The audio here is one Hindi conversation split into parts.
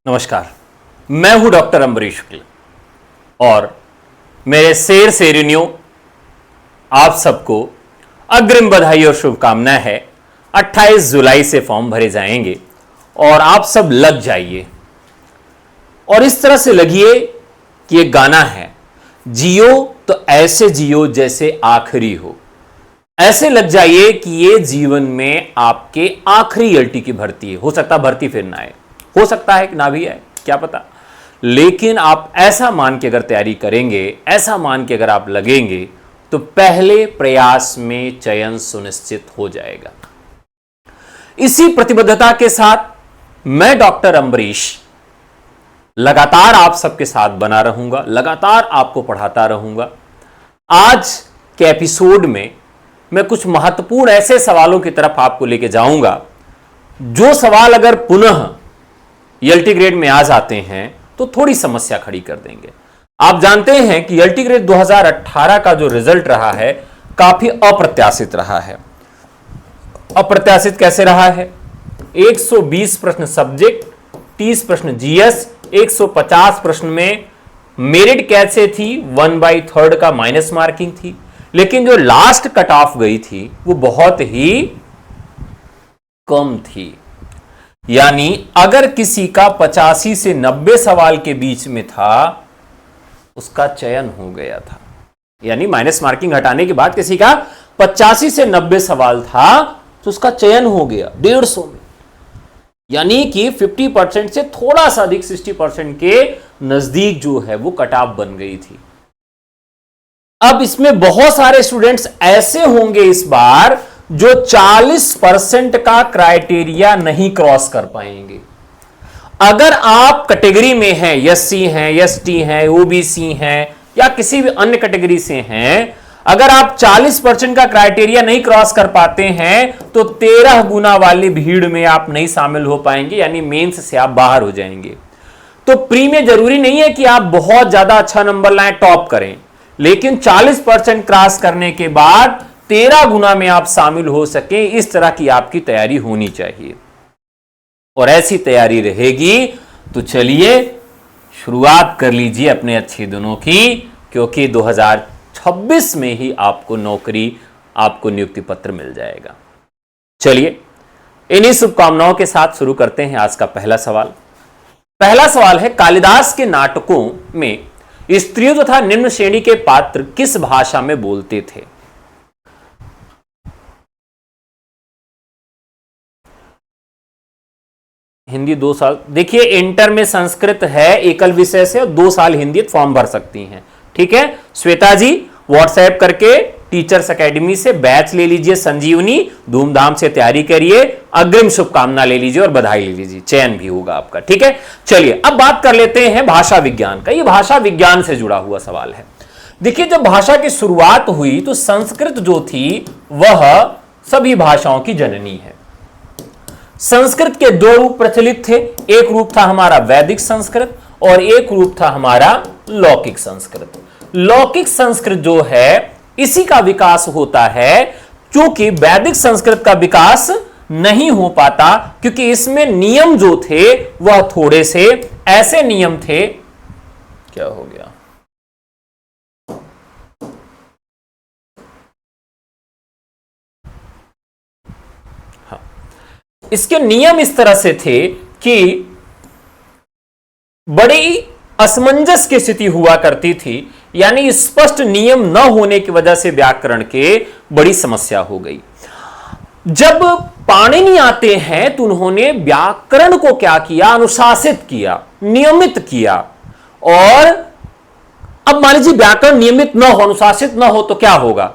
नमस्कार, मैं हूं डॉक्टर अम्बरीश शुक्ल और मेरे शेर शेरनियों आप सबको अग्रिम बधाई और शुभकामनाएं है। 28 जुलाई से फॉर्म भरे जाएंगे और आप सब लग जाइए और इस तरह से लगिए कि ये गाना है, जियो तो ऐसे जियो जैसे आखिरी हो। ऐसे लग जाइए कि ये जीवन में आपके आखिरी ईएलटी की भर्ती है। हो सकता भर्ती फिर ना आए, हो सकता है कि ना भी आए, क्या पता, लेकिन आप ऐसा मान के अगर तैयारी करेंगे, ऐसा मान के अगर आप लगेंगे तो पहले प्रयास में चयन सुनिश्चित हो जाएगा। इसी प्रतिबद्धता के साथ मैं डॉक्टर अम्बरीश लगातार आप सबके साथ बना रहूंगा, लगातार आपको पढ़ाता रहूंगा। आज के एपिसोड में मैं कुछ महत्वपूर्ण ऐसे सवालों की तरफ आपको लेके जाऊंगा जो सवाल अगर पुनः ईएलटी ग्रेड में आ जाते हैं तो थोड़ी समस्या खड़ी कर देंगे। आप जानते हैं कि ईएलटी ग्रेड 2018 का जो रिजल्ट रहा है काफी अप्रत्याशित रहा है। अप्रत्याशित कैसे रहा है? 120 प्रश्न सब्जेक्ट, 30 प्रश्न जीएस, 150 प्रश्न में मेरिट कैसे थी, 1/3 का माइनस मार्किंग थी, लेकिन जो लास्ट कट ऑफ गई थी वो बहुत ही कम थी। यानी अगर किसी का 85 से 90 सवाल के बीच में था, उसका चयन हो गया था। यानी माइनस मार्किंग हटाने के बाद किसी का 85 से 90 सवाल था तो उसका चयन हो गया 150 में। यानी कि 50% से थोड़ा सा अधिक 60% के नजदीक जो है वो कट ऑफ बन गई थी। अब इसमें बहुत सारे स्टूडेंट्स ऐसे होंगे इस बार जो 40% का क्राइटेरिया नहीं क्रॉस कर पाएंगे। अगर आप कैटेगरी में हैं, एससी हैं, एसटी हैं, ओबीसी हैं या किसी भी अन्य कैटेगरी से हैं, अगर आप 40% का क्राइटेरिया नहीं क्रॉस कर पाते हैं तो 13 गुना वाली भीड़ में आप नहीं शामिल हो पाएंगे, यानी मेंस से आप बाहर हो जाएंगे। तो प्री में जरूरी नहीं है कि आप बहुत ज्यादा अच्छा नंबर लाएं, टॉप करें, लेकिन 40% क्रॉस करने के बाद 13 गुना में आप शामिल हो सके, इस तरह की आपकी तैयारी होनी चाहिए। और ऐसी तैयारी रहेगी तो चलिए शुरुआत कर लीजिए अपने अच्छे दिनों की, क्योंकि 2026 में ही आपको नौकरी, आपको नियुक्ति पत्र मिल जाएगा। चलिए इन्हीं शुभकामनाओं के साथ शुरू करते हैं आज का पहला सवाल। पहला सवाल है, कालिदास के नाटकों में स्त्रियों तथा निम्न श्रेणी के पात्र किस भाषा में बोलते थे? हिंदी 2 साल, देखिए इंटर में संस्कृत है एकल विषय से और 2 साल हिंदी फॉर्म भर सकती हैं। ठीक है श्वेता जी, व्हाट्सएप करके टीचर्स एकेडमी से बैच ले लीजिए, संजीवनी, धूमधाम से तैयारी करिए, अग्रिम शुभकामना ले लीजिए और बधाई ले लीजिए, चयन भी होगा आपका। ठीक है, चलिए अब बात कर लेते हैं भाषा विज्ञान का। ये भाषा विज्ञान से जुड़ा हुआ सवाल है। देखिए जब भाषा की शुरुआत हुई तो संस्कृत जो थी वह सभी भाषाओं की जननी है। संस्कृत के 2 रूप प्रचलित थे, एक रूप था हमारा वैदिक संस्कृत और एक रूप था हमारा लौकिक संस्कृत। लौकिक संस्कृत जो है इसी का विकास होता है, क्योंकि वैदिक संस्कृत का विकास नहीं हो पाता क्योंकि इसमें नियम जो थे वह थोड़े से ऐसे नियम थे। क्या हो गया? इसके नियम इस तरह से थे कि बड़ी असमंजस की स्थिति हुआ करती थी, यानी स्पष्ट नियम न होने की वजह से व्याकरण के बड़ी समस्या हो गई। जब पाणिनि आते हैं तो उन्होंने व्याकरण को क्या किया? अनुशासित किया, नियमित किया। और अब मान लीजिए व्याकरण नियमित न हो, अनुशासित न हो तो क्या होगा?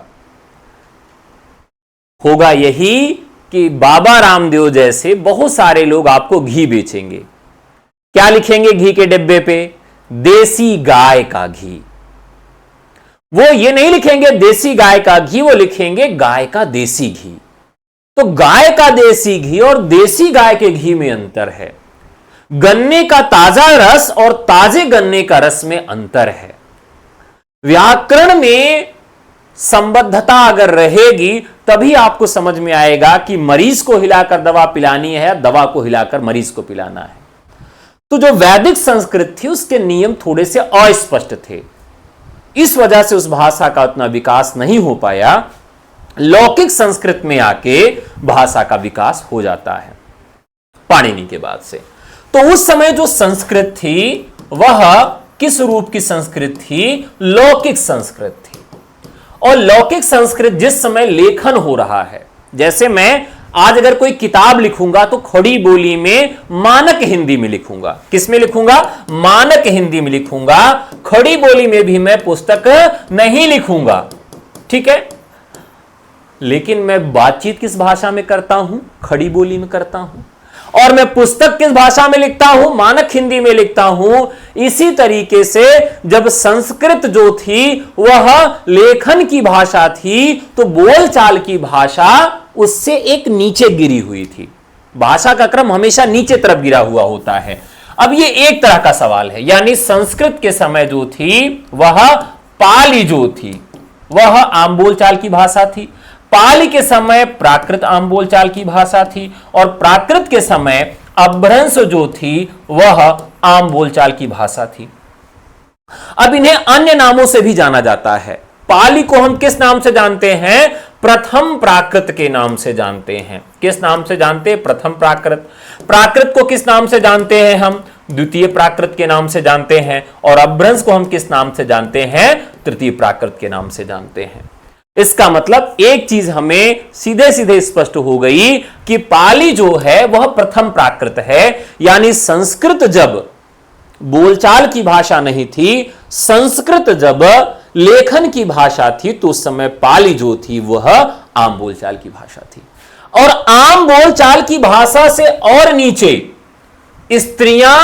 होगा यही कि बाबा रामदेव जैसे बहुत सारे लोग आपको घी बेचेंगे। क्या लिखेंगे घी के डिब्बे पे? देसी गाय का घी। वो ये नहीं लिखेंगे देसी गाय का घी, वो लिखेंगे गाय का देसी घी। तो गाय का देसी घी और देसी गाय के घी में अंतर है। गन्ने का ताजा रस और ताजे गन्ने का रस में अंतर है। व्याकरण में संबद्धता अगर रहेगी तभी आपको समझ में आएगा कि मरीज को हिलाकर दवा पिलानी है, दवा को हिलाकर मरीज को पिलाना है। तो जो वैदिक संस्कृत थी उसके नियम थोड़े से अस्पष्ट थे, इस वजह से उस भाषा का उतना विकास नहीं हो पाया। लौकिक संस्कृत में आके भाषा का विकास हो जाता है पाणिनि के बाद से। तो उस समय जो संस्कृत थी वह किस रूप की संस्कृत थी? लौकिक संस्कृत थी। और लौकिक संस्कृत जिस समय लेखन हो रहा है, जैसे मैं आज अगर कोई किताब लिखूंगा तो खड़ी बोली में मानक हिंदी में लिखूंगा। किस में लिखूंगा? मानक हिंदी में लिखूंगा। खड़ी बोली में भी मैं पुस्तक नहीं लिखूंगा, ठीक है। लेकिन मैं बातचीत किस भाषा में करता हूं? खड़ी बोली में करता हूं। और मैं पुस्तक किस भाषा में लिखता हूं? मानक हिंदी में लिखता हूं। इसी तरीके से जब संस्कृत जो थी वह लेखन की भाषा थी, तो बोलचाल की भाषा उससे एक नीचे गिरी हुई थी। भाषा का क्रम हमेशा नीचे तरफ गिरा हुआ होता है। अब ये एक तरह का सवाल है, यानी संस्कृत के समय जो थी वह पाली जो थी वह आम बोलचाल की भाषा थी। पाली के समय प्राकृत आम बोलचाल की भाषा थी, और प्राकृत के समय अपभ्रंश जो थी वह आम बोलचाल की भाषा थी। अब इन्हें अन्य नामों से भी जाना जाता है। पाली को हम किस नाम से जानते हैं? प्रथम प्राकृत के नाम से जानते हैं। किस नाम से जानते हैं? प्रथम प्राकृत। प्राकृत को किस नाम से जानते हैं? हम द्वितीय प्राकृत के नाम से जानते हैं। और अपभ्रंश को हम किस नाम से जानते हैं? तृतीय प्राकृत के नाम से जानते हैं। इसका मतलब एक चीज हमें सीधे सीधे स्पष्ट हो गई कि पाली जो है वह प्रथम प्राकृत है, यानी संस्कृत जब बोलचाल की भाषा नहीं थी, संस्कृत जब लेखन की भाषा थी, तो उस समय पाली जो थी वह आम बोलचाल की भाषा थी। और आम बोलचाल की भाषा से और नीचे स्त्रियां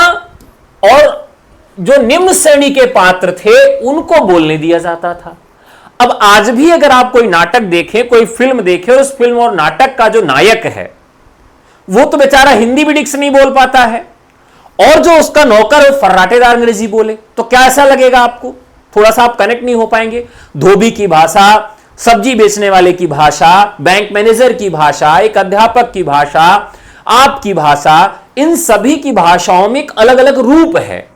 और जो निम्न श्रेणी के पात्र थे उनको बोलने दिया जाता था। अब आज भी अगर आप कोई नाटक देखें, कोई फिल्म देखें, उस फिल्म और नाटक का जो नायक है वो तो बेचारा हिंदी भी ठीक से नहीं बोल पाता है, और जो उसका नौकर है फर्राटेदार अंग्रेजी बोले, तो क्या ऐसा लगेगा आपको? थोड़ा सा आप कनेक्ट नहीं हो पाएंगे। धोबी की भाषा, सब्जी बेचने वाले की भाषा, बैंक मैनेजर की भाषा, एक अध्यापक की भाषा, आपकी भाषा, इन सभी की भाषाओं में एक अलग अलग रूप है।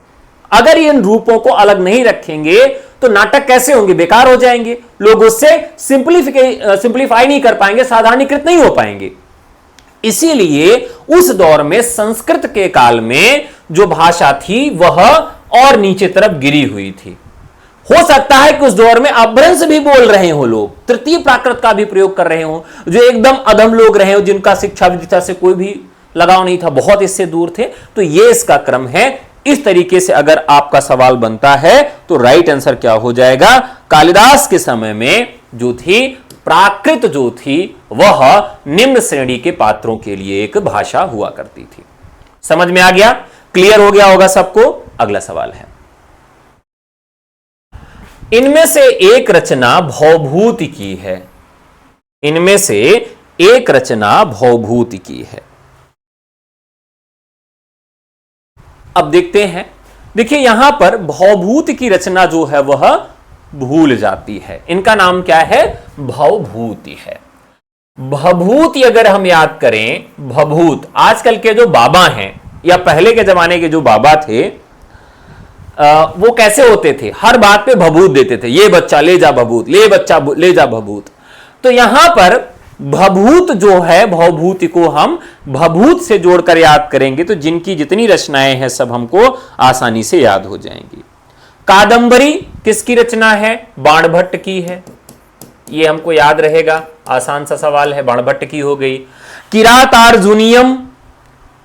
अगर इन रूपों को अलग नहीं रखेंगे तो नाटक कैसे होंगे? बेकार हो जाएंगे। लोग उससे सिंप्लीफाई नहीं कर पाएंगे, साधारणीकृत नहीं हो पाएंगे। इसीलिए उस दौर में संस्कृत के काल में जो भाषा थी वह और नीचे तरफ गिरी हुई थी। हो सकता है कि उस दौर में अपभ्रंश भी बोल रहे हो लोग, तृतीय प्राकृत का भी प्रयोग कर रहे हो, जो एकदम अधम लोग रहे हो, जिनका शिक्षा विद्या से कोई भी लगाव नहीं था, बहुत इससे दूर थे। तो ये इसका क्रम है। इस तरीके से अगर आपका सवाल बनता है तो राइट आंसर क्या हो जाएगा? कालिदास के समय में जो थी प्राकृत जो थी वह निम्न श्रेणी के पात्रों के लिए एक भाषा हुआ करती थी। समझ में आ गया? क्लियर हो गया होगा सबको? अगला सवाल है, इनमें से एक रचना भवभूति की है। इनमें से एक रचना भवभूति की है। अब देखते हैं। देखिए यहां पर भवभूति की रचना जो है वह भूल जाती है। इनका नाम क्या है? भवभूति है। भभूति अगर हम याद करें, भभूत आजकल के जो बाबा हैं या पहले के जमाने के जो बाबा थे वो कैसे होते थे? हर बात पे भभूत देते थे। ये बच्चा ले जा भभूत, ले बच्चा ले जा भभूत। तो यहां पर भभूत जो है, भवभूति को हम भभूत से जोड़कर याद करेंगे तो जिनकी जितनी रचनाएं हैं सब हमको आसानी से याद हो जाएंगी। कादंबरी किसकी रचना है? बाणभट्ट की है। ये हमको याद रहेगा, आसान सा सवाल है, बाणभट्ट की हो गई। किरातार्जुनीयम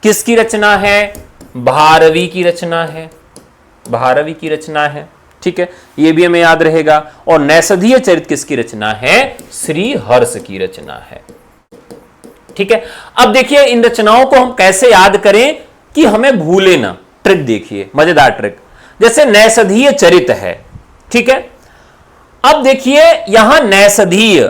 किसकी रचना है? भारवी की रचना है। भारवी की रचना है, ठीक है, ये भी हमें याद रहेगा। और नैषधीय चरित किसकी रचना है? श्री हर्ष की रचना है, ठीक है। अब देखिए इन रचनाओं को हम कैसे याद करें कि हमें भूले ना। ट्रिक देखिए, मजेदार ट्रिक। जैसे नैषधीय चरित है, ठीक है। अब देखिए यहां नैषधीय,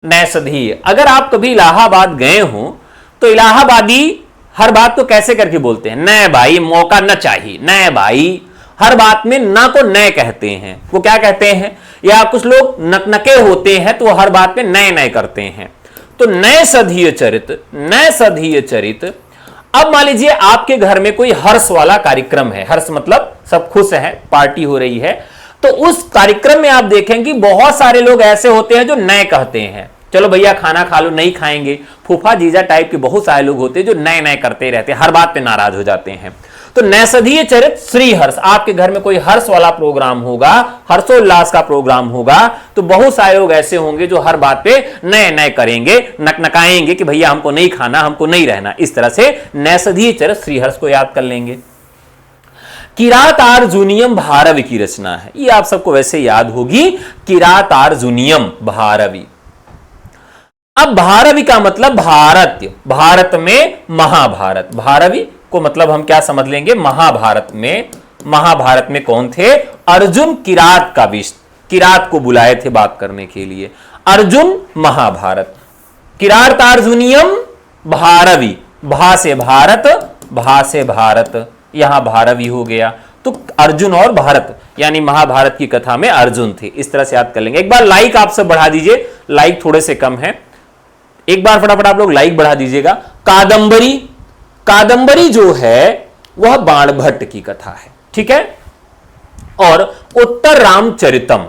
नैषधीय अगर आप कभी इलाहाबाद गए हो तो इलाहाबादी हर बात को कैसे करके बोलते हैं? न भाई, मौका न चाहिए, न भाई। हर बात में ना को नए कहते हैं। वो क्या कहते हैं? या कुछ लोग नकनके होते हैं तो हर बात में नए नए करते हैं। तो नैषधीय चरित, नैषधीय चरित अब मान लीजिए आपके घर में कोई हर्ष वाला कार्यक्रम है, हर्ष मतलब सब खुश हैं, पार्टी हो रही है, तो उस कार्यक्रम में आप देखेंगे बहुत सारे लोग ऐसे होते हैं जो नए कहते हैं, चलो भैया खाना खा लो, नहीं खाएंगे। फूफा जीजा टाइप के बहुत सारे लोग होते हैं जो नए नए करते रहते हैं, हर बात पे नाराज हो जाते हैं। तो नैषधीय चरित श्री हर्ष, आपके घर में कोई हर्ष वाला प्रोग्राम होगा, हर्षोल्लास का प्रोग्राम होगा, तो बहुत सारे लोग ऐसे होंगे जो हर बात पे नए नए करेंगे, नकनकाएंगे कि भैया हमको नहीं खाना, हमको नहीं रहना। इस तरह से नैषधीय चरित श्री हर्ष को याद कर लेंगे। किरातार्जुनीयम भारवी की रचना है, ये आप सबको वैसे याद होगी, किरातार्जुनीयम भारवी। अब भारवी का मतलब भारत, भारत में महाभारत, भारवी को मतलब हम क्या समझ लेंगे, महाभारत में। महाभारत में कौन थे, अर्जुन किरात का विष, किरात को बुलाए थे बात करने के लिए, अर्जुन महाभारत। किरातार्जुनीयम भारवी, भा से भारत, भा से भारत, यहां भारवी हो गया, तो अर्जुन और भारत यानी महाभारत की कथा में अर्जुन थे। इस तरह से याद कर लेंगे। एक बार लाइक आप सब बढ़ा दीजिए, लाइक थोड़े से कम है, एक बार फटाफट आप लोग लाइक बढ़ा दीजिएगा। कादंबरी, कादंबरी जो है वह बाणभट्ट की कथा है, ठीक है। और उत्तर रामचरितम,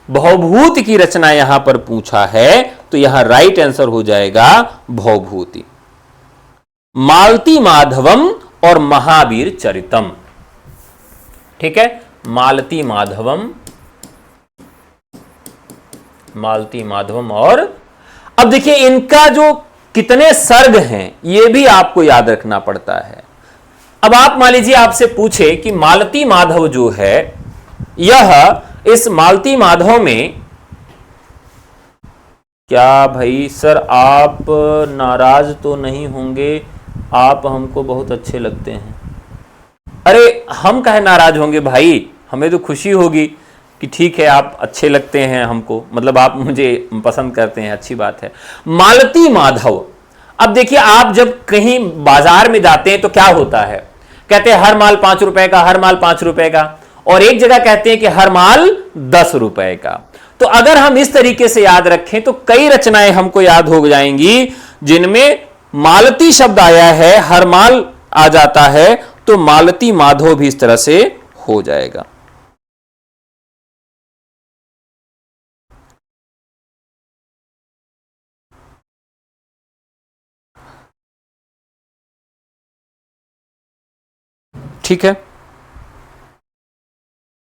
भवभूत की रचना यहां पर पूछा है, तो यहां राइट आंसर हो जाएगा भवभूति। मालती माधवम और महावीर चरितम, ठीक है, मालती माधवम, मालती माधवम। और अब देखिए इनका जो कितने सर्ग हैं ये भी आपको याद रखना पड़ता है। अब आप मान लीजिए आपसे पूछे कि मालती माधव जो है, यह इस मालती माधव में क्या, भाई सर आप नाराज तो नहीं होंगे, आप हमको बहुत अच्छे लगते हैं। अरे हम काहे नाराज होंगे भाई, हमें तो खुशी होगी कि ठीक है आप अच्छे लगते हैं हमको, मतलब आप मुझे पसंद करते हैं, अच्छी बात है। मालती माधव, अब देखिए आप जब कहीं बाजार में जाते हैं तो क्या होता है, कहते हैं हर माल 5 रुपए का, हर माल 5 रुपए का, और एक जगह कहते हैं कि हर माल 10 रुपए का। तो अगर हम इस तरीके से याद रखें तो कई रचनाएं हमको याद हो जाएंगी जिनमें मालती शब्द आया है, हर माल आ जाता है, तो मालती माधव भी इस तरह से हो जाएगा। ठीक है,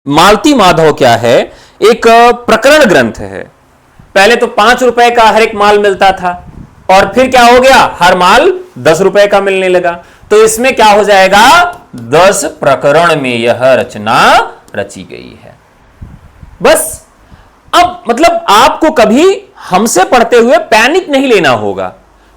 मालती माधव क्या है, एक प्रकरण ग्रंथ है। पहले तो 5 रुपए का हर एक माल मिलता था, और फिर क्या हो गया, हर माल 10 रुपए का मिलने लगा। तो इसमें क्या हो जाएगा, 10 प्रकरण में यह रचना रची गई है। बस अब मतलब आपको कभी हमसे पढ़ते हुए पैनिक नहीं लेना होगा,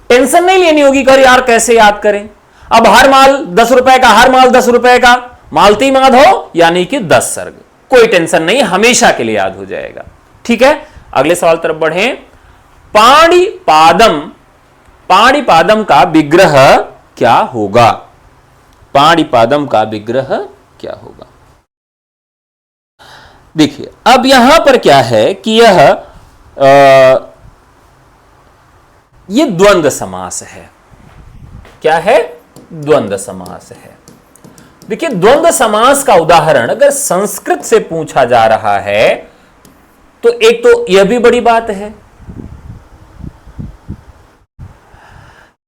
टेंशन नहीं लेनी होगी कि यार कैसे याद करें। अब हर माल 10 रुपए का, हर माल 10 रुपए का, मालती माधव यानी कि 10 सर्ग, कोई टेंशन नहीं, हमेशा के लिए याद हो जाएगा। ठीक है, अगले सवाल तरफ बढ़ें। पाणिपादम, पाणिपादम का विग्रह क्या होगा, पाणिपादम का विग्रह क्या होगा। देखिए अब यहां पर क्या है कि ये द्वंद्व समास है। क्या है, द्वंद्व समास है। देखिए द्वंद्व समास का उदाहरण अगर संस्कृत से पूछा जा रहा है तो एक तो यह भी बड़ी बात है,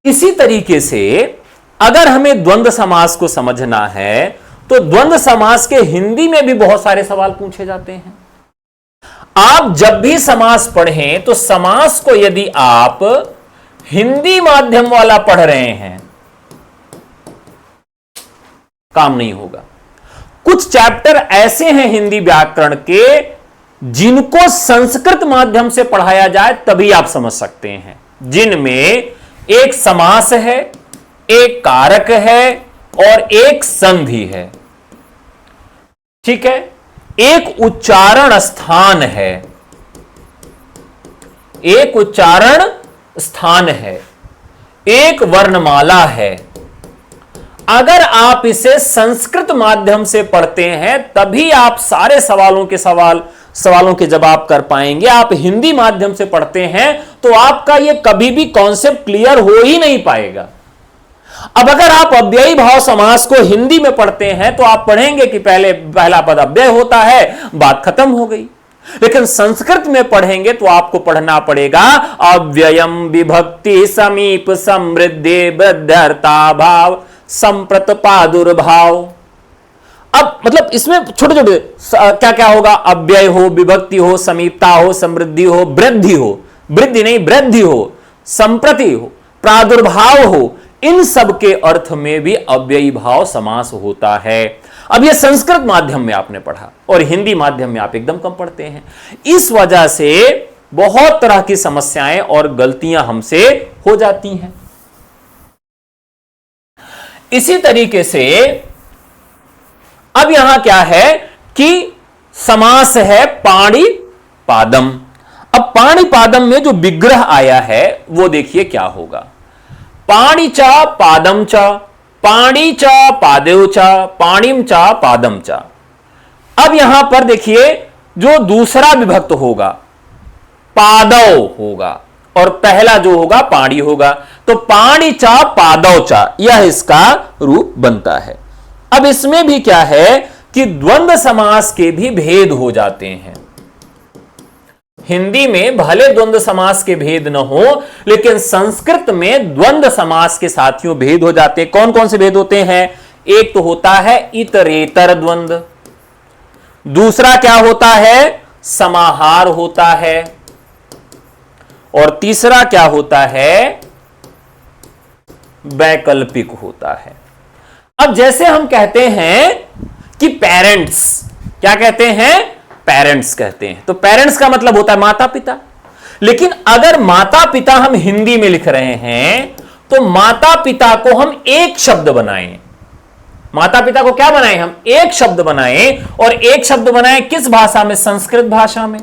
इसी तरीके से अगर हमें द्वंद्व समास को समझना है तो द्वंद्व समास के हिंदी में भी बहुत सारे सवाल पूछे जाते हैं। आप जब भी समास पढ़ें तो समास को यदि आप हिंदी माध्यम वाला पढ़ रहे हैं काम नहीं होगा। कुछ चैप्टर ऐसे हैं हिंदी व्याकरण के जिनको संस्कृत माध्यम से पढ़ाया जाए तभी आप समझ सकते हैं, जिनमें एक समास है, एक कारक है और एक संधि है। ठीक है, एक उच्चारण स्थान है, एक उच्चारण स्थान है, एक वर्णमाला है। अगर आप इसे संस्कृत माध्यम से पढ़ते हैं तभी आप सारे सवालों के जवाब कर पाएंगे। आप हिंदी माध्यम से पढ़ते हैं तो आपका यह कभी भी कॉन्सेप्ट क्लियर हो ही नहीं पाएगा। अब अगर आप अव्ययी भाव समास को हिंदी में पढ़ते हैं तो आप पढ़ेंगे कि पहले पहला पद अव्यय होता है, बात खत्म हो गई। लेकिन संस्कृत में पढ़ेंगे तो आपको पढ़ना पड़ेगा अव्ययम विभक्ति समीप समृद्धि वृद्ध्यर्था भाव संप्रत प्रादुर्भाव। अब मतलब इसमें छोटे छोटे क्या क्या होगा, अव्यय हो, विभक्ति हो, समीपता हो, समृद्धि हो, वृद्धि हो, वृद्धि नहीं वृद्धि हो, संप्रति हो, प्रादुर्भाव हो, इन सब के अर्थ में भी अव्ययी भाव समास होता है। अब यह संस्कृत माध्यम में आपने पढ़ा और हिंदी माध्यम में आप एकदम कम पढ़ते हैं। इस वजह से बहुत तरह की समस्याएं और गलतियां हमसे हो जाती हैं। इसी तरीके से अब यहां क्या है कि समास है पाणि पादम। अब पाणि पादम में जो विग्रह आया है वो देखिए क्या होगा, पाणि च पादम च, पाणि च पादेव च, पाणिम च पादम च। अब यहां पर देखिए जो दूसरा विभक्त होगा पादव होगा और पहला जो होगा पाणि होगा, तो पाणि च पादव च, यह इसका रूप बनता है। अब इसमें भी क्या है कि द्वंद्व समास के भी भेद हो जाते हैं। हिंदी में भले द्वंद्व समास के भेद न हो, लेकिन संस्कृत में द्वंद्व समास के साथियों भेद हो जाते हैं। कौन कौन से भेद होते हैं? एक तो होता है इतरेतर द्वंद्व, दूसरा क्या होता है, समाहार होता है, और तीसरा क्या होता है, वैकल्पिक होता है। अब जैसे हम कहते हैं कि पेरेंट्स, क्या कहते हैं, पेरेंट्स कहते हैं, तो पेरेंट्स का मतलब होता है माता पिता। लेकिन अगर माता पिता हम हिंदी में लिख रहे हैं तो माता पिता को हम एक शब्द बनाएं। माता पिता को क्या बनाएं, हम एक शब्द बनाएं, और एक शब्द बनाएं किस भाषा में, संस्कृत भाषा में।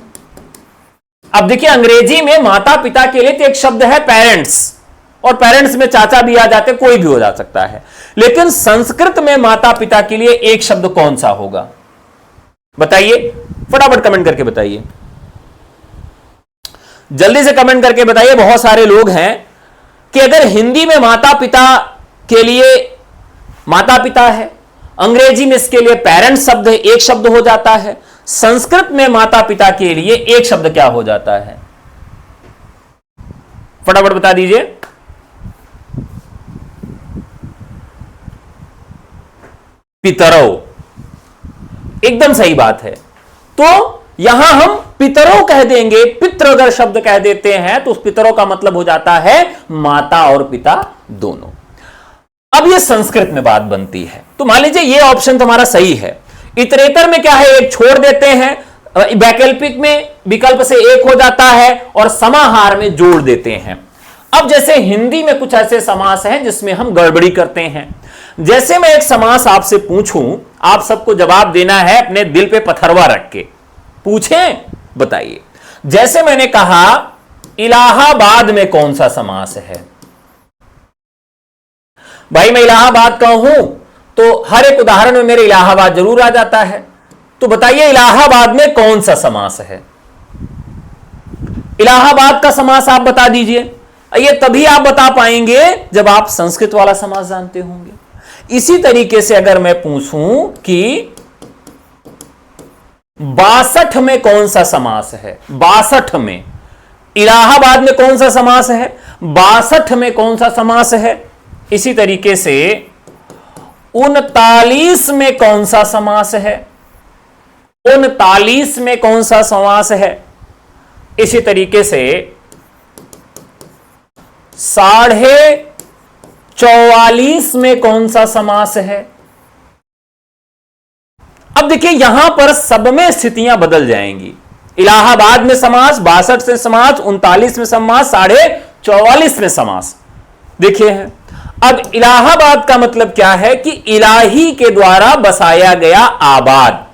अब देखिए अंग्रेजी में माता पिता के लिए तो एक शब्द है पेरेंट्स, और पेरेंट्स में चाचा भी आ जाते, कोई भी हो जा सकता है। लेकिन संस्कृत में माता पिता के लिए एक शब्द कौन सा होगा, बताइए, फटाफट कमेंट करके बताइए, जल्दी से कमेंट करके बताइए। बहुत सारे लोग हैं कि अगर हिंदी में माता पिता के लिए माता पिता है, अंग्रेजी में इसके लिए पेरेंट्स शब्द है, एक शब्द हो जाता है। संस्कृत में माता पिता के लिए एक शब्द क्या हो जाता है, फटाफट बता दीजिए। पितरौ, एकदम सही बात है। तो यहां हम पितरों कह देंगे, पितृ अगर शब्द कह देते हैं तो उस पितरों का मतलब हो जाता है माता और पिता दोनों। अब ये संस्कृत में बात बनती है, तो मान लीजिए ये ऑप्शन तुम्हारा सही है। इतरेतर में क्या है, एक छोड़ देते हैं, वैकल्पिक में विकल्प से एक हो जाता है, और समाहार में जोड़ देते हैं। अब जैसे हिंदी में कुछ ऐसे समास हैं जिसमें हम गड़बड़ी करते हैं। जैसे मैं एक समास आपसे पूछूं, आप सबको जवाब देना है अपने दिल पे पथरवा रख के, पूछें, बताइए। जैसे मैंने कहा इलाहाबाद में कौन सा समास है, भाई मैं इलाहाबाद का हूं तो हर एक उदाहरण में मेरे इलाहाबाद जरूर आ जाता है। तो बताइए इलाहाबाद में कौन सा समास है, इलाहाबाद का समास आप बता दीजिए। ये तभी आप बता पाएंगे जब आप संस्कृत वाला समास जानते होंगे। इसी तरीके से अगर मैं पूछूं कि 62 में कौन सा समास है, 62 में, इलाहाबाद में कौन सा समास है, 62 में कौन सा समास है। इसी तरीके से 39 में कौन सा समास है, 39 में कौन सा समास है। इसी तरीके से 44.5 में कौन सा समास है। अब देखिए यहां पर सब में स्थितियां बदल जाएंगी। इलाहाबाद में समास, 62 में समास, 39 में समास, 44.5 में समास। देखिए है, अब इलाहाबाद का मतलब क्या है कि इलाही के द्वारा बसाया गया आबाद,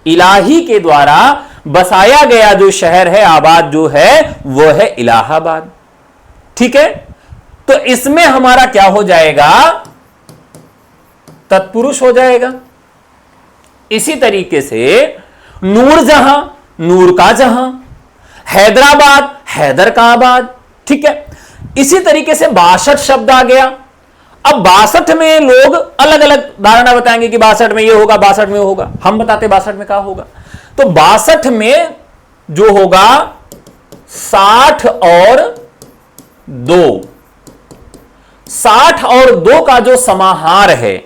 इलाही के द्वारा बसाया गया जो शहर है, आबाद जो है वो है इलाहाबाद। ठीक है, तो इसमें हमारा क्या हो जाएगा, तत्पुरुष हो जाएगा। इसी तरीके से नूरजहां, नूर का जहां, हैदराबाद, हैदर का आबाद। ठीक है, इसी तरीके से 62 शब्द आ गया। अब 62 में लोग अलग अलग धारणा बताएंगे कि 62 में ये होगा, 62 में होगा। हम बताते 62 में क्या होगा। तो 62 में जो होगा 60 और 2, 60 और 2 का जो समाहार है,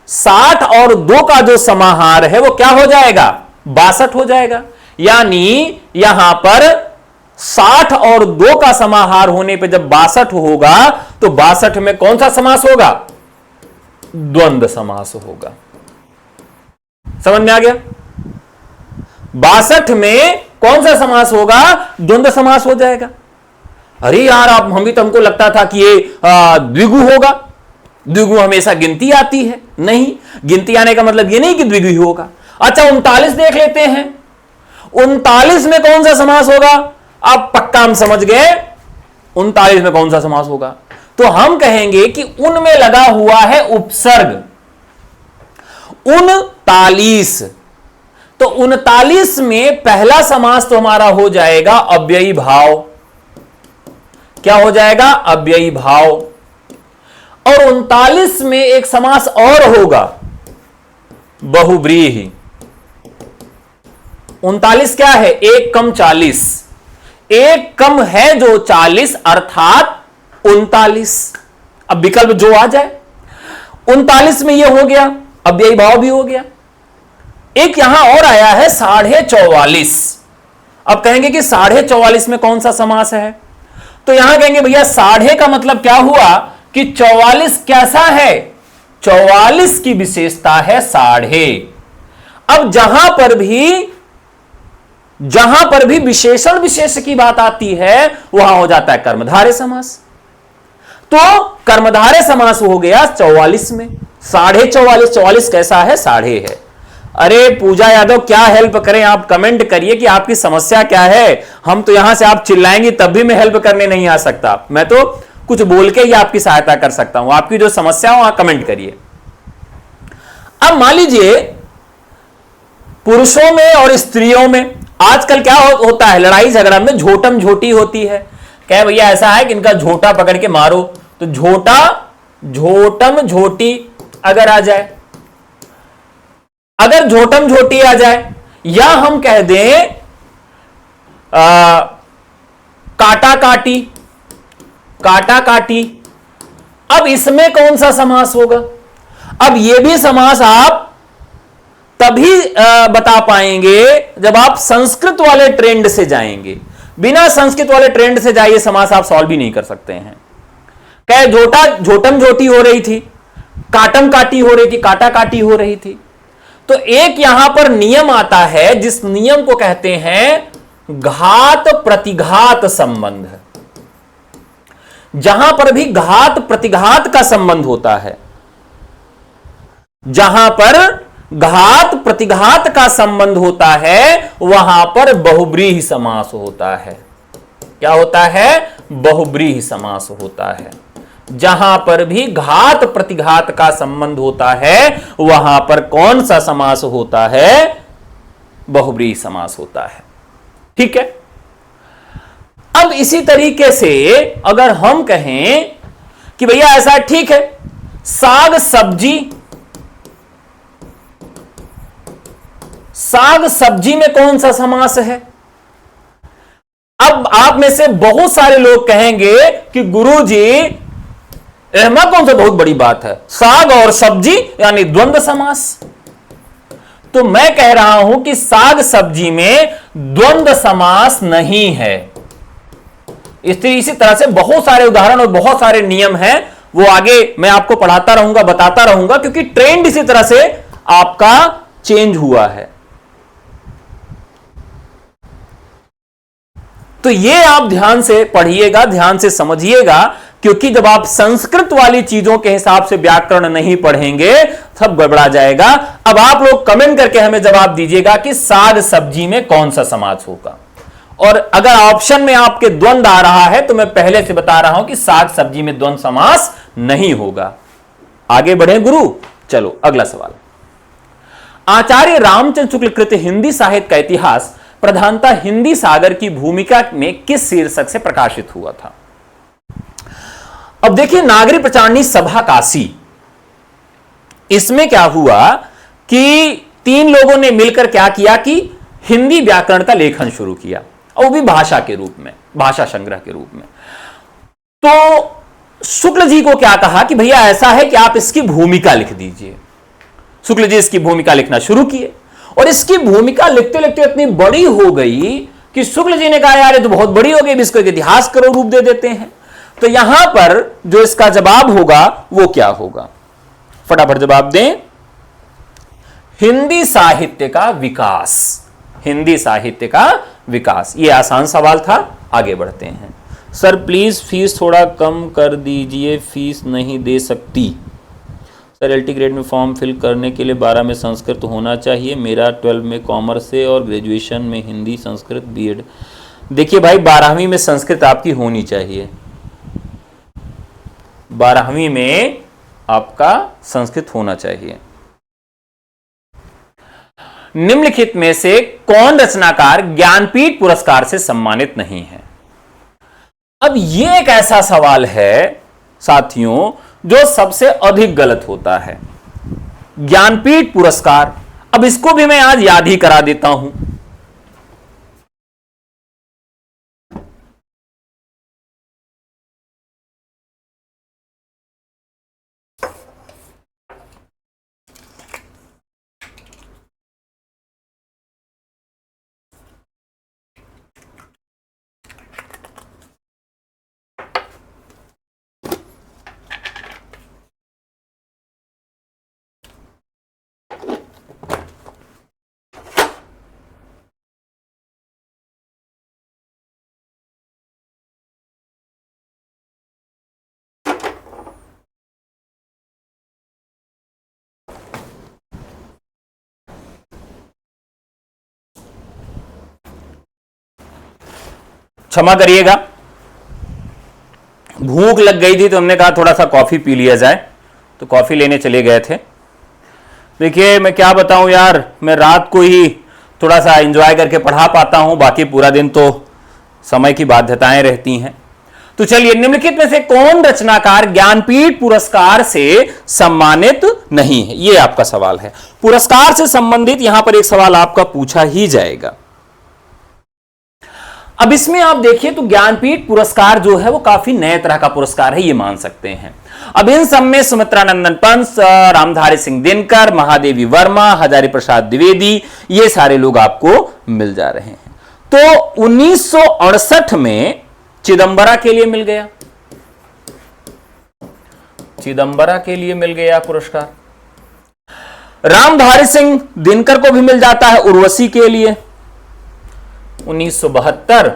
60 और 2 का जो समाहार है वो क्या हो जाएगा, 62 हो जाएगा। यानी यहां पर 60 और 2 का समाहार होने पे जब 62 होगा तो 62 में कौन सा समास होगा, द्वंद्व समास होगा। समझ में आ गया। 62 में कौन सा समास होगा, द्वंद्व समास हो जाएगा। अरे यार आप हमको लगता था कि ये द्विगु होगा, द्विगु हमेशा गिनती आती है। नहीं, गिनती आने का मतलब ये नहीं कि द्विगु होगा। अच्छा 39 देख लेते हैं, 39 में कौन सा समास होगा, आप पक्का हम समझ गए 39 में कौन सा समास होगा। तो हम कहेंगे कि उनमें लगा हुआ है उपसर्ग 39। तो 39 में पहला समास तो हमारा हो जाएगा अव्ययी भाव। क्या हो जाएगा, अव्ययी भाव। और 39 में एक समास और होगा, बहुव्रीहि। 39 क्या है, 1 कम 40, 1 कम है जो 40 अर्थात 39। अब विकल्प जो आ जाए, 39 में यह हो गया, अव्ययी भाव भी हो गया। एक यहां और आया है 44.5। अब कहेंगे कि 44.5 में कौन सा समास है, तो यहां कहेंगे भैया साढ़े का मतलब क्या हुआ कि 44 कैसा है, 44 की विशेषता है साढ़े। अब जहां पर भी विशेषण विशेष की बात आती है वहां हो जाता है कर्मधारय समास। तो कर्मधारय समास हो गया 44 में। 44.5, 44 कैसा है, साढ़े है। अरे पूजा यादव क्या हेल्प करें, आप कमेंट करिए कि आपकी समस्या क्या है। हम तो यहां से आप चिल्लाएंगे तब भी मैं हेल्प करने नहीं आ सकता, मैं तो कुछ बोल के ही आपकी सहायता कर सकता हूं। आपकी जो समस्या हो वहां कमेंट करिए। अब मान लीजिए पुरुषों में और स्त्रियों में आजकल क्या होता है, लड़ाई झगड़ा में झोटम झोटी होती है। क्या भैया ऐसा है कि इनका झोटा पकड़ के मारो, तो झोटा झोटम झोटी अगर आ जाए, अगर झोटम झोटी आ जाए, या हम कह दें काटा काटी, काटा काटी, अब इसमें कौन सा समास होगा। अब यह भी समास आप तभी बता पाएंगे जब आप संस्कृत वाले ट्रेंड से जाएंगे। बिना संस्कृत वाले ट्रेंड से जाइए समास आप सॉल्व भी नहीं कर सकते हैं। क्या झोटा झोटम झोटी हो रही थी, काटम काटी हो रही थी, काटा काटी हो रही थी। तो एक यहां पर नियम आता है जिस नियम को कहते हैं घात प्रतिघात संबंध। जहां पर भी घात प्रतिघात का संबंध होता है, जहां पर घात प्रतिघात का संबंध होता है वहां पर बहुव्रीहि समास होता है। क्या होता है, बहुव्रीहि समास होता है। जहां पर भी घात प्रतिघात का संबंध होता है वहां पर कौन सा समास होता है, बहुव्रीहि समास होता है। ठीक है। अब इसी तरीके से अगर हम कहें कि भैया ऐसा ठीक है, साग सब्जी, साग सब्जी में कौन सा समास है। अब आप में से बहुत सारे लोग कहेंगे कि गुरुजी एहमा कौन सा बहुत बड़ी बात है, साग और सब्जी यानी द्वंद्व समास। तो मैं कह रहा हूं कि साग सब्जी में द्वंद्व समास नहीं है। इसी तरह से बहुत सारे उदाहरण और बहुत सारे नियम हैं, वो आगे मैं आपको पढ़ाता रहूंगा, बताता रहूंगा, क्योंकि ट्रेंड इसी तरह से आपका चेंज हुआ है। तो ये आप ध्यान से पढ़िएगा, ध्यान से समझिएगा, क्योंकि जब आप संस्कृत वाली चीजों के हिसाब से व्याकरण नहीं पढ़ेंगे सब गड़बड़ा जाएगा। अब आप लोग कमेंट करके हमें जवाब दीजिएगा कि साग सब्जी में कौन सा समास होगा। और अगर ऑप्शन में आपके द्वंद्व आ रहा है तो मैं पहले से बता रहा हूं कि साग सब्जी में द्वंद्व समास नहीं होगा। आगे बढ़े गुरु। चलो अगला सवाल। आचार्य रामचंद्र शुक्ल कृत हिंदी साहित्य का इतिहास प्रधानतः हिंदी सागर की भूमिका में किस शीर्षक से प्रकाशित हुआ था। अब देखिए नागरिक प्रचारणी सभा काशी, इसमें क्या हुआ कि 3 लोगों ने मिलकर क्या किया कि हिंदी व्याकरण का लेखन शुरू किया, और वो भी भाषा के रूप में, भाषा संग्रह के रूप में। तो शुक्ल जी को क्या कहा कि भैया ऐसा है कि आप इसकी भूमिका लिख दीजिए। शुक्ल जी इसकी भूमिका लिखना शुरू किए, और इसकी भूमिका लिखते लिखते इतनी बड़ी हो गई कि शुक्ल जी ने कहा यार ये तो बहुत बड़ी हो गई, इसको एक इतिहास का रूप दे देते हैं। तो यहां पर जो इसका जवाब होगा वो क्या होगा, फटाफट जवाब दें। हिंदी साहित्य का विकास, हिंदी साहित्य का विकास। ये आसान सवाल था, आगे बढ़ते हैं। सर प्लीज फीस थोड़ा कम कर दीजिए, फीस नहीं दे सकती। सर एलटी ग्रेड में फॉर्म फिल करने के लिए 12 में संस्कृत होना चाहिए, मेरा 12 में कॉमर्स से और ग्रेजुएशन में हिंदी संस्कृत बीएड। देखिए भाई 12वीं में संस्कृत आपकी होनी चाहिए, 12वीं में आपका संस्कृत होना चाहिए। निम्नलिखित में से कौन रचनाकार ज्ञानपीठ पुरस्कार से सम्मानित नहीं है? अब यह एक ऐसा सवाल है साथियों जो सबसे अधिक गलत होता है। ज्ञानपीठ पुरस्कार, अब इसको भी मैं आज याद ही करा देता हूं। क्षमा करिएगा, भूख लग गई थी तो हमने कहा थोड़ा सा कॉफी पी लिया जाए, तो कॉफी लेने चले गए थे। देखिए मैं क्या बताऊं यार, मैं रात को ही थोड़ा सा एंजॉय करके पढ़ा पाता हूं, बाकी पूरा दिन तो समय की बाध्यताएं रहती हैं। तो चलिए, निम्नलिखित में से कौन रचनाकार ज्ञानपीठ पुरस्कार से सम्मानित नहीं है, यह आपका सवाल है। पुरस्कार से संबंधित यहां पर एक सवाल आपका पूछा ही जाएगा। अब इसमें आप देखिए तो ज्ञानपीठ पुरस्कार जो है वो काफी नए तरह का पुरस्कार है, ये मान सकते हैं। अब इन सब में सुमित्रा नंदन पंत, रामधारी सिंह दिनकर, महादेवी वर्मा, हजारी प्रसाद द्विवेदी, ये सारे लोग आपको मिल जा रहे हैं। तो 1968 में चिदंबरा के लिए मिल गया, चिदंबरा के लिए मिल गया पुरस्कार। रामधारी सिंह दिनकर को भी मिल जाता है उर्वशी के लिए। 1972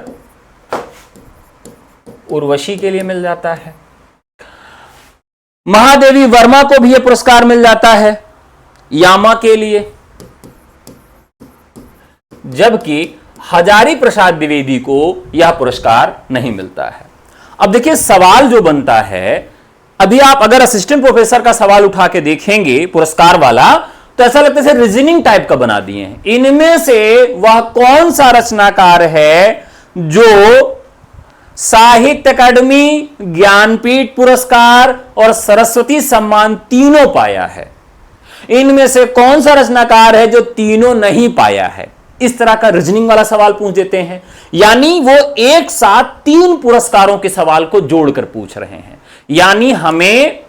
उर्वशी के लिए मिल जाता है। महादेवी वर्मा को भी यह पुरस्कार मिल जाता है यामा के लिए, जबकि हजारी प्रसाद द्विवेदी को यह पुरस्कार नहीं मिलता है। अब देखिए सवाल जो बनता है, अभी आप अगर असिस्टेंट प्रोफेसर का सवाल उठा के देखेंगे पुरस्कार वाला, तो ऐसा लगता है रीजनिंग टाइप का बना दिए हैं। इनमें से वह कौन सा रचनाकार है जो साहित्य अकादमी, ज्ञानपीठ पुरस्कार और सरस्वती सम्मान तीनों पाया है? इनमें से कौन सा रचनाकार है जो तीनों नहीं पाया है? इस तरह का रीजनिंग वाला सवाल पूछ देते हैं, यानी वो एक साथ 3 पुरस्कारों के सवाल को जोड़कर पूछ रहे हैं। यानी हमें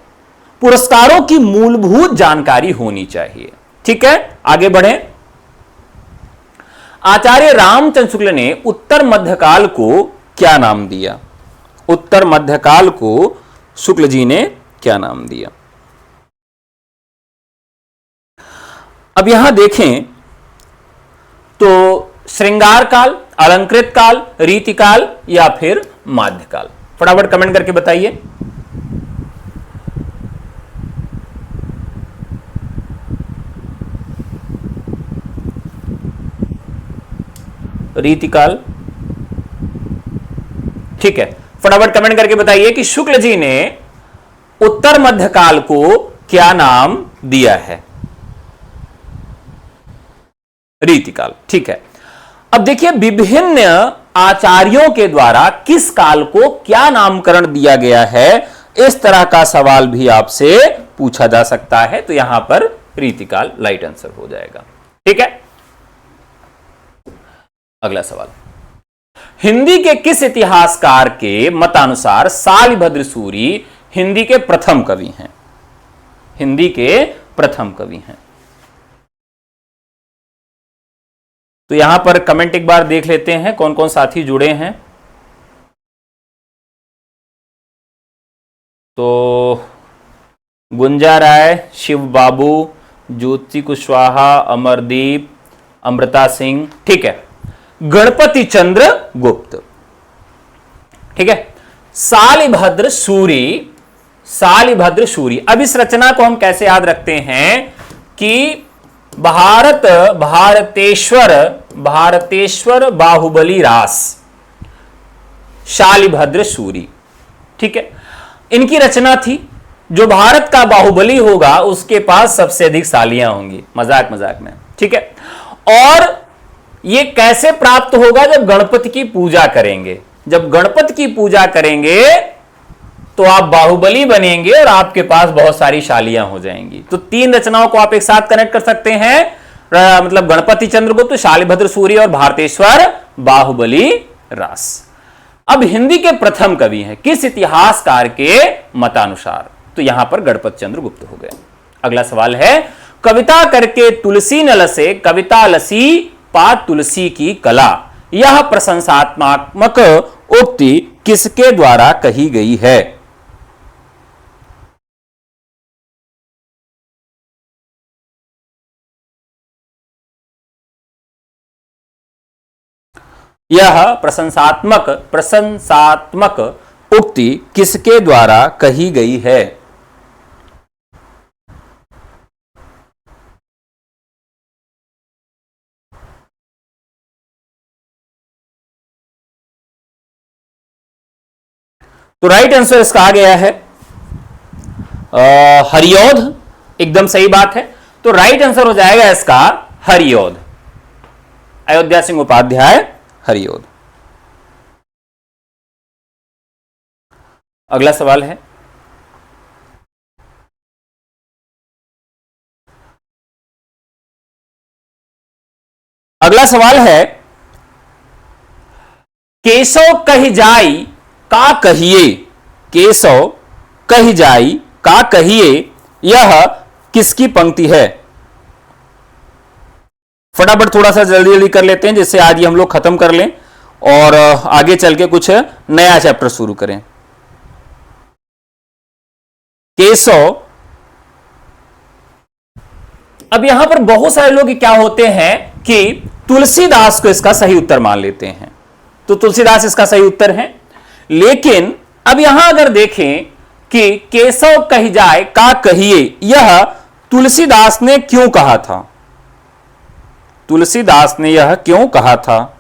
पुरस्कारों की मूलभूत जानकारी होनी चाहिए। ठीक है, आगे बढ़ें। आचार्य रामचंद्र शुक्ल ने उत्तर मध्यकाल को क्या नाम दिया? उत्तर मध्यकाल को शुक्ल जी ने क्या नाम दिया? अब यहां देखें तो श्रृंगार काल, अलंकृत काल, रीतिकाल या फिर माध्यकाल। फटाफट कमेंट करके बताइए। रीतिकाल, ठीक है, फटाफट कमेंट करके बताइए कि शुक्ल जी ने उत्तर मध्यकाल को क्या नाम दिया है? रीतिकाल, ठीक है। अब देखिए विभिन्न आचार्यों के द्वारा किस काल को क्या नामकरण दिया गया है, इस तरह का सवाल भी आपसे पूछा जा सकता है, तो यहां पर रीतिकाल राइट आंसर हो जाएगा। ठीक है, अगला सवाल, हिंदी के किस इतिहासकार के मतानुसार शालिभद्र सूरी हिंदी के प्रथम कवि हैं? हिंदी के प्रथम कवि हैं। तो यहां पर कमेंट एक बार देख लेते हैं कौन कौन साथी जुड़े हैं। तो गुंजा राय, शिव बाबू, ज्योति कुशवाहा, अमरदीप, अमृता सिंह, ठीक है, गणपति चंद्र गुप्त, ठीक है, शालिभद्र सूरी। शालिभद्र सूरी, अब इस रचना को हम कैसे याद रखते हैं कि भारतेश्वर बाहुबली रास, शालिभद्र सूरी, ठीक है, इनकी रचना थी। जो भारत का बाहुबली होगा उसके पास सबसे अधिक सालियां होंगी, मजाक मजाक में, ठीक है। और ये कैसे प्राप्त होगा? जब गणपति की पूजा करेंगे। जब गणपति की पूजा करेंगे तो आप बाहुबली बनेंगे और आपके पास बहुत सारी शालियां हो जाएंगी। तो तीन रचनाओं को आप एक साथ कनेक्ट कर सकते हैं, मतलब गणपति चंद्रगुप्त, शालिभद्र सूरी और भारतेश्वर बाहुबली रास। अब हिंदी के प्रथम कवि हैं किस इतिहासकार के मतानुसार? तो यहां पर गणपति चंद्रगुप्त हो गए। अगला सवाल है, कविता करके तुलसी न लसे, कविता लसी पा तुलसी की कला, यह प्रशंसात्मक उक्ति किसके द्वारा कही गई है? यह प्रशंसात्मक उक्ति किसके द्वारा कही गई है? तो राइट आंसर इसका आ गया है हरियोध, एकदम सही बात है। तो राइट आंसर हो जाएगा इसका हरियोध, अयोध्या सिंह उपाध्याय हरियोध। अगला सवाल है, अगला सवाल है, केशव कहि जाई का कहिए, केशव कहि जाई का कहिए, यह किसकी पंक्ति है? फटाफट थोड़ा सा जल्दी जल्दी कर लेते हैं जिससे आज ही हम लोग खत्म कर लें और आगे चल के कुछ नया चैप्टर शुरू करें। केशव, अब यहां पर बहुत सारे लोग क्या होते हैं कि तुलसीदास को इसका सही उत्तर मान लेते हैं, तो तुलसीदास इसका सही उत्तर है। लेकिन अब यहां अगर देखें कि केशव कहि जाए का कहिए, यह तुलसीदास ने क्यों कहा था? तुलसीदास ने यह क्यों कहा था?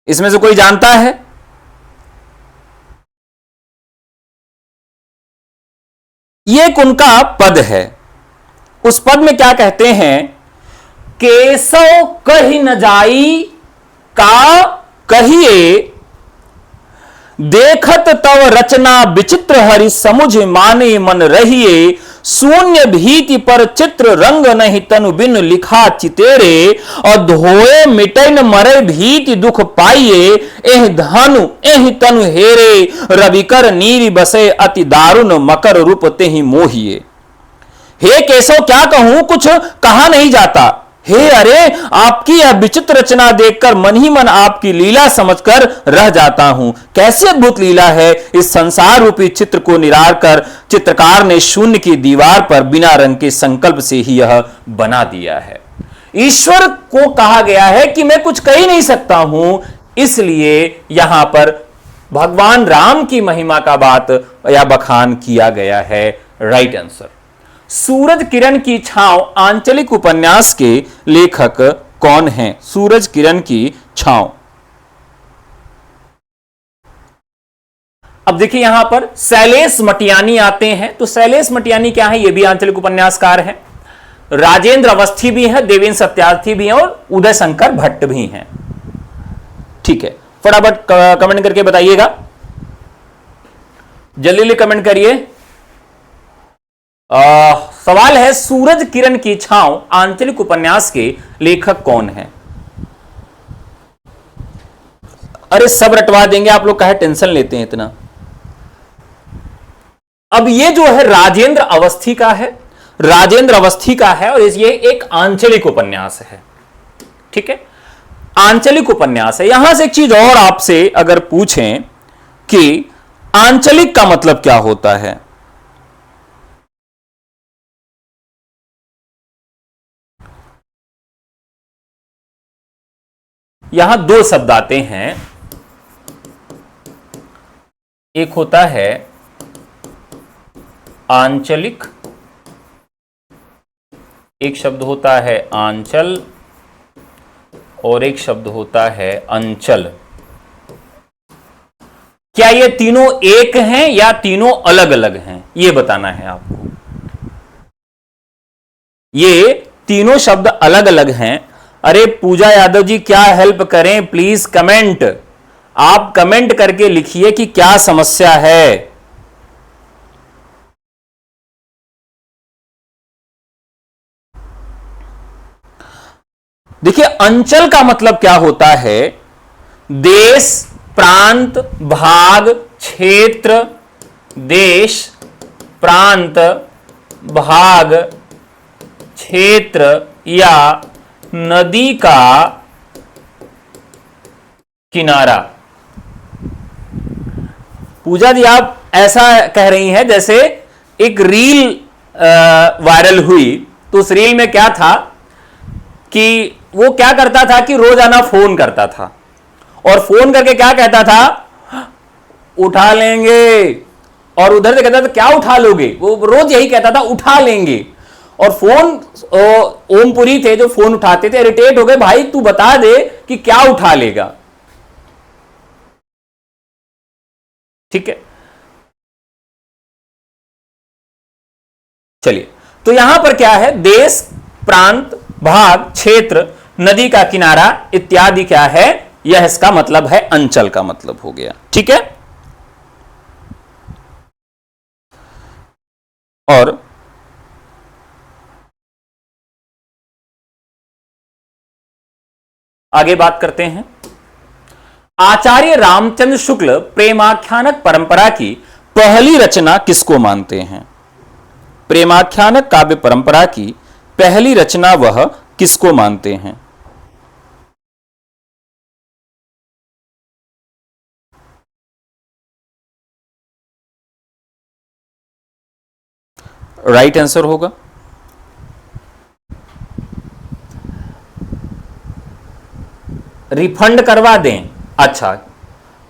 इसमें से कोई जानता है? ये एक उनका पद है, उस पद में क्या कहते हैं? केशव कहि न जाई का कहिए, देखत तव रचना विचित्र हरि समुझ माने मन रहिए, शून्य भीति पर चित्र रंग नहीं तनु बिन लिखा चितेरे, और धोए मिटे न मरे भीति दुख पाइए, एह धनु एह तनु हेरे, रविकर नीरि बसे अति दारुण मकर रूप तेहि मोहिए। हे केशव, क्या कहूं, कुछ कहा नहीं जाता। हे अरे, आपकी यह विचित्र रचना देखकर मन ही मन आपकी लीला समझकर रह जाता हूं। कैसी अद्भुत लीला है। इस संसार रूपी चित्र को निरार कर चित्रकार ने शून्य की दीवार पर बिना रंग के संकल्प से ही यह बना दिया है। ईश्वर को कहा गया है कि मैं कुछ कह ही नहीं सकता हूं, इसलिए यहां पर भगवान राम की महिमा का बात या बखान किया गया है। Right answer. सूरज किरण की छांव आंचलिक उपन्यास के लेखक कौन हैं? सूरज किरण की छांव। अब देखिए यहां पर शैलेश मटियानी आते हैं, तो शैलेश मटियानी क्या है? ये भी आंचलिक उपन्यासकार हैं। राजेंद्र अवस्थी भी है, देवेंद्र सत्यार्थी भी हैं और उदय शंकर भट्ट भी हैं। ठीक है, फटाफट कमेंट करके बताइएगा। जल्दी जल्दी कमेंट करिए। सवाल है, सूरज किरण की छांव आंचलिक उपन्यास के लेखक कौन है? अरे सब रटवा देंगे आप लोग, काहे टेंशन लेते हैं इतना। अब ये जो है राजेंद्र अवस्थी का है, राजेंद्र अवस्थी का है, और ये एक आंचलिक उपन्यास है। ठीक है, आंचलिक उपन्यास है। यहां से एक चीज और आपसे अगर पूछें कि आंचलिक का मतलब क्या होता है, यहां दो शब्द आते हैं। एक होता है आंचलिक, एक शब्द होता है आंचल, और एक शब्द होता है अंचल। क्या ये तीनों एक हैं या तीनों अलग अलग हैं, ये बताना है आपको। ये तीनों शब्द अलग अलग हैं। अरे पूजा यादव जी, क्या हेल्प करें प्लीज, कमेंट, आप कमेंट करके लिखिए कि क्या समस्या है। देखिए, अंचल का मतलब क्या होता है? देश, प्रांत, भाग, क्षेत्र, देश, प्रांत, भाग, क्षेत्र या नदी का किनारा। पूजा जी, आप ऐसा कह रही हैं जैसे एक रील वायरल हुई, तो उस रील में क्या था कि वो क्या करता था कि रोजाना फोन करता था, और फोन करके क्या कहता था, उठा लेंगे, और उधर से कहता था क्या उठा लोगे, वो रोज यही कहता था उठा लेंगे। और फोन, ओमपुरी थे जो फोन उठाते थे, इरिटेट हो गए, भाई तू बता दे कि क्या उठा लेगा। ठीक है, चलिए, तो यहां पर क्या है, देश, प्रांत, भाग, क्षेत्र, नदी का किनारा इत्यादि क्या है, यह इसका मतलब है, अंचल का मतलब हो गया। ठीक है, और आगे बात करते हैं। आचार्य रामचंद्र शुक्ल प्रेमाख्यानक परंपरा की पहली रचना किसको मानते हैं? प्रेमाख्यानक काव्य परंपरा की पहली रचना वह किसको मानते हैं? राइट आंसर होगा रिफंड करवा दें। अच्छा,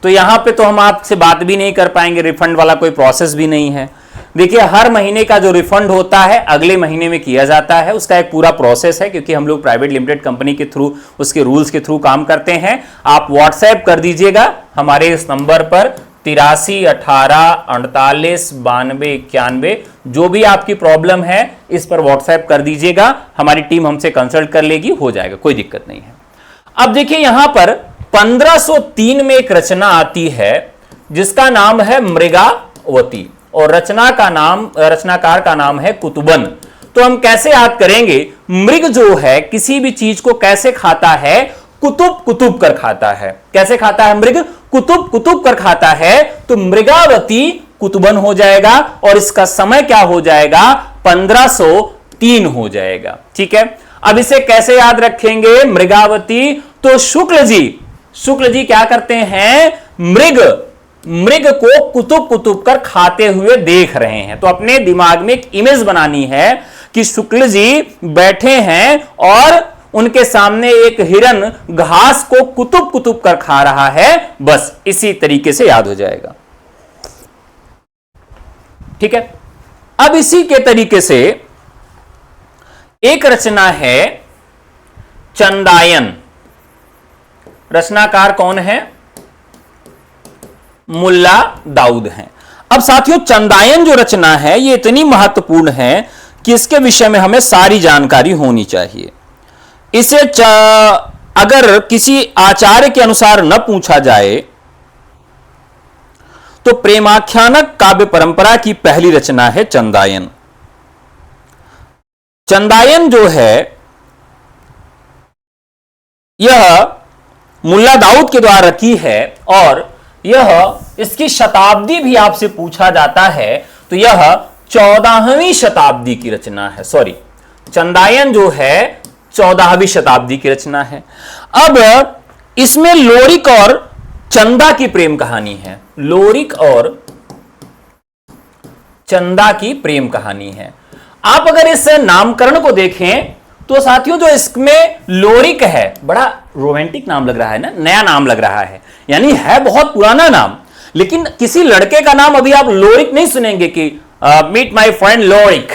तो यहां पे तो हम आपसे बात भी नहीं कर पाएंगे, रिफंड वाला कोई प्रोसेस भी नहीं है। देखिए, हर महीने का जो रिफंड होता है अगले महीने में किया जाता है, उसका एक पूरा प्रोसेस है, क्योंकि हम लोग प्राइवेट लिमिटेड कंपनी के थ्रू, उसके रूल्स के थ्रू काम करते हैं। आप व्हाट्सएप कर दीजिएगा हमारे इस नंबर पर 83 18 48 92 91, जो भी आपकी प्रॉब्लम है इस पर व्हाट्सएप कर दीजिएगा, हमारी टीम हमसे कंसल्ट कर लेगी, हो जाएगा, कोई दिक्कत नहीं है। अब देखिए, यहां पर 1503 में एक रचना आती है जिसका नाम है मृगावती, और रचनाकार का नाम है कुतुबन। तो हम कैसे याद करेंगे? मृग जो है किसी भी चीज को कैसे खाता है? कुतुब कुतुब कर खाता है। कैसे खाता है मृग? कुतुब कुतुब कर खाता है। तो मृगावती कुतुबन हो जाएगा, और इसका समय क्या हो जाएगा? 1503 हो जाएगा। ठीक है, अब इसे कैसे याद रखेंगे? मृगावती, तो शुक्ल जी क्या करते हैं? मृग को कुतुब कुतुब कर खाते हुए देख रहे हैं। तो अपने दिमाग में एक इमेज बनानी है कि शुक्ल जी बैठे हैं और उनके सामने एक हिरन घास को कुतुब कुतुब कर खा रहा है, बस इसी तरीके से याद हो जाएगा। ठीक है, अब इसी के तरीके से एक रचना है चंदायन। रचनाकार कौन है? मुल्ला दाऊद हैं। अब साथियों, चंदायन जो रचना है ये इतनी महत्वपूर्ण है कि इसके विषय में हमें सारी जानकारी होनी चाहिए। इसे अगर किसी आचार्य के अनुसार न पूछा जाए तो प्रेमाख्यानक काव्य परंपरा की पहली रचना है चंदायन। चंदायन जो है यह मुल्ला दाऊद के द्वारा रखी है और यह इसकी शताब्दी भी आपसे पूछा जाता है तो यह 14वीं शताब्दी की रचना है। सॉरी, चंदायन जो है 14वीं शताब्दी की रचना है। अब इसमें लोरिक और चंदा की प्रेम कहानी है। लोरिक और चंदा की प्रेम कहानी है। आप अगर इस नामकरण को देखें तो साथियों जो इसमें लोरिक है, बड़ा रोमांटिक नाम लग रहा है ना, नया नाम लग रहा है, यानी है बहुत पुराना नाम, लेकिन किसी लड़के का नाम अभी आप लोरिक नहीं सुनेंगे कि मीट माय फ्रेंड लोरिक।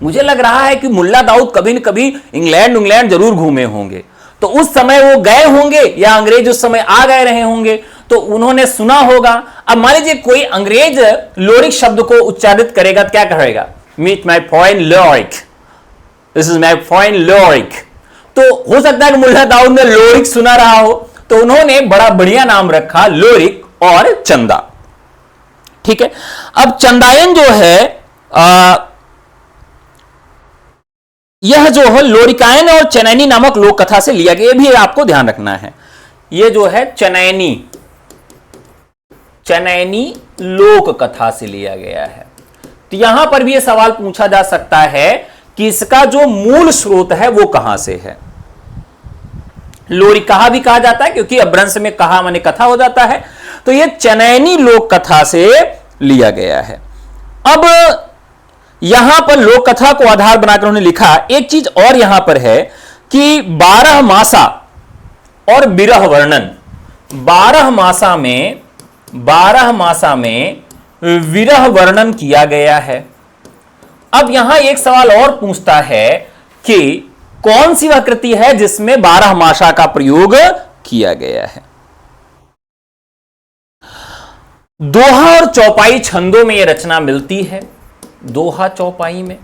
मुझे लग रहा है कि मुल्ला दाऊद कभी न कभी इंग्लैंड जरूर घूमे होंगे, तो उस समय वो गए होंगे या अंग्रेज उस समय आ गए रहे होंगे तो उन्होंने सुना होगा। अब मान लीजिए कोई अंग्रेज लोरिक शब्द को उच्चारित करेगा तो क्या कहेगा? Meet my friend Lorik, this is my friend Lorik. तो हो सकता है कि मुल्ला दाऊद ने लोरिक सुना रहा हो, तो उन्होंने बड़ा बढ़िया नाम रखा लोरिक और चंदा। ठीक है, अब चंदायन जो है यह जो है लोरिकायन और चनैनी नामक लोक कथा से लिया गया, ये भी आपको ध्यान रखना है। ये जो है चनैनी लोक कथा से लिया गया है। तो यहां पर भी यह सवाल पूछा जा सकता है कि इसका जो मूल स्रोत है वो कहां से है। लोरिकहा भी कहा जाता है क्योंकि अभ्रंश में कहा माने कथा हो जाता है, तो यह चनैनी लोक कथा से लिया गया है। अब यहां पर लोक कथा को आधार बनाकर उन्होंने लिखा एक चीज और यहां पर है कि 12 मासा और विरह वर्णन, 12 मासा में विरह वर्णन किया गया है। अब यहां एक सवाल और पूछता है कि कौन सी वह कृति है जिसमें 12 मासा का प्रयोग किया गया है। दोहा और चौपाई छंदों में यह रचना मिलती है, दोहा चौपाई में।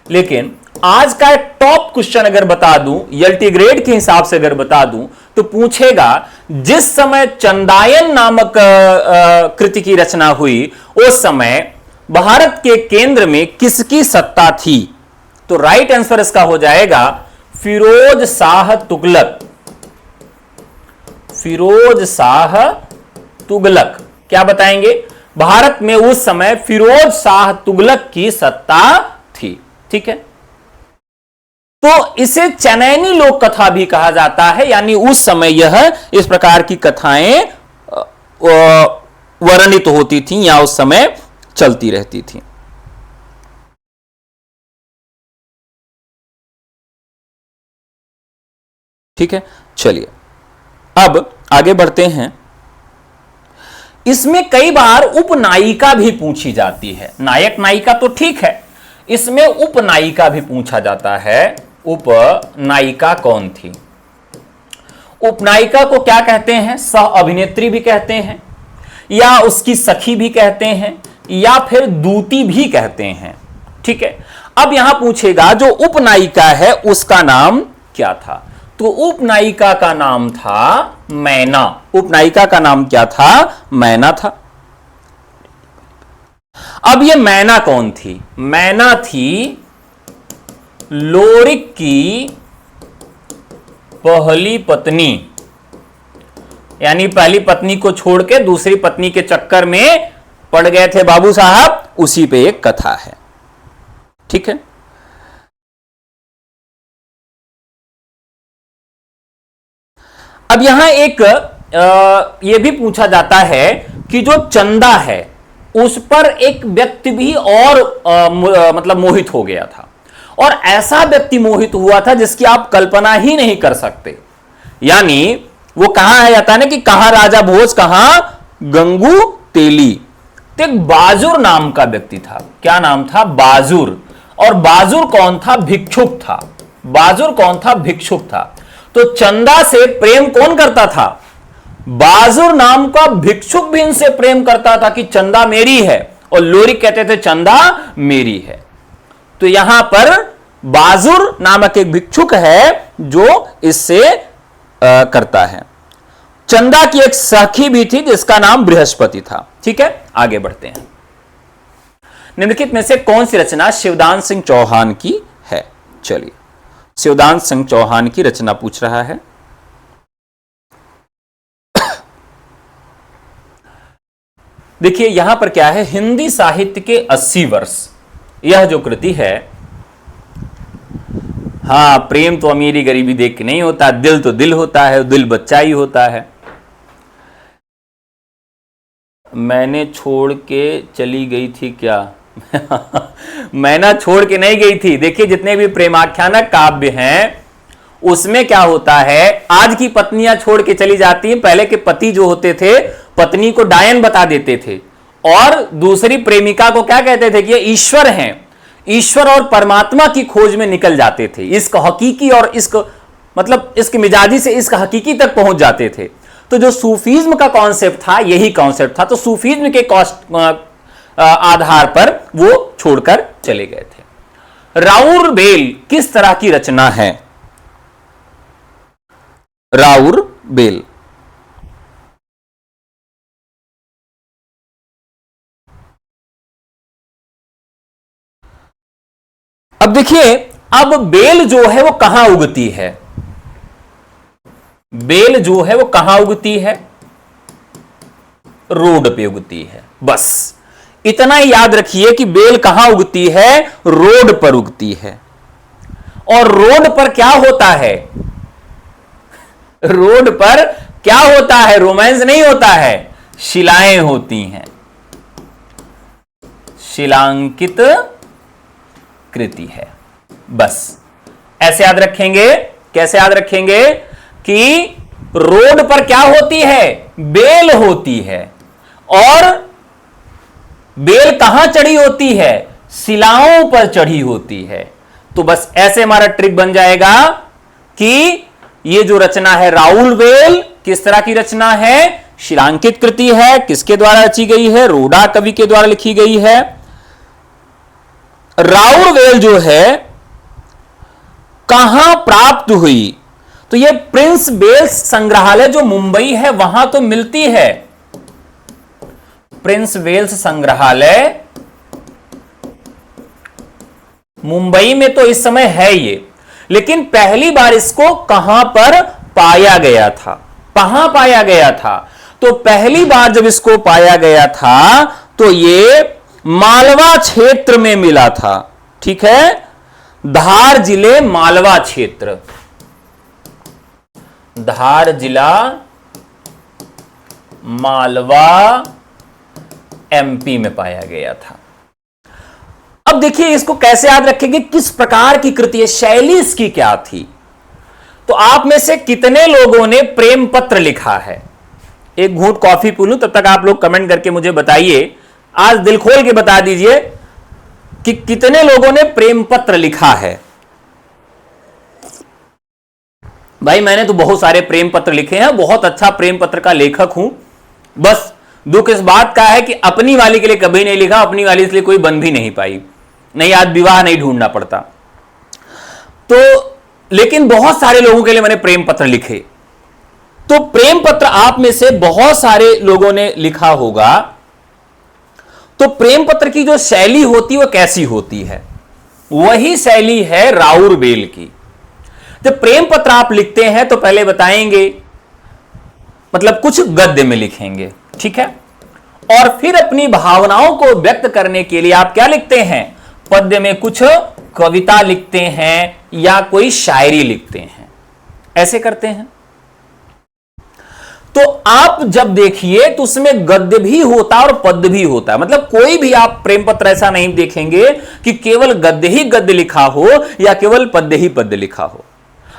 लेकिन आज का एक टॉप क्वेश्चन अगर बता दूं, एलटी ग्रेड के हिसाब से अगर बता दूं, तो पूछेगा जिस समय चंदायन नामक कृति की रचना हुई उस समय भारत के केंद्र में किसकी सत्ता थी? तो राइट आंसर इसका हो जाएगा फिरोज शाह तुगलक। फिरोज शाह तुगलक। क्या बताएंगे? भारत में उस समय फिरोज शाह तुगलक की सत्ता थी। ठीक है, तो इसे चनैनी लोक कथा भी कहा जाता है, यानी उस समय यह इस प्रकार की कथाएं वर्णित होती थी या उस समय चलती रहती थी। ठीक है, चलिए अब आगे बढ़ते हैं। इसमें कई बार उपनायिका भी पूछी जाती है। नायक नायिका तो ठीक है, इसमें उपनायिका भी पूछा जाता है। उपनायिका कौन थी? उपनायिका को क्या कहते हैं? सह अभिनेत्री भी कहते हैं, या उसकी सखी भी कहते हैं, या फिर दूती भी कहते हैं। ठीक है, अब यहां पूछेगा जो उपनायिका है उसका नाम क्या था? तो उपनायिका का नाम था मैना। उपनायिका का नाम क्या था? मैना था। अब ये मैना कौन थी? मैना थी लोरिक की पहली पत्नी, यानी पहली पत्नी को छोड़ के दूसरी पत्नी के चक्कर में पड़ गए थे बाबू साहब, उसी पे एक कथा है। ठीक है, अब यहां एक यह भी पूछा जाता है कि जो चंदा है उस पर एक व्यक्ति भी और मतलब मोहित हो गया था, और ऐसा व्यक्ति मोहित हुआ था जिसकी आप कल्पना ही नहीं कर सकते। यानी वो कहां है जाता है ना कि कहां राजा भोज कहां गंगू तेली। तो एक बाजुर नाम का व्यक्ति था। क्या नाम था? बाजुर। और बाजुर कौन था? भिक्षुक था। बाजुर कौन था? भिक्षुक था। तो चंदा से प्रेम कौन करता था? बाजुर नाम का भिक्षुक भी इनसे प्रेम करता था कि चंदा मेरी है, और लोरिक कहते थे चंदा मेरी है। तो यहां पर बाजुर नामक एक भिक्षुक है जो इससे करता है। चंदा की एक सखी भी थी जिसका नाम बृहस्पति था। ठीक है, आगे बढ़ते हैं। निम्नलिखित में से कौन सी रचना शिवदान सिंह चौहान की है? चलिए, शिवदान सिंह चौहान की रचना पूछ रहा है। देखिए यहां पर क्या है, हिंदी साहित्य के 80 वर्ष, यह जो कृति है। हां, प्रेम तो अमीरी गरीबी देख के नहीं होता, दिल तो दिल होता है, दिल बच्चा ही होता है। मैंने छोड़ के चली गई थी क्या? मैना छोड़ के नहीं गई थी। देखिए जितने भी प्रेमाख्यानक काव्य हैं उसमें क्या होता है, आज की पत्नियां छोड़ के चली जाती हैं, पहले के पति जो होते थे पत्नी को डायन बता देते थे और दूसरी प्रेमिका को क्या कहते थे कि ये ईश्वर हैं, ईश्वर और परमात्मा की खोज में निकल जाते थे। इश्क हकीकी और इश्क मतलब इश्क मिजाजी से इश्क हकीकी तक पहुंच जाते थे। तो जो सूफीज्म का कॉन्सेप्ट था यही कॉन्सेप्ट था। तो सूफीज्म के आधार पर वो छोड़कर चले गए थे। राउर बेल किस तरह की रचना है? राउर बेल अब देखिए, अब बेल जो है वो कहां उगती है? बेल जो है वो कहां उगती है? रोड पे उगती है। बस इतना ही याद रखिए कि बेल कहां उगती है? रोड पर उगती है। और रोड पर क्या होता है? रोड पर क्या होता है? रोमांस नहीं होता है, शिलाएं होती हैं, शिलांकित कृति है। बस ऐसे याद रखेंगे। कैसे याद रखेंगे कि रोड पर क्या होती है? बेल होती है। और बेल कहां चढ़ी होती है? शिलाओं पर चढ़ी होती है। तो बस ऐसे हमारा ट्रिक बन जाएगा कि ये जो रचना है राउल बेल किस तरह की रचना है? शिलांकित कृति है। किसके द्वारा रची गई है? रोडा कवि के द्वारा लिखी गई है। राउर बेल जो है कहां प्राप्त हुई? तो ये प्रिंस बेल्स संग्रहालय जो मुंबई है वहां तो मिलती है। प्रिंस वेल्स संग्रहालय मुंबई में तो इस समय है ये, लेकिन पहली बार इसको कहां पर पाया गया था? कहां पाया गया था? तो पहली बार जब इसको पाया गया था तो ये मालवा क्षेत्र में मिला था। ठीक है, धार जिले मालवा क्षेत्र, धार जिला मालवा एमपी में पाया गया था। अब देखिए इसको कैसे याद रखेंगे, किस प्रकार की कृति है, शैली इसकी क्या थी। तो आप में से कितने लोगों ने प्रेम पत्र लिखा है? एक घूंट कॉफी पी लूं, तब तक आप लोग कमेंट करके मुझे बताइए, आज दिल खोल के बता दीजिए कि कितने लोगों ने प्रेम पत्र लिखा है। भाई मैंने तो बहुत सारे प्रेम पत्र लिखे हैं, बहुत अच्छा प्रेम पत्र का लेखक हूं। बस दुख इस बात का है कि अपनी वाली के लिए कभी नहीं लिखा, अपनी वाली इसलिए कोई बन भी नहीं पाई, नहीं आज विवाह नहीं ढूंढना पड़ता। तो लेकिन बहुत सारे लोगों के लिए मैंने प्रेम पत्र लिखे। तो प्रेम पत्र आप में से बहुत सारे लोगों ने लिखा होगा। तो प्रेम पत्र की जो शैली होती है वो कैसी होती है? वही शैली है राउर बेल की। जब प्रेम पत्र आप लिखते हैं तो पहले बताएंगे, मतलब कुछ गद्य में लिखेंगे, ठीक है, और फिर अपनी भावनाओं को व्यक्त करने के लिए आप क्या लिखते हैं? पद्य में कुछ कविता लिखते हैं या कोई शायरी लिखते हैं, ऐसे करते हैं। तो आप जब देखिए तो उसमें गद्य भी होता है और पद्य भी होता है। मतलब कोई भी आप प्रेम पत्र ऐसा नहीं देखेंगे कि केवल गद्य ही गद्य लिखा हो या केवल पद्य ही पद्य लिखा हो।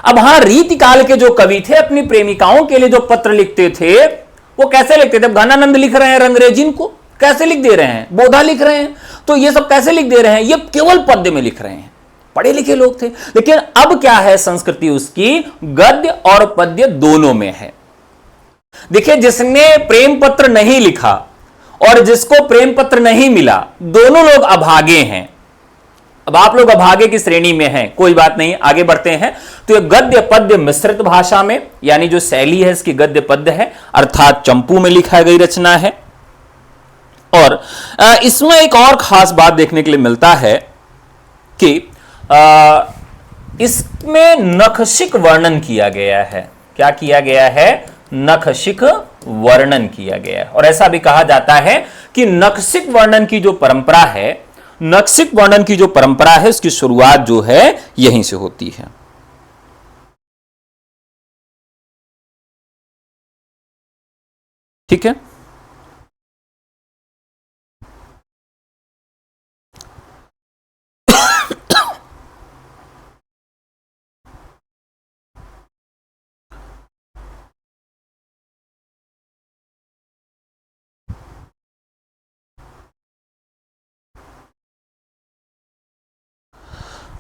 अब हां, रीतिकाल के जो कवि थे अपनी प्रेमिकाओं के लिए जो पत्र लिखते थे वो कैसे लिखते थे? घनानंद लिख रहे हैं रंगरेजिन को, कैसे लिख दे रहे हैं? बोधा लिख रहे हैं, तो ये सब कैसे लिख दे रहे हैं? ये केवल पद्य में लिख रहे हैं, पढ़े लिखे लोग थे। लेकिन अब क्या है, संस्कृति उसकी गद्य और पद्य दोनों में है। देखिए, जिसने प्रेम पत्र नहीं लिखा और जिसको प्रेम पत्र नहीं मिला, दोनों लोग अभागे हैं। अब आप लोग अभागे की श्रेणी में हैं, कोई बात नहीं, आगे बढ़ते हैं। तो ये गद्य पद्य मिश्रित भाषा में, यानी जो शैली है इसकी गद्य पद्य है, अर्थात चंपू में लिखा गई रचना है। और इसमें एक और खास बात देखने के लिए मिलता है कि इसमें नखशिक वर्णन किया गया है। क्या किया गया है? नखशिक वर्णन किया गया है। और ऐसा भी कहा जाता है कि नखशिक वर्णन की जो परंपरा है, नखशिक वर्णन की जो परंपरा है, उसकी शुरुआत जो है यहीं से होती है। ठीक है,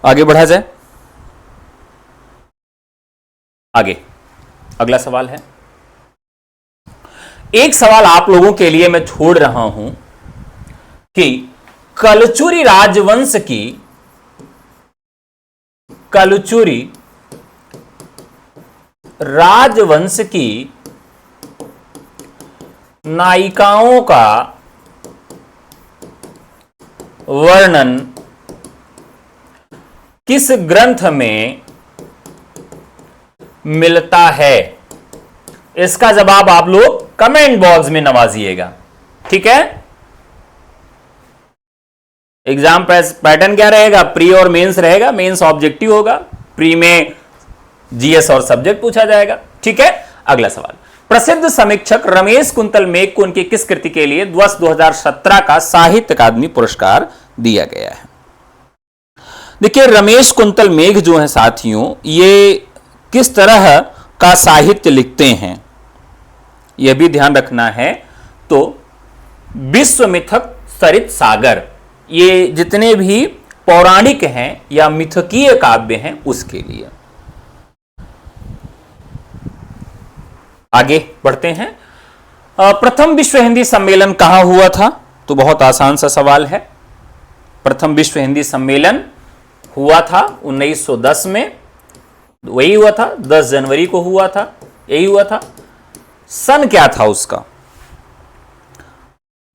आगे बढ़ा जाए। आगे अगला सवाल है, एक सवाल आप लोगों के लिए मैं छोड़ रहा हूं कि कलचुरी राजवंश की, कलचुरी राजवंश की नायिकाओं का वर्णन किस ग्रंथ में मिलता है? इसका जवाब आप लोग कमेंट बॉक्स में नवाजिएगा। ठीक है, एग्जाम पैटर्न क्या रहेगा? प्री और मेंस रहेगा। मेंस ऑब्जेक्टिव होगा, प्री में जीएस और सब्जेक्ट पूछा जाएगा। ठीक है, अगला सवाल, प्रसिद्ध समीक्षक रमेश कुंतल मेघ को उनकी किस कृति के लिए वर्ष 2017 का साहित्य अकादमी पुरस्कार दिया गया है? देखिए, रमेश कुंतल मेघ जो है साथियों, ये किस तरह का साहित्य लिखते हैं यह भी ध्यान रखना है। तो विश्व मिथक सरित सागर, ये जितने भी पौराणिक हैं या मिथकीय काव्य हैं उसके लिए। आगे बढ़ते हैं, प्रथम विश्व हिंदी सम्मेलन कहां हुआ था? तो बहुत आसान सा सवाल है। प्रथम विश्व हिंदी सम्मेलन हुआ था 1910 में, वही हुआ था, 10 जनवरी को हुआ था, यही हुआ था। सन क्या था उसका?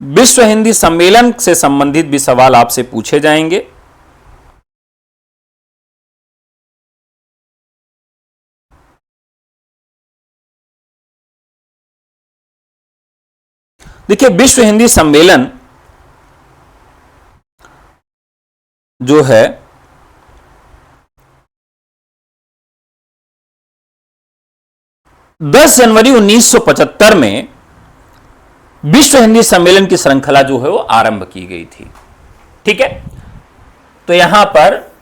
विश्व हिंदी सम्मेलन से संबंधित भी सवाल आपसे पूछे जाएंगे। देखिए, विश्व हिंदी सम्मेलन जो है 10 जनवरी 1975 में विश्व हिंदी सम्मेलन की श्रृंखला जो है वो आरंभ की गई थी। ठीक है, तो यहां पर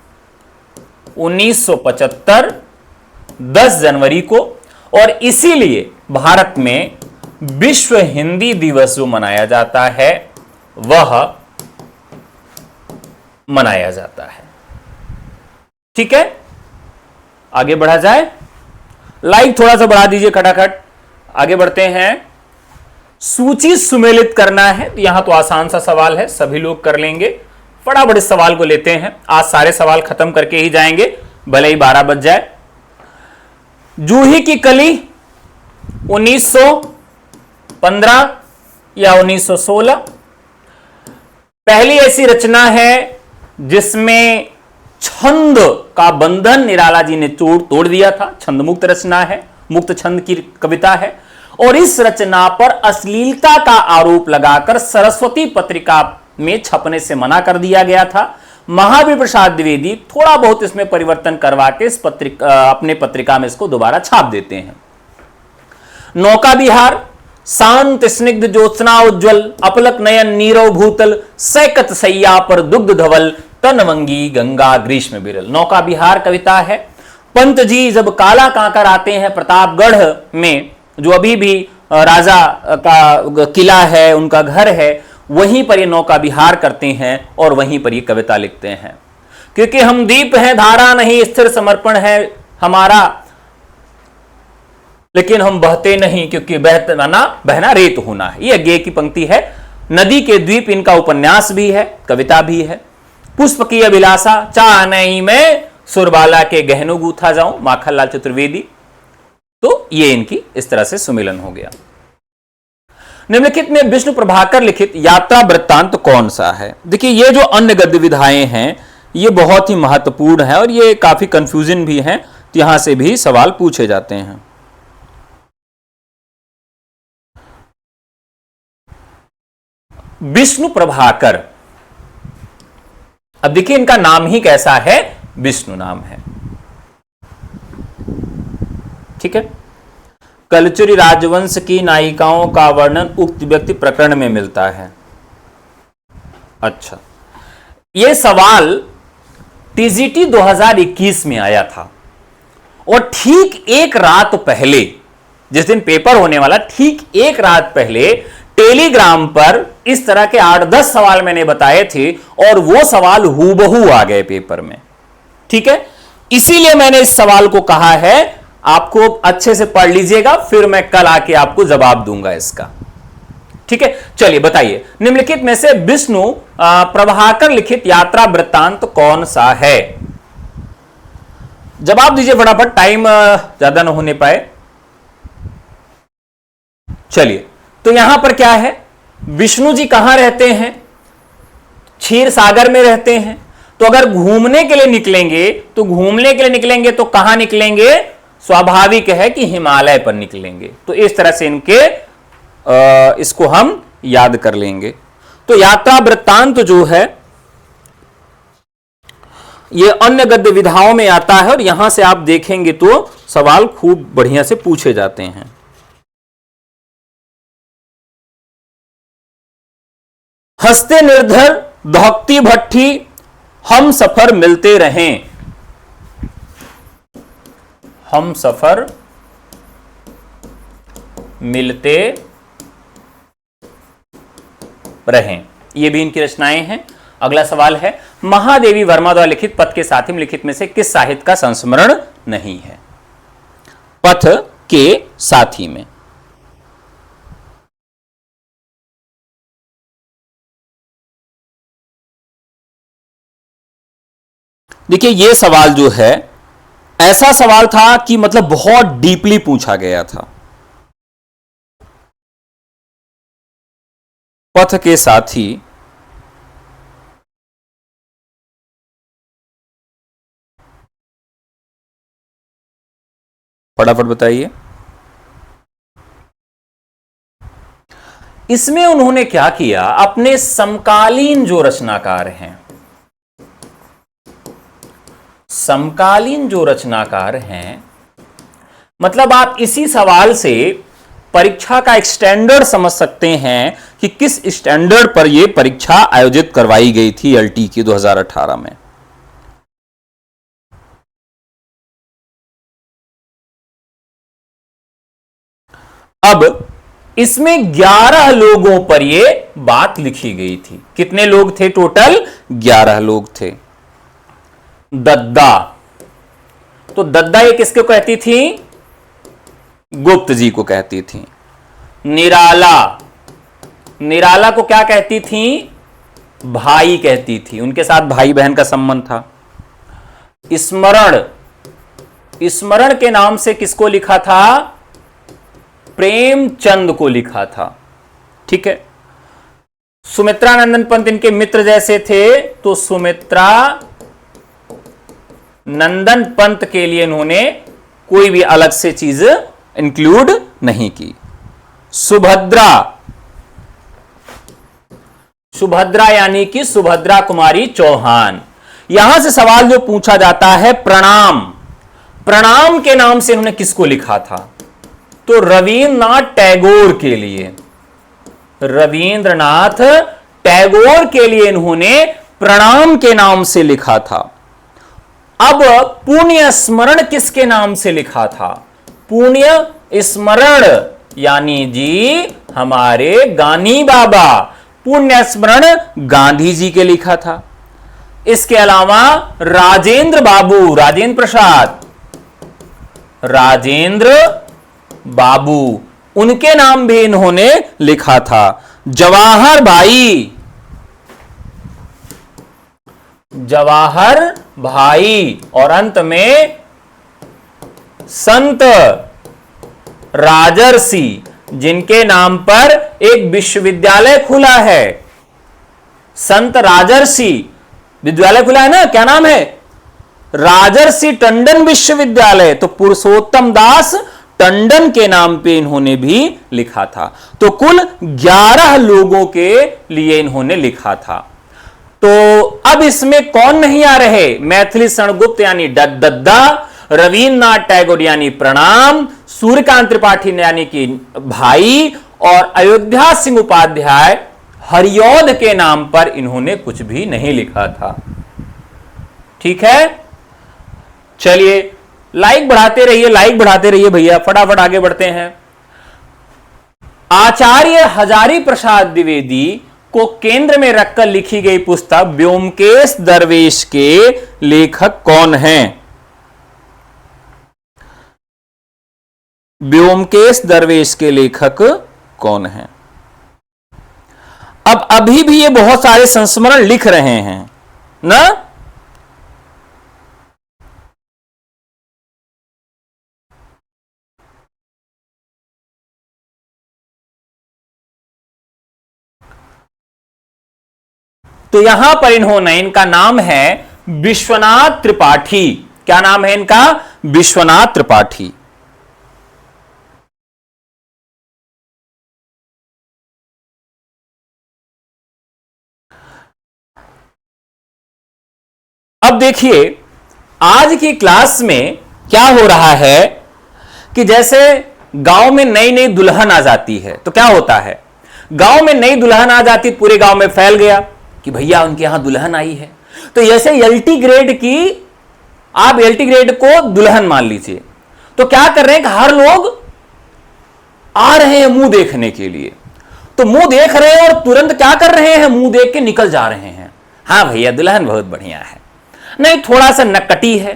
1975 10 जनवरी को, और इसीलिए भारत में विश्व हिंदी दिवस जो मनाया जाता है वह मनाया जाता है। ठीक है, आगे बढ़ा जाए। लाइक थोड़ा सा बढ़ा दीजिए खटाखट। आगे बढ़ते हैं, सूची सुमेलित करना है। तो यहां तो आसान सा सवाल है, सभी लोग कर लेंगे। फटाफट इस सवाल को लेते हैं, आज सारे सवाल खत्म करके ही जाएंगे, भले ही 12 बज जाए। जूही की कली 1915 या 1916 पहली ऐसी रचना है जिसमें छंद का बंधन निराला जी ने तोड़ दिया था। छंद मुक्त रचना है, मुक्त छंद की कविता है, और इस रचना पर अश्लीलता का आरोप लगाकर सरस्वती पत्रिका में छपने से मना कर दिया गया था। महावीर प्रसाद द्विवेदी थोड़ा बहुत इसमें परिवर्तन करवा के इस अपने पत्रिका में इसको दोबारा छाप देते हैं। नौका विहार, शांत स्निग्ध ज्योत्सना उज्ज्वल, अपलक नयन नीरव भूतल, सैकत सैया पर दुग्ध धवल, तनवंगी गंगा ग्रीष्म बिरल। नौका विहार कविता है। पंत जी जब काला कांकर आते हैं प्रतापगढ़ में, जो अभी भी राजा का किला है, उनका घर है, वहीं पर ये नौका विहार करते हैं और वहीं पर ये कविता लिखते हैं। क्योंकि हम दीप हैं, धारा नहीं, स्थिर समर्पण है हमारा, लेकिन हम बहते नहीं, क्योंकि बहना रेत होना है। ये गेय की पंक्ति है। नदी के द्वीप इनका उपन्यास भी है, कविता भी है। पुष्प की अभिलाषा, चाह नहीं मैं सुरबाला के गहनों गूथा जाऊं, माखनलाल चतुर्वेदी। तो ये इनकी इस तरह से सुमिलन हो गया। निम्नलिखित में विष्णु प्रभाकर लिखित यात्रा वृत्तांत कौन सा है? देखिए, ये जो अन्य गद्य विधाएं हैं ये बहुत ही महत्वपूर्ण है और ये काफी कंफ्यूजन भी है, तो यहां से भी सवाल पूछे जाते हैं। विष्णु प्रभाकर, अब देखिए इनका नाम ही कैसा है, विष्णु नाम है। ठीक है। कलचुरी राजवंश की नायिकाओं का वर्णन उक्त व्यक्ति प्रकरण में मिलता है। अच्छा, यह सवाल टीजीटी 2021 में आया था और ठीक एक रात पहले, जिस दिन पेपर होने वाला ठीक एक रात पहले टेलीग्राम पर इस तरह के 8-10 सवाल मैंने बताए थे और वो सवाल हूबहू आ गए पेपर में। ठीक है, इसीलिए मैंने इस सवाल को कहा है आपको अच्छे से पढ़ लीजिएगा, फिर मैं कल आके आपको जवाब दूंगा इसका। ठीक है, चलिए बताइए, निम्नलिखित में से विष्णु प्रभाकर लिखित यात्रा वृत्तांत कौन सा है? जवाब दीजिए फटाफट, टाइम ज्यादा ना होने पाए। चलिए, तो यहां पर क्या है, विष्णु जी कहां रहते हैं? क्षीर सागर में रहते हैं। तो अगर घूमने के लिए निकलेंगे तो घूमने के लिए निकलेंगे तो कहां निकलेंगे? स्वाभाविक है कि हिमालय पर निकलेंगे। तो इस तरह से इनके इसको हम याद कर लेंगे। तो यात्रा वृत्तांत जो है ये अन्य गद्य विधाओं में आता है और यहां से आप देखेंगे तो सवाल खूब बढ़िया से पूछे जाते हैं। हंसते निर्धर धौकती भट्ठी हम सफर मिलते रहें, हम सफर मिलते रहें, ये भी इनकी रचनाएं हैं। अगला सवाल है, महादेवी वर्मा द्वारा लिखित पथ के साथी में लिखित में से किस साहित्य का संस्मरण नहीं है? पथ के साथी में देखिए, यह सवाल जो है ऐसा सवाल था कि मतलब बहुत डीपली पूछा गया था। पथ के साथी फटाफट बताइए। इसमें उन्होंने क्या किया, अपने समकालीन जो रचनाकार हैं, समकालीन जो रचनाकार हैं, मतलब आप इसी सवाल से परीक्षा का एक स्टैंडर्ड समझ सकते हैं कि किस स्टैंडर्ड पर यह परीक्षा आयोजित करवाई गई थी एलटी की 2018 में। अब इसमें 11 लोगों पर यह बात लिखी गई थी। कितने लोग थे टोटल? 11 लोग थे। दद्दा, तो दद्दा ये किसको कहती थी? गुप्त जी को कहती थी। निराला, निराला को क्या कहती थी? भाई कहती थी, उनके साथ भाई बहन का संबंध था। स्मरण, स्मरण के नाम से किसको लिखा था? प्रेमचंद को लिखा था। ठीक है। सुमित्रा नंदन पंत इनके मित्र जैसे थे, तो सुमित्रा नंदन पंत के लिए इन्होंने कोई भी अलग से चीज इंक्लूड नहीं की। सुभद्रा, सुभद्रा यानी कि सुभद्रा कुमारी चौहान। यहां से सवाल जो पूछा जाता है, प्रणाम, प्रणाम के नाम से इन्होंने किसको लिखा था? तो रविंद्रनाथ टैगोर के लिए, रविंद्रनाथ टैगोर के लिए इन्होंने प्रणाम के नाम से लिखा था। अब पुण्य स्मरण किसके नाम से लिखा था? पुण्य स्मरण यानी जी हमारे गांधी बाबा, पुण्य स्मरण गांधी जी के लिखा था। इसके अलावा राजेंद्र बाबू, राजेंद्र प्रसाद, राजेंद्र बाबू, उनके नाम भी इन्होंने लिखा था। जवाहर भाई, जवाहर भाई और अंत में संत राजर्षि, जिनके नाम पर एक विश्वविद्यालय खुला है। संत राजर्षि विद्यालय खुला है ना, क्या नाम है? राजर्षि टंडन विश्वविद्यालय। तो पुरुषोत्तम दास टंडन के नाम पे इन्होंने भी लिखा था। तो कुल 11 लोगों के लिए इन्होंने लिखा था। तो अब इसमें कौन नहीं आ रहे? मैथिली शरणगुप्त यानी दद्दा, रविन्द्रनाथ टैगोर यानी प्रणाम, सूर्यकांत त्रिपाठी यानी कि भाई, और अयोध्या सिंह उपाध्याय हरिऔध के नाम पर इन्होंने कुछ भी नहीं लिखा था। ठीक है, चलिए लाइक बढ़ाते रहिए, लाइक बढ़ाते रहिए भैया, फटाफट आगे बढ़ते हैं। आचार्य हजारी प्रसाद द्विवेदी को केंद्र में रखकर लिखी गई पुस्तक ब्योमकेश दरवेश के लेखक कौन हैं? ब्योमकेश दरवेश के लेखक कौन हैं? अब अभी भी ये बहुत सारे संस्मरण लिख रहे हैं ना। तो यहां पर इन्होंने, इनका नाम है विश्वनाथ त्रिपाठी। क्या नाम है इनका? विश्वनाथ त्रिपाठी। अब देखिए आज की क्लास में क्या हो रहा है कि जैसे गांव में नई नई दुल्हन आ जाती है तो क्या होता है, गांव में नई दुल्हन आ जाती, पूरे गांव में फैल गया कि भैया उनके यहां दुल्हन आई है। तो जैसे एलटी ग्रेड की, आप एलटी ग्रेड को दुल्हन मान लीजिए, तो क्या कर रहे हैं कि हर लोग आ रहे हैं मुंह देखने के लिए। तो मुंह देख रहे हैं और तुरंत क्या कर रहे हैं, मुंह देख के निकल जा रहे हैं। हाँ भैया दुल्हन बहुत बढ़िया है, नहीं थोड़ा सा नक कटी है,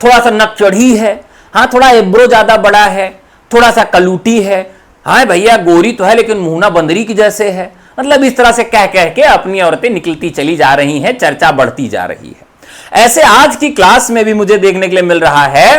थोड़ा सा नक चढ़ी है, हाँ थोड़ा एब्रो ज्यादा बड़ा है, थोड़ा सा कलूटी है, हाँ भैया गोरी तो है लेकिन मुहना बंदरी की जैसे है। मतलब इस तरह से कह कह के अपनी औरतें निकलती चली जा रही हैं, चर्चा बढ़ती जा रही है। ऐसे आज की क्लास में भी मुझे देखने के लिए मिल रहा है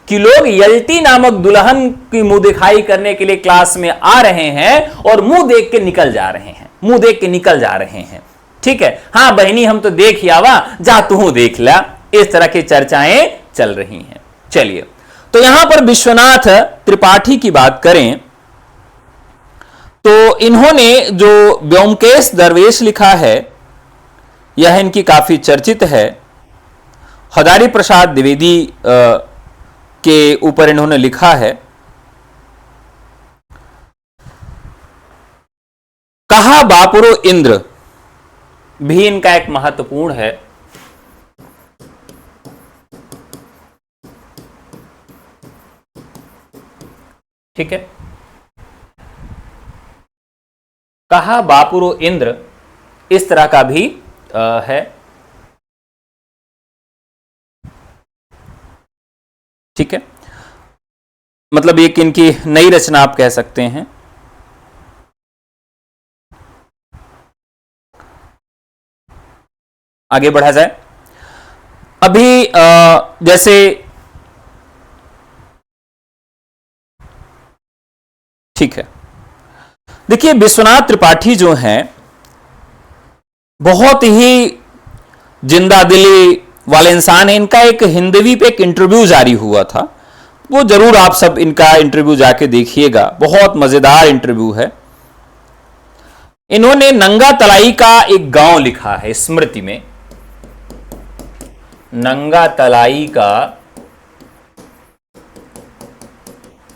कि लोग यल्टी नामक दुल्हन की मुंह दिखाई करने के लिए क्लास में आ रहे हैं और मुंह देख के निकल जा रहे हैं, मुंह देख के निकल जा रहे हैं। ठीक है, हाँ बहनी हम तो देख ही आवा, जा तू देख ला, इस तरह की चर्चाएं चल रही हैं। चलिए, तो यहां पर विश्वनाथ त्रिपाठी की बात करें तो इन्होंने जो ब्योमकेश दरवेश लिखा है यह इनकी काफी चर्चित है। हजारी प्रसाद द्विवेदी के ऊपर इन्होंने लिखा है। कहा बापुरो इंद्र भी इनका एक महत्वपूर्ण है। ठीक है, कहा बापुरो इंद्र इस तरह का भी है। ठीक है, मतलब एक इनकी नई रचना आप कह सकते हैं। आगे बढ़ा जाए। अभी जैसे ठीक है, देखिए विश्वनाथ त्रिपाठी जो हैं बहुत ही जिंदा दिली वाले इंसान है। इनका एक हिंदवी पे एक इंटरव्यू जारी हुआ था, वो जरूर आप सब इनका इंटरव्यू जाके देखिएगा, बहुत मजेदार इंटरव्यू है। इन्होंने नंगा तलाई का एक गांव लिखा है स्मृति में, नंगा तलाई का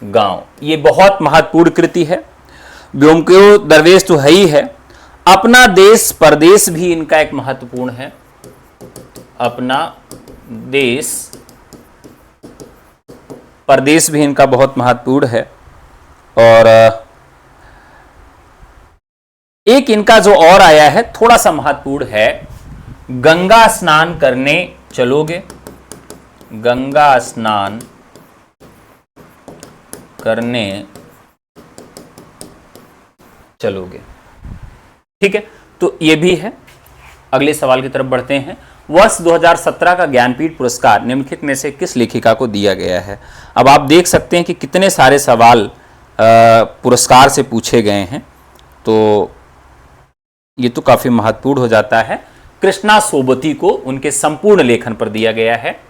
गांव, ये बहुत महत्वपूर्ण कृति है। ब्योमकेश दरवेश तो है ही है, अपना देश परदेश भी इनका एक महत्वपूर्ण है। अपना देश परदेश भी इनका बहुत महत्वपूर्ण है। और एक इनका जो और आया है थोड़ा सा महत्वपूर्ण है, गंगा स्नान करने चलोगे, गंगा स्नान करने चलोगे। ठीक है, तो ये भी है। अगले सवाल की तरफ बढ़ते हैं। वर्ष 2017 का ज्ञानपीठ पुरस्कार निम्नलिखित में से किस लेखिका को दिया गया है? अब आप देख सकते हैं कि कितने सारे सवाल पुरस्कार से पूछे गए हैं, तो ये तो काफी महत्वपूर्ण हो जाता है। कृष्णा सोबती को उनके संपूर्ण लेखन पर दिया गया है।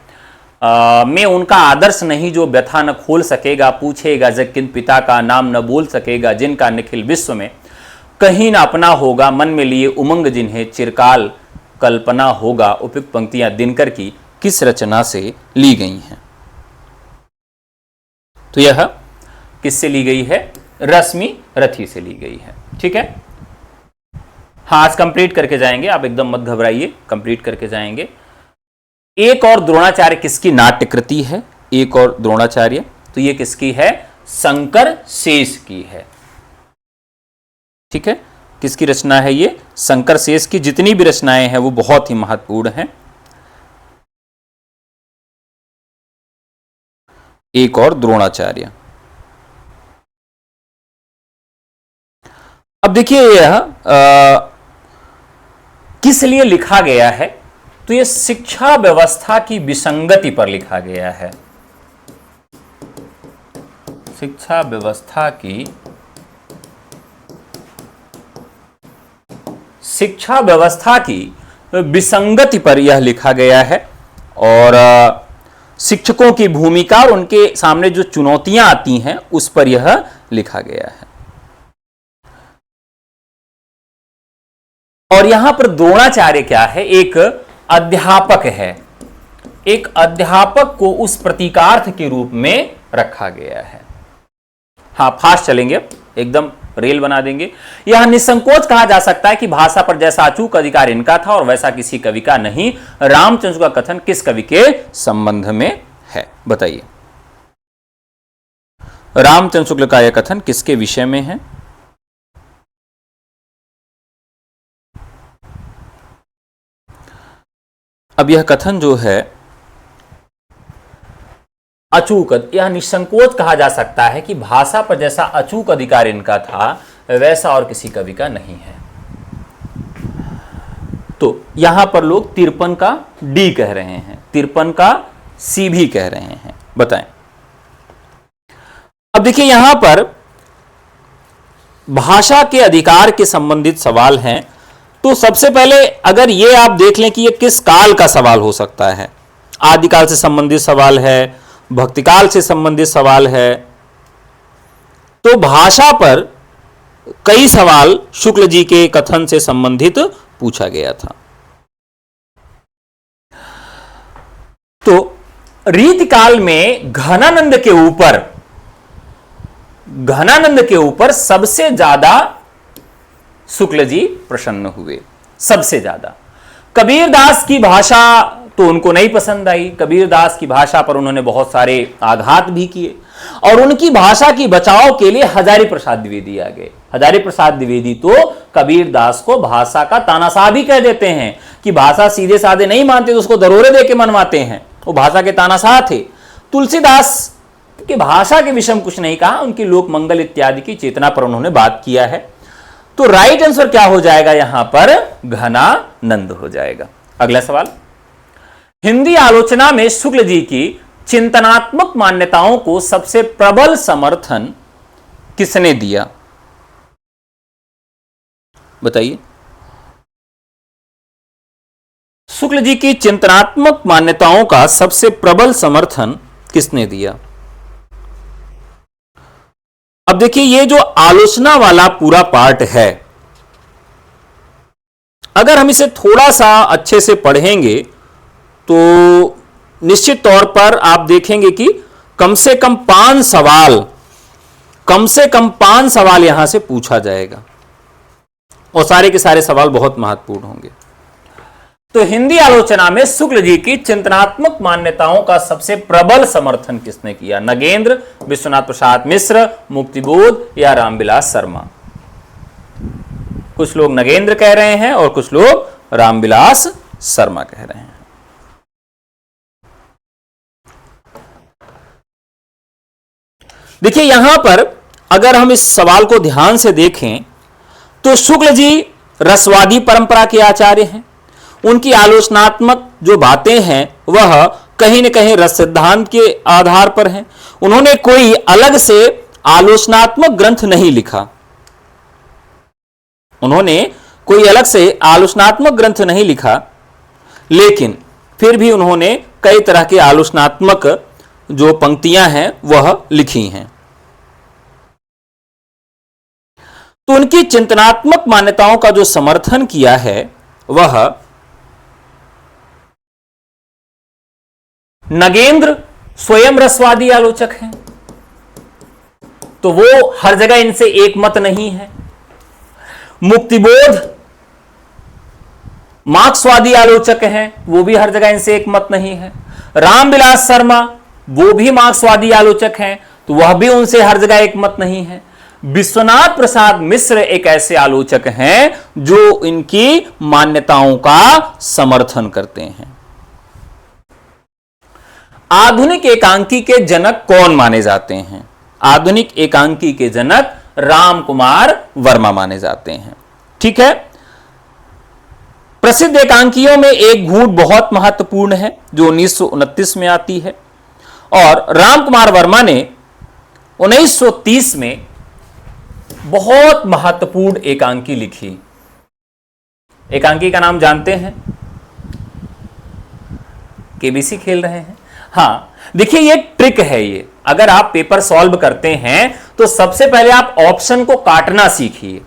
मैं उनका आदर्श नहीं जो व्यथा न खोल सकेगा, पूछेगा जग किन पिता का नाम न बोल सकेगा, जिनका निखिल विश्व में कहीं न अपना होगा, मन में लिए उमंग जिन्हें चिरकाल कल्पना होगा। उपयुक्त पंक्तियां दिनकर की किस रचना से ली गई हैं? तो यह किससे ली गई है? रश्मि रथी से ली गई है। ठीक है, हाँ आज कंप्लीट करके जाएंगे, आप एकदम मत घबराइए, कंप्लीट करके जाएंगे। एक और द्रोणाचार्य किसकी नाट्य कृति है? एक और द्रोणाचार्य, तो ये किसकी है? शंकर शेष की है। ठीक है, किसकी रचना है ये? शंकर शेष की। जितनी भी रचनाएं हैं वो बहुत ही महत्वपूर्ण हैं। एक और द्रोणाचार्य। अब देखिए यह किस लिए लिखा गया है? तो यह शिक्षा व्यवस्था की विसंगति पर लिखा गया है। शिक्षा व्यवस्था की विसंगति पर यह लिखा गया है, और शिक्षकों की भूमिका और उनके सामने जो चुनौतियां आती हैं उस पर यह लिखा गया है। और यहां पर द्रोणाचार्य क्या है? एक अध्यापक है। एक अध्यापक को उस प्रतीकार्थ के रूप में रखा गया है। हाँ फास्ट चलेंगे, एकदम रेल बना देंगे। यह निसंकोच कहा जा सकता है कि भाषा पर जैसा अचूक अधिकार इनका था और वैसा किसी कवि का नहीं। रामचंद्र का कथन किस कवि के संबंध में है? बताइए, रामचंद्र शुक्ल का यह कथन किसके विषय में है? अब यह कथन जो है अचूक, यह निसंकोच कहा जा सकता है कि भाषा पर जैसा अचूक अधिकार इनका था वैसा और किसी कवि का नहीं है। तो यहां पर लोग 53 का डी कह रहे हैं, 53 का सी भी कह रहे हैं। बताएं। अब देखिए यहां पर भाषा के अधिकार के संबंधित सवाल हैं, तो सबसे पहले अगर ये आप देख लें कि ये किस काल का सवाल हो सकता है। आदिकाल से संबंधित सवाल है, भक्तिकाल से संबंधित सवाल है, तो भाषा पर कई सवाल शुक्ल जी के कथन से संबंधित पूछा गया था। तो रीतिकाल में घनानंद के ऊपर सबसे ज्यादा शुक्ल जी प्रसन्न हुए, सबसे ज्यादा। कबीरदास की भाषा तो उनको नहीं पसंद आई। कबीरदास की भाषा पर उन्होंने बहुत सारे आघात भी किए, और उनकी भाषा की बचाव के लिए हजारी प्रसाद द्विवेदी आ गए। हजारी प्रसाद द्विवेदी तो कबीरदास को भाषा का तानाशाह भी कह देते हैं कि भाषा सीधे साधे नहीं मानते तो उसको दरोरे दे के मनवाते हैं, वो भाषा के तानाशाह थे। तुलसीदास की भाषा के विषय में कुछ नहीं कहा, उनकी लोक मंगल इत्यादि की चेतना पर उन्होंने बात किया है। तो राइट आंसर क्या हो जाएगा? यहां पर घनानंद हो जाएगा। अगला सवाल, हिंदी आलोचना में शुक्ल जी की चिंतनात्मक मान्यताओं को सबसे प्रबल समर्थन किसने दिया? बताइए। शुक्ल जी की चिंतनात्मक मान्यताओं का सबसे प्रबल समर्थन किसने दिया? अब देखिए ये जो आलोचना वाला पूरा पार्ट है, अगर हम इसे थोड़ा सा अच्छे से पढ़ेंगे तो निश्चित तौर पर आप देखेंगे कि कम से कम 5 सवाल यहां से पूछा जाएगा, और सारे के सारे सवाल बहुत महत्वपूर्ण होंगे। तो हिंदी आलोचना में शुक्ल जी की चिंतनात्मक मान्यताओं का सबसे प्रबल समर्थन किसने किया? नगेंद्र, विश्वनाथ प्रसाद मिश्र, मुक्तिबोध या रामविलास शर्मा? कुछ लोग नगेंद्र कह रहे हैं और कुछ लोग रामविलास शर्मा कह रहे हैं। देखिए यहां पर अगर हम इस सवाल को ध्यान से देखें तो शुक्ल जी रसवादी परंपरा के आचार्य हैं। उनकी आलोचनात्मक जो बातें हैं वह कहीं न कहीं रस सिद्धांत के आधार पर हैं। उन्होंने कोई अलग से आलोचनात्मक ग्रंथ नहीं लिखा, उन्होंने कोई अलग से आलोचनात्मक ग्रंथ नहीं लिखा, लेकिन फिर भी उन्होंने कई तरह के आलोचनात्मक जो पंक्तियां हैं वह लिखी हैं। तो उनकी चिंतनात्मक मान्यताओं का जो समर्थन किया है वह नगेंद्र स्वयं रसवादी आलोचक हैं, तो वो हर जगह इनसे एक मत नहीं है। मुक्तिबोध मार्क्सवादी आलोचक हैं, वो भी हर जगह इनसे एक मत नहीं है। रामविलास शर्मा वो भी मार्क्सवादी आलोचक हैं, तो वह भी उनसे हर जगह एक मत नहीं है। विश्वनाथ प्रसाद मिश्र एक ऐसे आलोचक हैं जो इनकी मान्यताओं का समर्थन करते हैं। आधुनिक एकांकी के जनक कौन माने जाते हैं? आधुनिक एकांकी के जनक राम कुमार वर्मा माने जाते हैं। ठीक है, प्रसिद्ध एकांकियों में एक घूंट बहुत महत्वपूर्ण है जो 1929 में आती है, और राम कुमार वर्मा ने 1930 में बहुत महत्वपूर्ण एकांकी लिखी। एकांकी का नाम जानते हैं? केबीसी खेल रहे हैं? हाँ, देखिए ये ट्रिक है। ये अगर आप पेपर सॉल्व करते हैं तो सबसे पहले आप ऑप्शन को काटना सीखिए।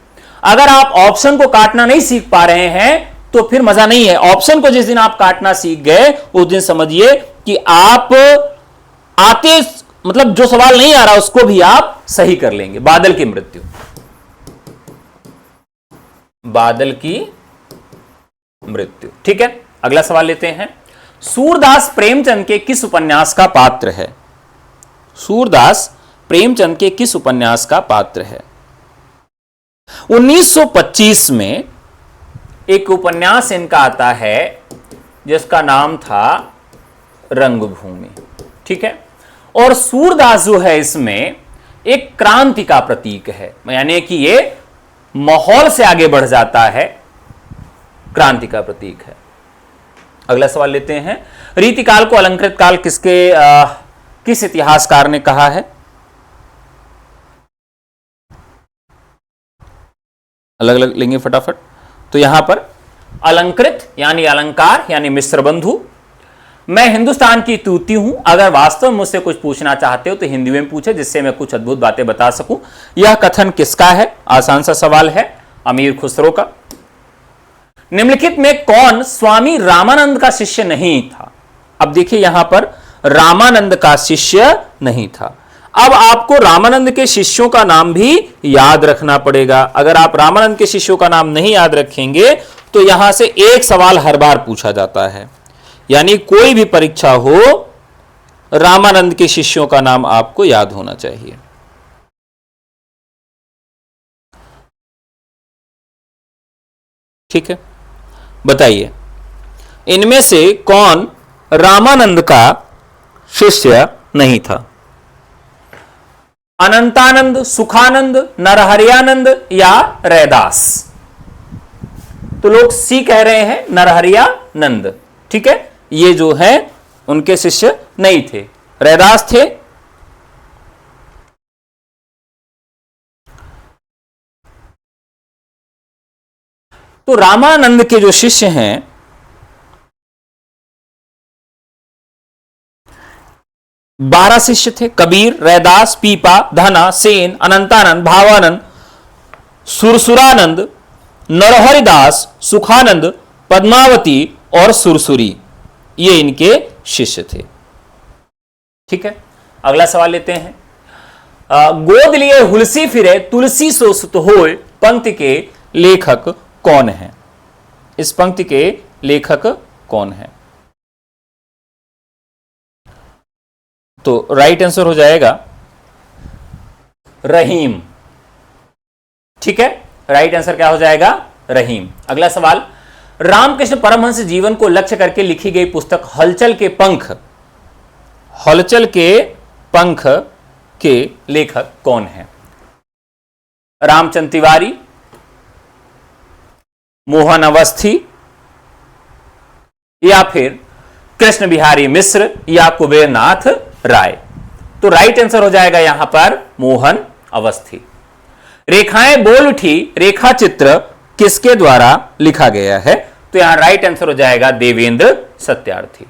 अगर आप ऑप्शन को काटना नहीं सीख पा रहे हैं तो फिर मजा नहीं है। ऑप्शन को जिस दिन आप काटना सीख गए उस दिन समझिए कि आप आते मतलब जो सवाल नहीं आ रहा उसको भी आप सही कर लेंगे। बादल की मृत्यु, बादल की मृत्यु। ठीक है, अगला सवाल लेते हैं। सूरदास प्रेमचंद के किस उपन्यास का पात्र है? सूरदास प्रेमचंद के किस उपन्यास का पात्र है? 1925 में एक उपन्यास इनका आता है जिसका नाम था रंगभूमि। ठीक है, और सूरदास जो है इसमें एक क्रांति का प्रतीक है, यानी कि ये माहौल से आगे बढ़ जाता है, क्रांति का प्रतीक है। अगला सवाल लेते हैं। रीतिकाल को अलंकृत काल किस इतिहासकार ने कहा है? अलग अलग लेंगे फटाफट। तो यहां पर अलंकृत यानी अलंकार यानी मिश्र बंधु, मैं हिंदुस्तान की तूती हूं, अगर वास्तव में मुझसे कुछ पूछना चाहते हो तो हिंदी में पूछे जिससे मैं कुछ अद्भुत बातें बता सकूं। यह कथन किसका है? आसान सा सवाल है, अमीर खुसरो का। निम्नलिखित में कौन स्वामी रामानंद का शिष्य नहीं था? अब देखिए यहां पर रामानंद का शिष्य नहीं था। अब आपको रामानंद के शिष्यों का नाम भी याद रखना पड़ेगा। अगर आप रामानंद के शिष्यों का नाम नहीं याद रखेंगे तो यहां से एक सवाल हर बार पूछा जाता है, यानी कोई भी परीक्षा हो रामानंद के शिष्यों का नाम आपको याद होना चाहिए। ठीक है, बताइए इनमें से कौन रामानंद का शिष्य नहीं था? अनंतानंद, सुखानंद, नरहरियानंद या रैदास? तो लोग सी कह रहे हैं, नरहरियानंद। ठीक है, ये जो है उनके शिष्य नहीं थे, रैदास थे। तो रामानंद के जो शिष्य हैं 12 शिष्य थे। कबीर, रैदास, पीपा, धना, सेन, अनंतानंद, भावानंद, सुरसुरानंद, नरहरिदास, सुखानंद, पद्मावती और सुरसुरी, ये इनके शिष्य थे। ठीक है, अगला सवाल लेते हैं। गोद लिए हुलसी फिरे तुलसी सो सुत होय पंक्ति के लेखक कौन है? इस पंक्ति के लेखक कौन है? तो राइट आंसर हो जाएगा रहीम। ठीक है, राइट आंसर क्या हो जाएगा? रहीम। अगला सवाल। रामकृष्ण परमहंस जीवन को लक्ष्य करके लिखी गई पुस्तक हलचल के पंख, हलचल के पंख के लेखक कौन है? रामचंद्र तिवारी, मोहन अवस्थी, या फिर कृष्ण बिहारी मिश्र या कुबेरनाथ राय? तो राइट आंसर हो जाएगा यहां पर मोहन अवस्थी। रेखाएं बोल उठी रेखा चित्र किसके द्वारा लिखा गया है? तो यहां राइट आंसर हो जाएगा देवेंद्र सत्यार्थी।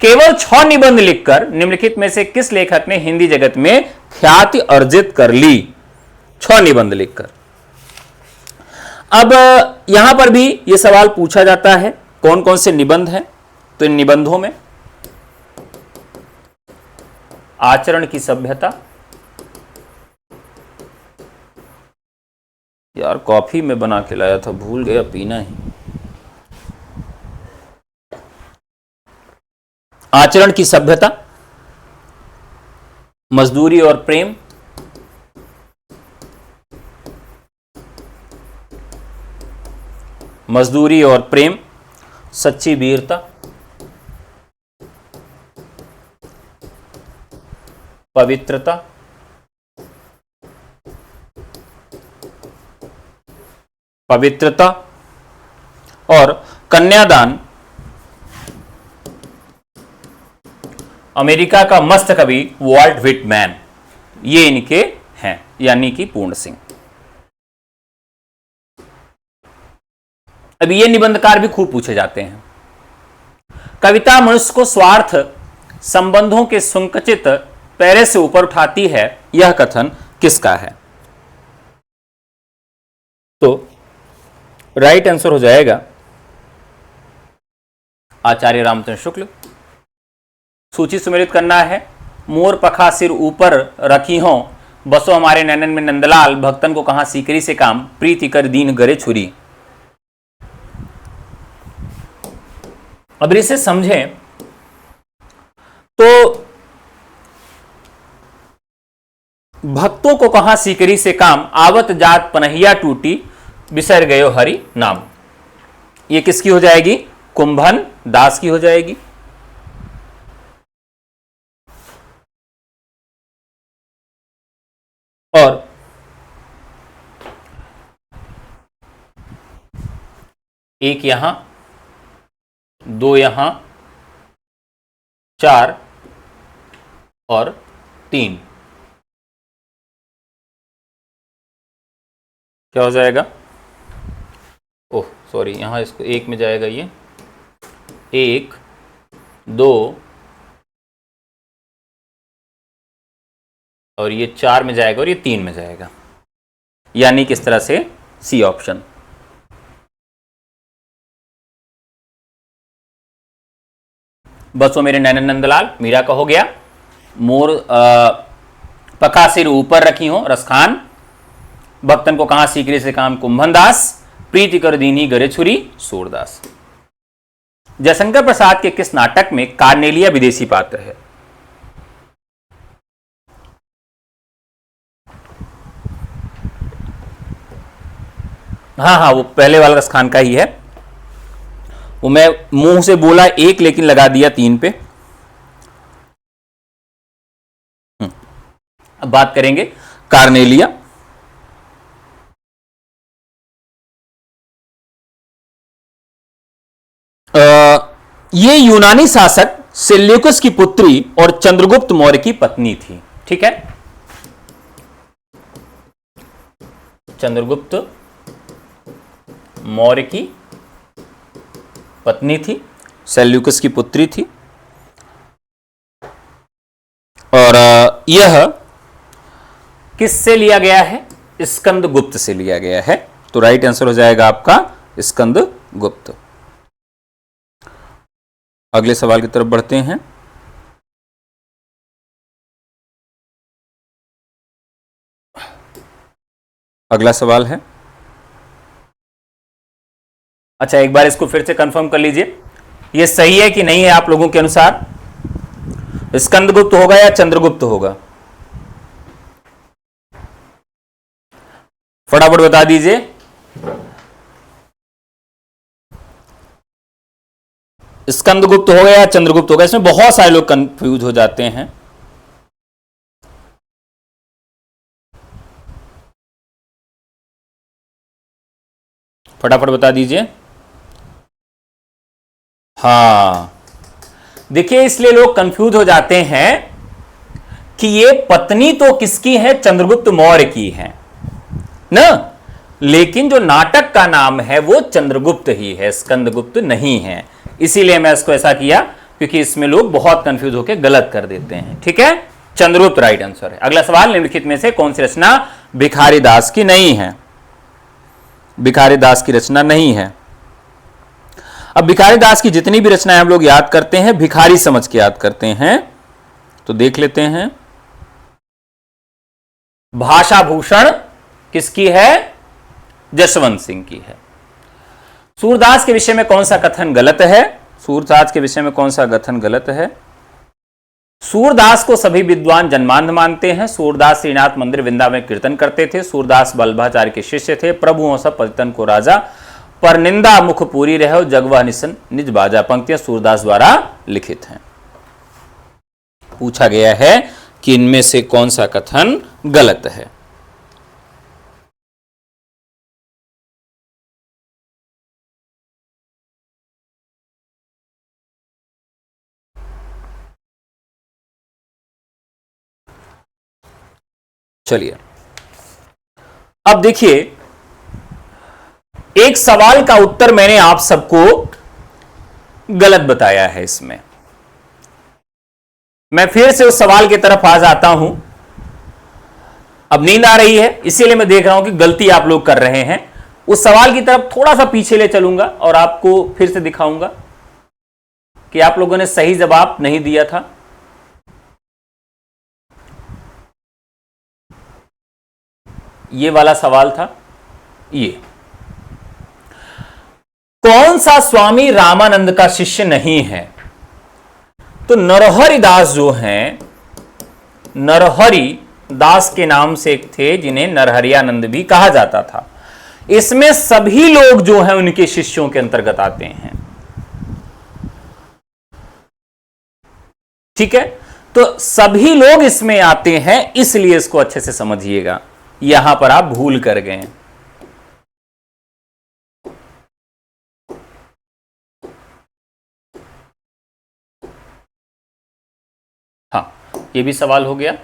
केवल 6 निबंध लिखकर निम्नलिखित में से किस लेखक ने हिंदी जगत में ख्याति अर्जित कर ली? 6 निबंध लिखकर। अब यहां पर भी यह सवाल पूछा जाता है कौन कौन से निबंध हैं? तो इन निबंधों में आचरण की सभ्यता, यार कॉफी में बना के लाया था, भूल गया पीना ही। आचरण की सभ्यता, मजदूरी और प्रेम, मजदूरी और प्रेम, सच्ची वीरता, पवित्रता, पवित्रता और कन्यादान, अमेरिका का मस्त कवि वॉल्ट व्हिटमैन, ये इनके हैं, यानी कि पूर्ण सिंह। अब ये निबंधकार भी खूब पूछे जाते हैं। कविता मनुष्य को स्वार्थ संबंधों के संकुचित पैरे से ऊपर उठाती है, यह कथन किसका है? तो राइट आंसर हो जाएगा आचार्य रामचंद्र शुक्ल। सूची सुमेलित करना है। मोर पखा सिर ऊपर रखी हो, बसो हमारे नैनन में नंदलाल, भक्तन को कहां सीकरी से काम, प्रीति कर दीन गरे छुरी। अब इसे समझें तो भक्तों को कहां सीकरी से काम, आवत जात पनहिया टूटी, बिसर गयो हरि नाम। ये किसकी हो जाएगी? कुंभन दास की हो जाएगी। और एक यहां, 2 यहां, 4 और 3, क्या हो जाएगा? ओह सॉरी, यहां इसको 1 में जाएगा, ये 1 2 और ये 4 में जाएगा और ये 3 में जाएगा, यानी किस तरह से सी ऑप्शन। बसो मेरे नैनन नंदलाल मीरा का हो गया। मोर पका सिर ऊपर रखी हो रसखान, भक्तन को कहां सीकरी से काम कुंभन दास, प्रीति कर दीनी गरे छुरी सूरदास। जयशंकर प्रसाद के किस नाटक में कार्नेलिया विदेशी पात्र है? हाँ हाँ, वो पहले वाला रसखान का ही है। वो मैं मुंह से बोला 1 लेकिन लगा दिया 3 पे। अब बात करेंगे कार्नेलिया। ये यूनानी शासक सेल्यूकस की पुत्री और चंद्रगुप्त मौर्य की पत्नी थी। ठीक है, चंद्रगुप्त मौर्य की पत्नी थी, सेल्यूकस की पुत्री थी। और यह किससे लिया गया है? स्कंदगुप्त से लिया गया है। तो राइट आंसर हो जाएगा आपका स्कंदगुप्त। अगले सवाल की तरफ बढ़ते हैं। अगला सवाल है, अच्छा एक बार इसको फिर से कंफर्म कर लीजिए, ये सही है कि नहीं है आप लोगों के अनुसार? स्कंदगुप्त होगा या चंद्रगुप्त होगा? फटाफट बता दीजिए। स्कंदगुप्त होगा या चंद्रगुप्त होगा? इसमें बहुत सारे लोग कंफ्यूज हो जाते हैं। फटाफट बता दीजिए। हाँ, देखिए इसलिए लोग कंफ्यूज हो जाते हैं कि ये पत्नी तो किसकी है, चंद्रगुप्त मौर्य की है ना, लेकिन जो नाटक का नाम है वो चंद्रगुप्त ही है, स्कंदगुप्त नहीं है। इसीलिए मैं इसको ऐसा किया क्योंकि इसमें लोग बहुत कंफ्यूज होकर गलत कर देते हैं। ठीक है, चंद्रगुप्त राइट आंसर है। अगला सवाल, निम्नलिखित में से कौन सी रचना भिखारी दास की नहीं है? भिखारी दास की रचना नहीं है। अब भिखारी दास की जितनी भी रचनाएं हम लोग याद करते हैं भिखारी समझ के याद करते हैं, तो देख लेते हैं। भाषा भूषण किसकी है? जसवंत सिंह की है। सूरदास के विषय में कौन सा कथन गलत है? सूरदास के विषय में कौन सा कथन गलत है? सूरदास को सभी विद्वान जन्मांध मानते हैं। सूरदास श्रीनाथ मंदिर वृंदावन में कीर्तन करते थे। सूरदास बल्लभाचार्य के शिष्य थे। प्रभुओं सब पतितन को राजा, पर निंदा मुख पूरी रहो, जगवह निसन निज बाजा। पंक्तियां सूरदास द्वारा लिखित हैं। पूछा गया है कि इनमें से कौन सा कथन गलत है? चलिए अब देखिए, एक सवाल का उत्तर मैंने आप सबको गलत बताया है। इसमें मैं फिर से उस सवाल की तरफ आ जाता हूं। अब नींद आ रही है इसीलिए मैं देख रहा हूं कि गलती आप लोग कर रहे हैं। उस सवाल की तरफ थोड़ा सा पीछे ले चलूंगा और आपको फिर से दिखाऊंगा कि आप लोगों ने सही जवाब नहीं दिया था। ये वाला सवाल था। ये कौन सा स्वामी रामानंद का शिष्य नहीं है? तो नरहरि दास जो हैं, नरहरि दास के नाम से एक थे जिन्हें नरहरियानंद भी कहा जाता था। इसमें सभी लोग जो हैं उनके शिष्यों के अंतर्गत आते हैं। ठीक है, तो सभी लोग इसमें आते हैं, इसलिए इसको अच्छे से समझिएगा। यहां पर आप भूल कर गए। हाँ, ये भी सवाल हो गया।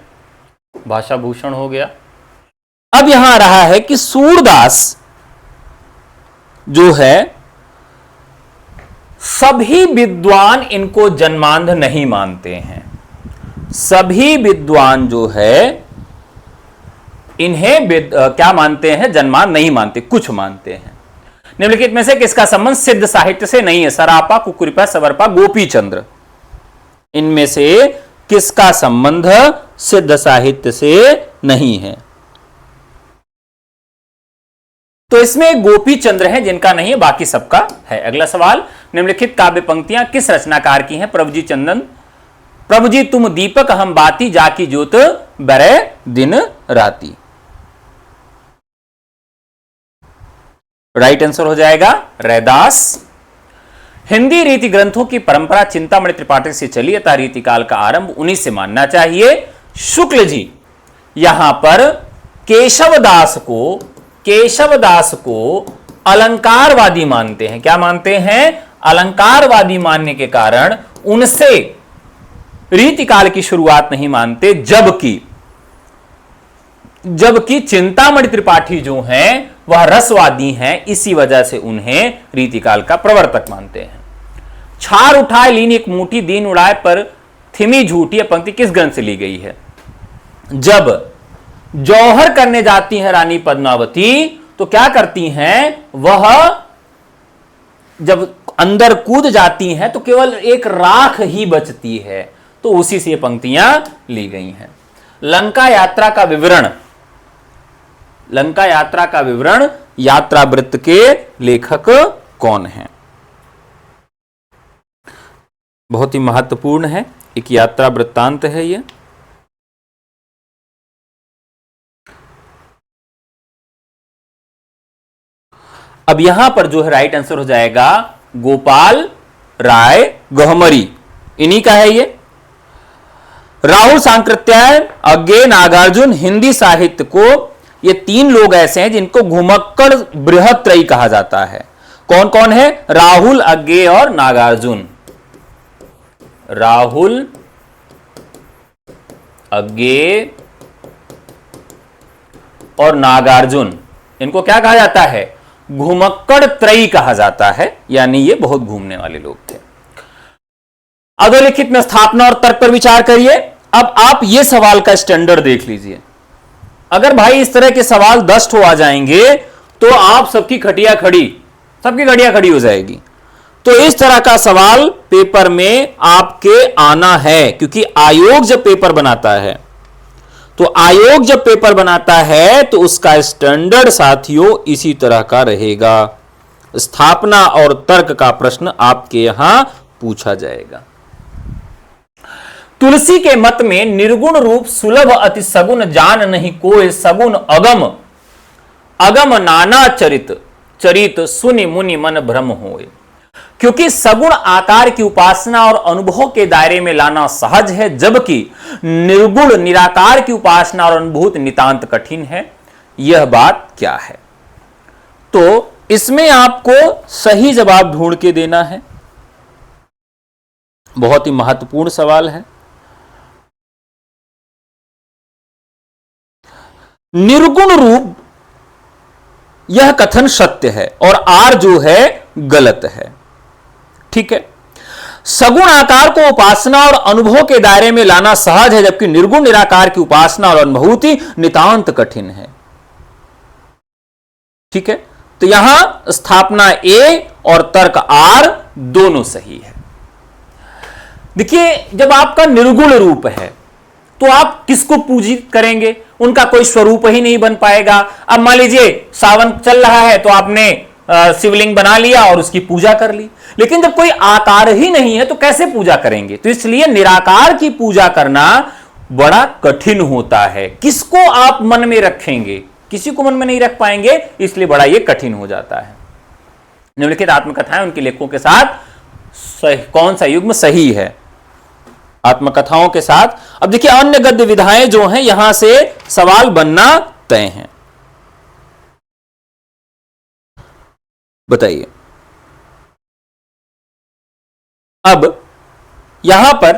भाषा भूषण हो गया। अब यहां आ रहा है कि सूरदास जो है, सभी विद्वान इनको जन्मांध नहीं मानते हैं। सभी विद्वान जो है इन्हें क्या मानते हैं? जन्मांध नहीं मानते, कुछ मानते हैं। निम्नलिखित में से किसका संबंध सिद्ध साहित्य से नहीं है? सरापा, कुकुरिपा, सवरपा, गोपीचंद्र। इनमें से किसका संबंध सिद्ध साहित्य से नहीं है? तो इसमें गोपीचंद्र है जिनका नहीं है, बाकी सबका है। अगला सवाल, निम्नलिखित काव्य पंक्तियां किस रचनाकार की हैं? प्रभुजी चंदन, प्रभुजी तुम दीपक हम बाती, जाकी ज्योत बरे दिन राती। राइट आंसर हो जाएगा रैदास। हिंदी रीति ग्रंथों की परंपरा चिंतामणि त्रिपाठी से चली, अतः रीतिकाल का आरंभ उन्हीं से मानना चाहिए। शुक्ल जी यहां पर केशवदास को अलंकारवादी मानते हैं। क्या मानते हैं? अलंकारवादी मानने के कारण उनसे रीतिकाल की शुरुआत नहीं मानते, जबकि चिंतामणि त्रिपाठी जो हैं वह रसवादी हैं, इसी वजह से उन्हें रीतिकाल का प्रवर्तक मानते हैं। छार उठाए लीन एक मुट्ठी, दीन उड़ाए पर थिमी झूठी। यह पंक्ति किस ग्रंथ से ली गई है? जब जौहर करने जाती हैं रानी पद्मावती तो क्या करती हैं? वह जब अंदर कूद जाती हैं तो केवल एक राख ही बचती है, तो उसी से ये पंक्तियां ली गई हैं। लंका यात्रा का विवरण यात्रा वृत्त के लेखक कौन हैं? बहुत ही महत्वपूर्ण है, एक यात्रा वृत्तांत है ये। अब यहां पर जो है राइट आंसर हो जाएगा गोपाल राय गहमरी, इन्हीं का है ये। राहुल सांकृत्याय, अज्ञे, नागार्जुन, हिंदी साहित्य को, ये तीन लोग ऐसे हैं जिनको घुमक्कड़ बृहत्त्रयी कहा जाता है। कौन कौन है? राहुल, अज्ञेय और नागार्जुन। राहुल, अज्ञेय और नागार्जुन, इनको क्या कहा जाता है? घुमक्कड़ त्रयी कहा जाता है, यानी ये बहुत घूमने वाले लोग थे। अधोलिखित में स्थापना और तर्क पर विचार करिए। अब आप ये सवाल का स्टैंडर्ड देख लीजिए। अगर भाई इस तरह के सवाल 10 आ जाएंगे तो आप सबकी खटिया खड़ी हो जाएगी। तो इस तरह का सवाल पेपर में आपके आना है, क्योंकि आयोग जब पेपर बनाता है तो उसका स्टैंडर्ड साथियों इसी तरह का रहेगा। स्थापना और तर्क का प्रश्न आपके यहां पूछा जाएगा। तुलसी के मत में निर्गुण रूप सुलभ अति सगुन जान नहीं कोय सगुन अगम नाना चरित सुनि मुनि मन भ्रम होए। क्योंकि सगुण आकार की उपासना और अनुभव के दायरे में लाना सहज है, जबकि निर्गुण निराकार की उपासना और अनुभूति नितांत कठिन है। यह बात क्या है? तो इसमें आपको सही जवाब ढूंढ के देना है। बहुत ही महत्वपूर्ण सवाल है। निर्गुण रूप यह कथन सत्य है और आर जो है गलत है। ठीक है। सगुण आकार को उपासना और अनुभव के दायरे में लाना सहज है, जबकि निर्गुण निराकार की उपासना और अनुभूति नितांत कठिन है। ठीक है। तो यहां स्थापना ए और तर्क आर दोनों सही है। देखिए, जब आपका निर्गुण रूप है तो आप किसको पूजित करेंगे? उनका कोई स्वरूप ही नहीं बन पाएगा। अब मान लीजिए सावन चल रहा है तो आपने शिवलिंग बना लिया और उसकी पूजा कर ली, लेकिन जब कोई आकार ही नहीं है तो कैसे पूजा करेंगे? तो इसलिए निराकार की पूजा करना बड़ा कठिन होता है। किसको आप मन में रखेंगे? किसी को मन में नहीं रख पाएंगे, इसलिए बड़ा ये कठिन हो जाता है। निम्नलिखित आत्मकथाएं उनके लेखकों के साथ कौन सा युग्म सही है? आत्मकथाओं के साथ। अब देखिए, अन्य गद्य विधाएं जो हैं यहां से सवाल बनना तय है। बताइए। अब यहां पर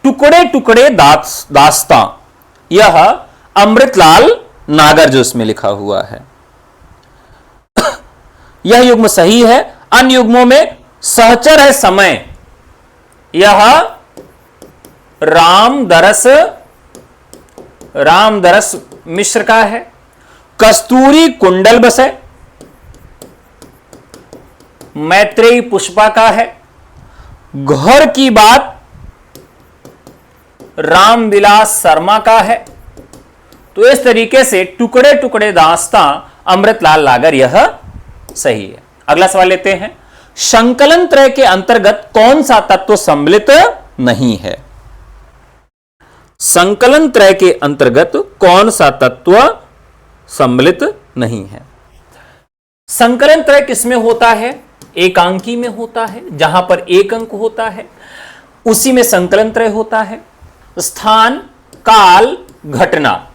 टुकड़े टुकड़े दास्तां, यह अमृतलाल नागर जो इसमें लिखा हुआ है, यह युग्म सही है। अन्य युग्मों में सहचर है समय, यह रामदरस मिश्र का है। कस्तूरी कुंडल बसे मैत्रेयी पुष्पा का है। घर की बात रामविलास शर्मा का है। तो इस तरीके से टुकड़े टुकड़े दास्तां अमृतलाल नागर यह सही है। अगला सवाल लेते हैं। संकलन त्रय के अंतर्गत कौन सा तत्व सम्मिलित नहीं है? संकलन त्रय के अंतर्गत कौन सा तत्व सम्मिलित नहीं है? संकलन त्रय किसमें होता है? एकांकी में होता है। जहां पर एक अंक होता है उसी में संकलन त्रय होता है। स्थान, काल, घटना,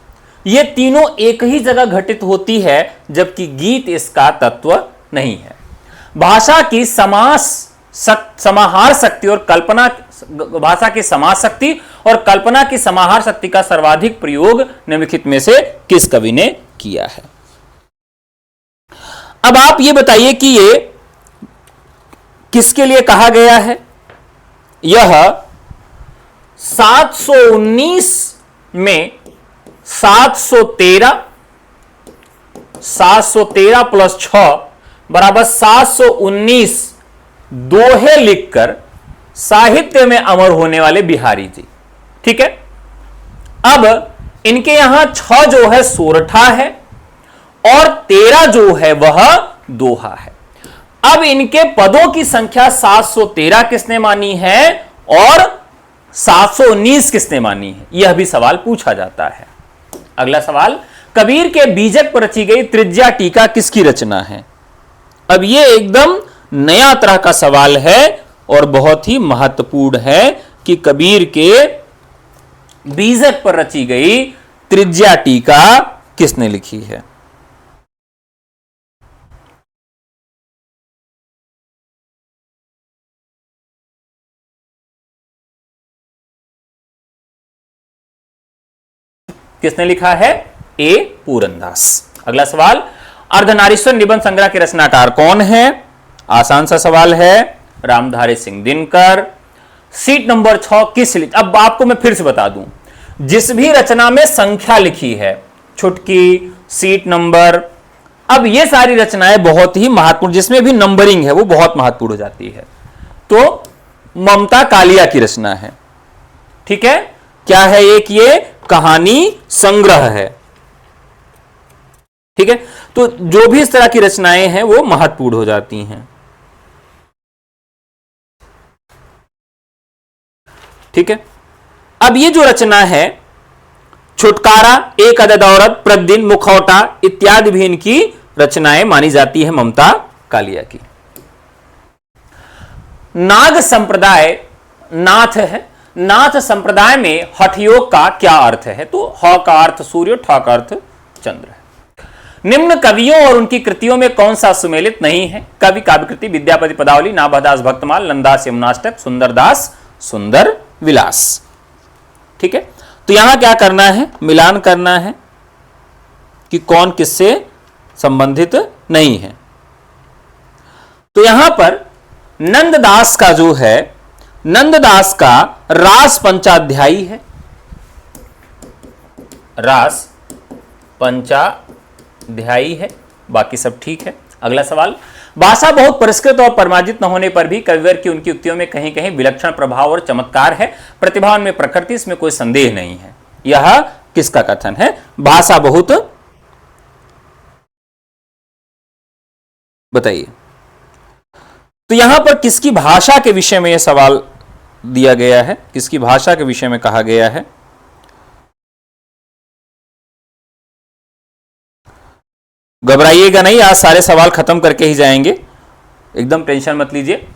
ये तीनों एक ही जगह घटित होती है, जबकि गीत इसका तत्व नहीं है। भाषा की समाहार शक्ति और कल्पना, भाषा की समास शक्ति और कल्पना की समाहार शक्ति का सर्वाधिक प्रयोग निम्नलिखित में से किस कवि ने किया है? अब आप ये बताइए कि ये किसके लिए कहा गया है? यह 719 में 713 प्लस 6 बराबर 719 दोहे लिखकर साहित्य में अमर होने वाले बिहारी जी। ठीक है। अब इनके यहां 6 जो है सोरठा है और 13 जो है वह दोहा है। अब इनके पदों की संख्या 713 किसने मानी है और 719 किसने मानी है? यह भी सवाल पूछा जाता है। अगला सवाल, कबीर के बीजक पर रची गई त्रिज्या टीका किसकी रचना है? अब यह एकदम नया तरह का सवाल है और बहुत ही महत्वपूर्ण है कि कबीर के बीजक पर रची गई त्रिज्या टीका किसने लिखी है? किसने लिखा है? ए पूरनदास। अगला सवाल, अर्धनारीश्वर निबंध संग्रह के रचनाकार कौन है? आसान सा सवाल है, रामधारी सिंह दिनकर। सीट नंबर 6 किस अब आपको मैं फिर से बता दूं, जिस भी रचना में संख्या लिखी है, छुटकी, सीट नंबर, अब ये सारी रचनाएं बहुत ही महत्वपूर्ण, जिसमें भी नंबरिंग है वो बहुत महत्वपूर्ण हो जाती है। तो ममता कालिया की रचना है, ठीक है। क्या है? एक ये कहानी संग्रह है, ठीक है। तो जो भी इस तरह की रचनाएं हैं वो महत्वपूर्ण हो जाती हैं, ठीक है। अब ये जो रचना है, छुटकारा, एक अदद औरत, प्रतिदिन, मुखौटा इत्यादि भी इनकी रचनाएं मानी जाती है ममता कालिया की। नाग संप्रदाय नाथ है, नाथ संप्रदाय में हठयोग का क्या अर्थ है? तो ह का अर्थ सूर्य, ठ का अर्थ चंद्र है। निम्न कवियों और उनकी कृतियों में कौन सा सुमेलित नहीं है? कवि, काव्यकृति, विद्यापति पदावली, नाभादास भक्तमाल, नंदास यमुनाष्टक, सुंदरदास सुंदर विलास, ठीक है। तो यहां क्या करना है? मिलान करना है कि कौन किससे संबंधित नहीं है। तो यहां पर नंददास का जो है, नंददास का रास पंचाध्यायी है, रास पंचाध्यायी है, बाकी सब ठीक है। अगला सवाल, भाषा बहुत परिष्कृत और परिमार्जित न होने पर भी कविवर की उनकी युक्तियों में कहीं कहीं विलक्षण प्रभाव और चमत्कार है, प्रतिभा उनमें प्रकृति, इसमें कोई संदेह नहीं है। यह किसका कथन है? भाषा बहुत, बताइए। तो यहां पर किसकी भाषा के विषय में यह सवाल दिया गया है, किसकी भाषा के विषय में कहा गया है? घबराइएगा नहीं, आज सारे सवाल खत्म करके ही जाएंगे, एकदम टेंशन मत लीजिए।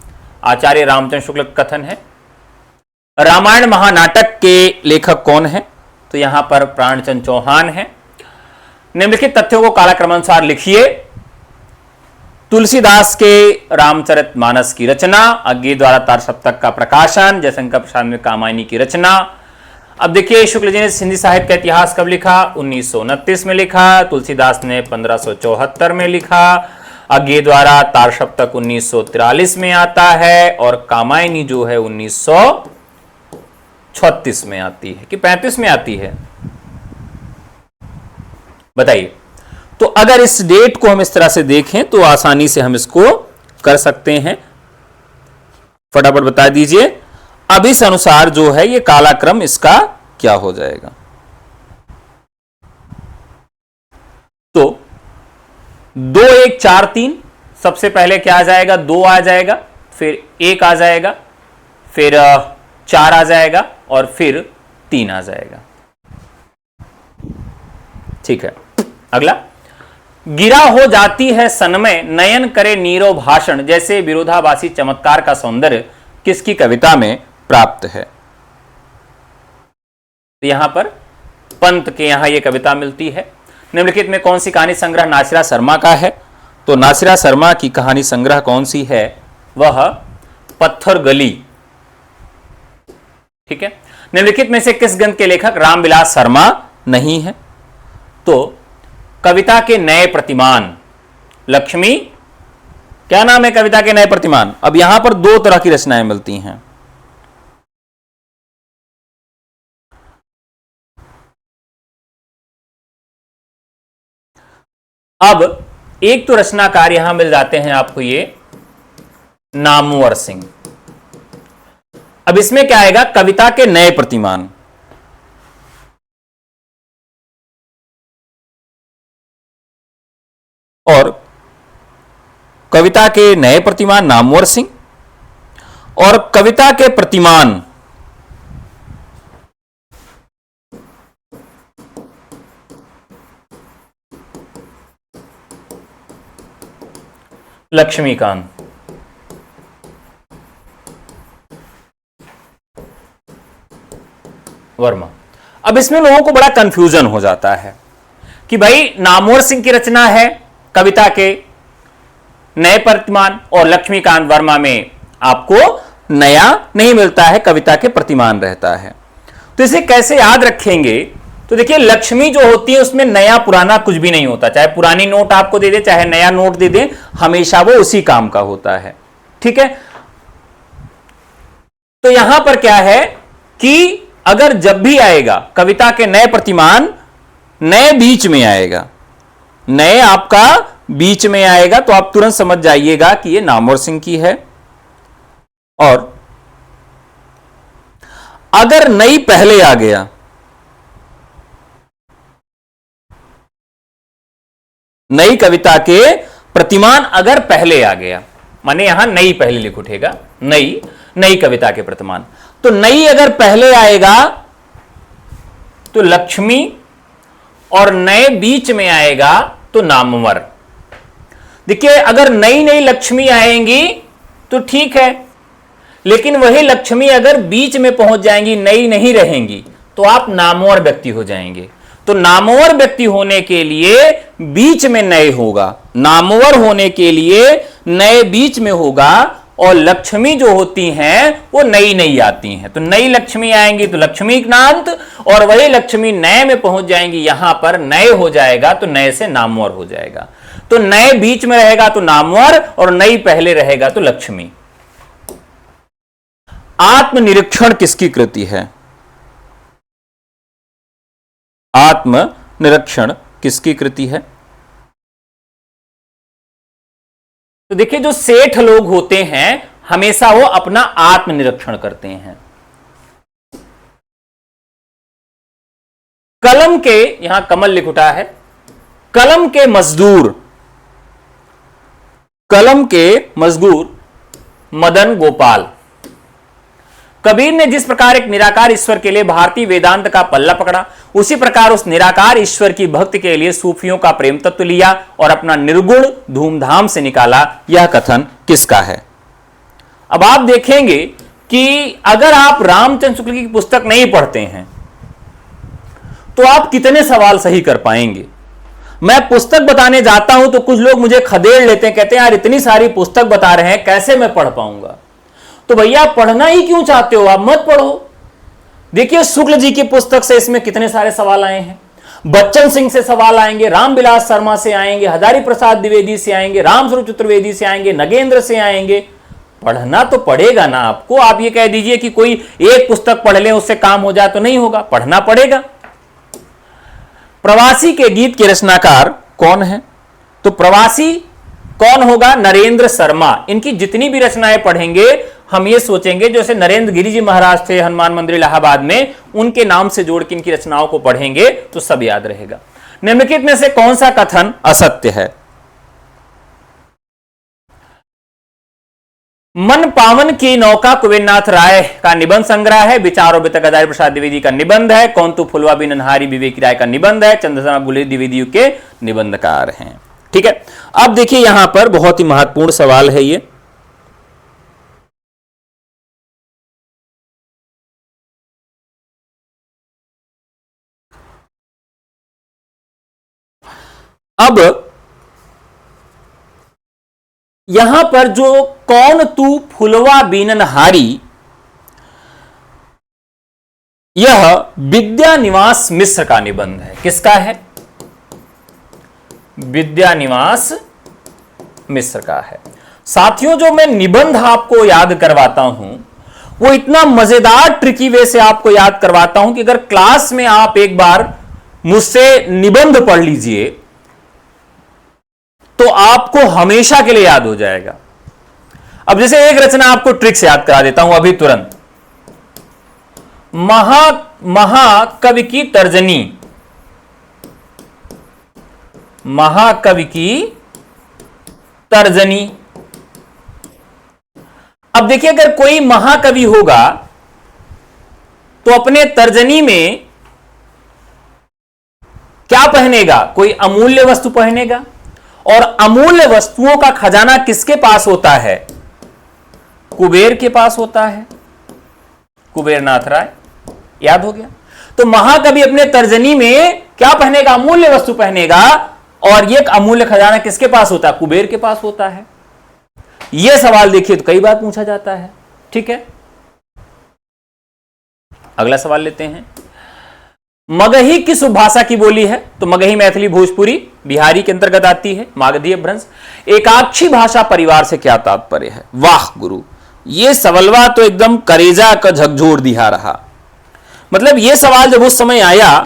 आचार्य रामचंद्र शुक्ल का कथन है। रामायण महानाटक के लेखक कौन है? तो यहां पर प्राणचंद चौहान है। निम्नलिखित तथ्यों को कालक्रमानुसार लिखिए। तुलसीदास के रामचरितमानस की रचना, अज्ञे द्वारा तार सप्तक का प्रकाशन, जयशंकर प्रसाद ने कामायनी की रचना। अब देखिए, शुक्ल जी ने हिंदी साहित्य का इतिहास कब लिखा? 1929 में लिखा। तुलसीदास ने 1574 में लिखा। अज्ञे द्वारा तार सप्तक 1943 में आता है, और कामायनी जो है 1936 में आती है कि 35 में आती है, बताइए। तो अगर इस डेट को हम इस तरह से देखें तो आसानी से हम इसको कर सकते हैं, फटाफट बता दीजिए। अब इस अनुसार जो है ये कालाक्रम इसका क्या हो जाएगा? तो 2 1 4 3, सबसे पहले क्या आ जाएगा? 2 आ जाएगा, फिर 1 आ जाएगा, फिर 4 आ जाएगा, और फिर 3 आ जाएगा, ठीक है। अगला, गिरा हो जाती है सनमय, नयन करे नीरो भाषण, जैसे विरोधाभासी चमत्कार का सौंदर्य किसकी कविता में प्राप्त है? तो यहां पर पंत के यहां यह कविता मिलती है। निम्नलिखित में कौन सी कहानी संग्रह नासिरा शर्मा का है? तो नासिरा शर्मा की कहानी संग्रह कौन सी है? वह पत्थर गली, ठीक है। निम्नलिखित में से किस ग्रंथ के लेखक रामविलास शर्मा नहीं है? तो कविता के नए प्रतिमान, लक्ष्मी, क्या नाम है कविता के नए प्रतिमान? अब यहां पर 2 तरह की रचनाएं मिलती हैं। अब एक तो रचनाकार यहां मिल जाते हैं आपको, ये नामवर सिंह। अब इसमें क्या आएगा? कविता के नए प्रतिमान, और कविता के नए प्रतिमान नामवर सिंह, और कविता के प्रतिमान लक्ष्मीकांत। वर्मा। अब इसमें लोगों को बड़ा कंफ्यूजन हो जाता है कि भाई नामवर सिंह की रचना है कविता के नए प्रतिमान, और लक्ष्मीकांत वर्मा में आपको नया नहीं मिलता है, कविता के प्रतिमान रहता है। तो इसे कैसे याद रखेंगे तो देखिए लक्ष्मी जो होती है उसमें नया पुराना कुछ भी नहीं होता, चाहे पुरानी नोट आपको दे दे चाहे नया नोट दे दे, हमेशा वो उसी काम का होता है। ठीक है, तो यहां पर क्या है कि अगर जब भी आएगा कविता के नए प्रतिमान नए बीच में आएगा, नए आपका बीच में आएगा, तो आप तुरंत समझ जाइएगा कि ये नामवर सिंह की है। और अगर नई पहले आ गया, नई कविता के प्रतिमान अगर पहले आ गया, माने यहां नई पहले लिख उठेगा, नई नई कविता के प्रतिमान, तो नई अगर पहले आएगा तो लक्ष्मी, और नए बीच में आएगा तो नामवर। देखिए अगर नई नई लक्ष्मी आएंगी तो ठीक है, लेकिन वही लक्ष्मी अगर बीच में पहुंच जाएंगी, नई नहीं रहेंगी, तो आप नामवर व्यक्ति हो जाएंगे। तो नामवर व्यक्ति होने के लिए बीच में नए होगा, नामवर होने के लिए नए बीच में होगा, और लक्ष्मी जो होती हैं वो नई नई आती हैं। तो नई लक्ष्मी आएंगी तो लक्ष्मीकांत, और वही लक्ष्मी नए में पहुंच जाएंगी, यहां पर नए हो जाएगा तो नए से नामवर हो जाएगा। तो नए बीच में रहेगा तो नामवर, और नई पहले रहेगा तो लक्ष्मी। आत्मनिरीक्षण किसकी कृति है? आत्मनिरीक्षण किसकी कृति है? तो देखिए जो सेठ लोग होते हैं हमेशा वो अपना आत्मनिरीक्षण करते हैं। कलम के, यहां कमल लिख उठा है, कलम के मजदूर, कलम के मजदूर मदन गोपाल। कबीर ने जिस प्रकार एक निराकार ईश्वर के लिए भारतीय वेदांत का पल्ला पकड़ा, उसी प्रकार उस निराकार ईश्वर की भक्ति के लिए सूफियों का प्रेम तत्व लिया और अपना निर्गुण धूमधाम से निकाला। यह कथन किसका है? अब आप देखेंगे कि अगर आप रामचंद्र शुक्ल की पुस्तक नहीं पढ़ते हैं तो आप कितने सवाल सही कर पाएंगे। मैं पुस्तक बताने जाता हूं तो कुछ लोग मुझे खदेड़ लेते हैं, कहते हैं यार इतनी सारी पुस्तक बता रहे हैं, कैसे मैं पढ़ पाऊंगा। तो भैया पढ़ना ही क्यों चाहते हो, आप मत पढ़ो। देखिए शुक्ल जी की पुस्तक से इसमें कितने सारे सवाल आए हैं, बच्चन सिंह से सवाल आएंगे, रामविलास शर्मा से आएंगे, हजारी प्रसाद द्विवेदी से आएंगे, रामस्वरूप चतुर्वेदी से आएंगे, नगेंद्र से आएंगे। पढ़ना तो पड़ेगा ना आपको। आप ये कह दीजिए कि कोई एक पुस्तक पढ़ ले उससे काम हो जाए, तो नहीं होगा, पढ़ना पड़ेगा। प्रवासी के गीत के रचनाकार कौन है? तो प्रवासी कौन होगा? नरेंद्र शर्मा। इनकी जितनी भी रचनाएं पढ़ेंगे हम ये सोचेंगे जैसे नरेंद्र गिरी जी महाराज थे हनुमान मंदिर इलाहाबाद में, उनके नाम से जोड़ के इनकी रचनाओं को पढ़ेंगे तो सब याद रहेगा। निम्नलिखित में से कौन सा कथन असत्य है? मन पावन की नौका कुबेरनाथ राय का निबंध संग्रह है, विचारों वितक हजारी प्रसाद द्विवेदी का निबंध है, कौन तू फुलवा बिन नन्हारी विवेक राय का निबंध है, चंद्रशर्मा बुले द्विवेदी के निबंधकार हैं। ठीक है, अब देखिए यहां पर बहुत ही महत्वपूर्ण सवाल है ये। अब यहां पर जो कौन तू फुलवा बीननहारी, यह विद्यानिवास मिश्र का निबंध है। किसका है? विद्यानिवास मिश्र का है। साथियों जो मैं निबंध आपको याद करवाता हूं वो इतना मजेदार ट्रिकी वे से आपको याद करवाता हूं कि अगर क्लास में आप एक बार मुझसे निबंध पढ़ लीजिए तो आपको हमेशा के लिए याद हो जाएगा। अब जैसे एक रचना आपको ट्रिक से याद करा देता हूं अभी तुरंत। महाकवि की तर्जनी, महाकवि की तर्जनी। अब देखिए अगर कोई महाकवि होगा तो अपने तर्जनी में क्या पहनेगा? कोई अमूल्य वस्तु पहनेगा, और अमूल्य वस्तुओं का खजाना किसके पास होता है? कुबेर के पास होता है, कुबेरनाथ राय। याद हो गया? तो महाकवि अपने तर्जनी में क्या पहनेगा? अमूल्य वस्तु पहनेगा, और यह अमूल्य खजाना किसके पास होता है? कुबेर के पास होता है। यह सवाल देखिए तो कई बार पूछा जाता है। ठीक है, अगला सवाल लेते हैं। मगही किस उपभाषा की बोली है? तो मगही मैथिली भोजपुरी बिहारी के अंतर्गत आती है। मागधी अपभ्रंश। एकाक्षी भाषा परिवार से क्या तात्पर्य है? वाह गुरु, ये सवालवा तो एकदम करेजा का झकझोर दिया रहा। मतलब ये सवाल जब उस समय आया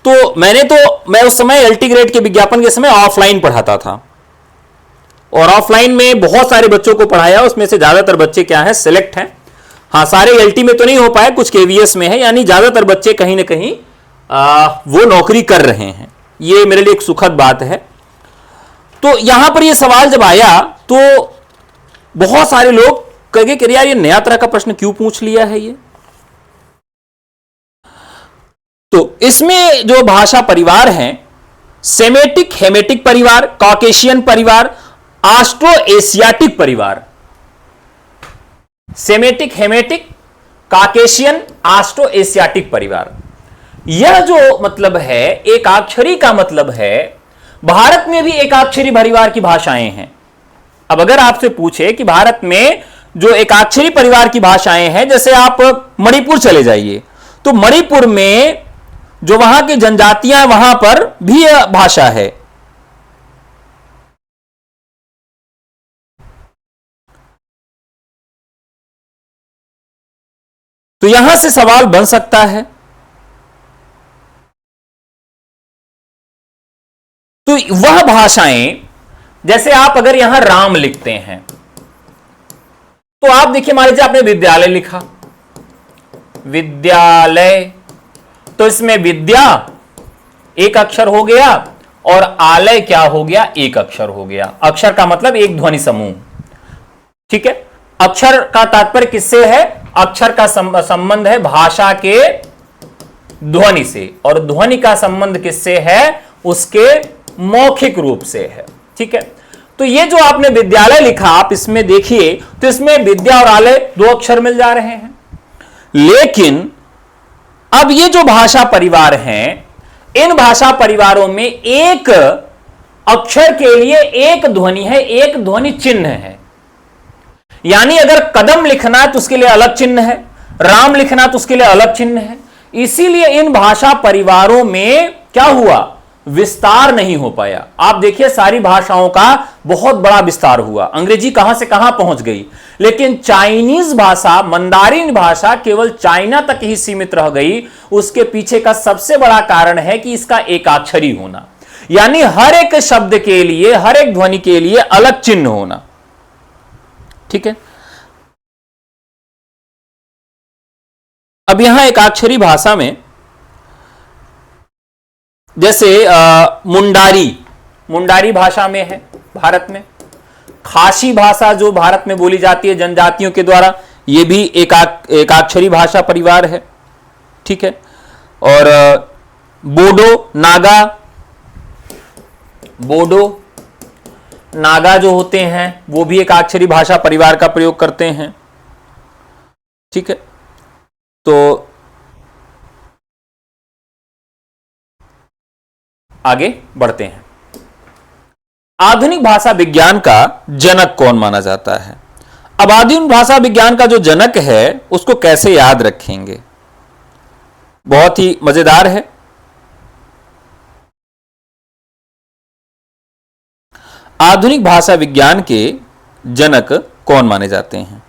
तो मैं उस समय एलटी ग्रेड के विज्ञापन के समय ऑफलाइन पढ़ाता था, और ऑफलाइन में बहुत सारे बच्चों को पढ़ाया। उसमें से ज्यादातर बच्चे क्या है, सिलेक्ट हैं। हाँ, सारे एलटी में तो नहीं हो पाए, कुछ केवीएस में है, यानी ज्यादातर बच्चे कहीं ना कहीं वो नौकरी कर रहे हैं। ये मेरे लिए एक सुखद बात है। तो यहां पर ये सवाल जब आया तो बहुत सारे लोग कहे कि यार ये नया तरह का प्रश्न क्यों पूछ लिया है ये। तो इसमें जो भाषा परिवार हैं, सेमेटिक हेमेटिक परिवार, कॉकेशियन परिवार, ऑस्ट्रो एशियाटिक परिवार, Semitic Hamitic Caucasian Austro Asiatic परिवार, यह जो मतलब है एकाक्षरी का मतलब है, भारत में भी एकाक्षरी परिवार की भाषाएं हैं। अब अगर आपसे पूछे कि भारत में जो एकाक्षरी परिवार की भाषाएं हैं, जैसे आप मणिपुर चले जाइए तो मणिपुर में जो वहां की जनजातियां, वहां पर भी यह भाषा है। तो यहां से सवाल बन सकता है, तो वह भाषाएं, जैसे आप अगर यहां राम लिखते हैं तो आप देखिए, मान लीजिए आपने विद्यालय लिखा, विद्यालय, तो इसमें विद्या एक अक्षर हो गया और आलय क्या हो गया, एक अक्षर हो गया। अक्षर का मतलब एक ध्वनि समूह, ठीक है। अक्षर का तात्पर्य किससे है? अक्षर का संबंध है भाषा के ध्वनि से, और ध्वनि का संबंध किससे है? उसके मौखिक रूप से है, ठीक है। तो ये जो आपने विद्यालय लिखा, आप इसमें देखिए तो इसमें विद्या और आलय दो अक्षर मिल जा रहे हैं। लेकिन अब ये जो भाषा परिवार हैं, इन भाषा परिवारों में एक अक्षर के लिए एक ध्वनि है, एक ध्वनि चिन्ह है। यानी अगर कदम लिखना है तो उसके लिए अलग चिन्ह है, राम लिखना तो उसके लिए अलग चिन्ह है। इसीलिए इन भाषा परिवारों में क्या हुआ, विस्तार नहीं हो पाया। आप देखिए सारी भाषाओं का बहुत बड़ा विस्तार हुआ, अंग्रेजी कहां से कहां पहुंच गई, लेकिन चाइनीज भाषा, मंदारिन भाषा केवल चाइना तक ही सीमित रह गई। उसके पीछे का सबसे बड़ा कारण है कि इसका एकाक्षरी होना, यानी हर एक शब्द के लिए, हर एक ध्वनि के लिए अलग चिन्ह होना, ठीक है। अब यहां एकाक्षरी भाषा में जैसे मुंडारी भाषा में है भारत में, खासी भाषा जो भारत में बोली जाती है जनजातियों के द्वारा, यह भी एकाक्षरी भाषा परिवार है, ठीक है। और बोडो नागा जो होते हैं वो भी एकाक्षरी भाषा परिवार का प्रयोग करते हैं, ठीक है। तो आगे बढ़ते हैं। आधुनिक भाषा विज्ञान का जनक कौन माना जाता है? अब आधुनिक भाषा विज्ञान का जो जनक है उसको कैसे याद रखेंगे? बहुत ही मजेदार है। आधुनिक भाषा विज्ञान के जनक कौन माने जाते हैं?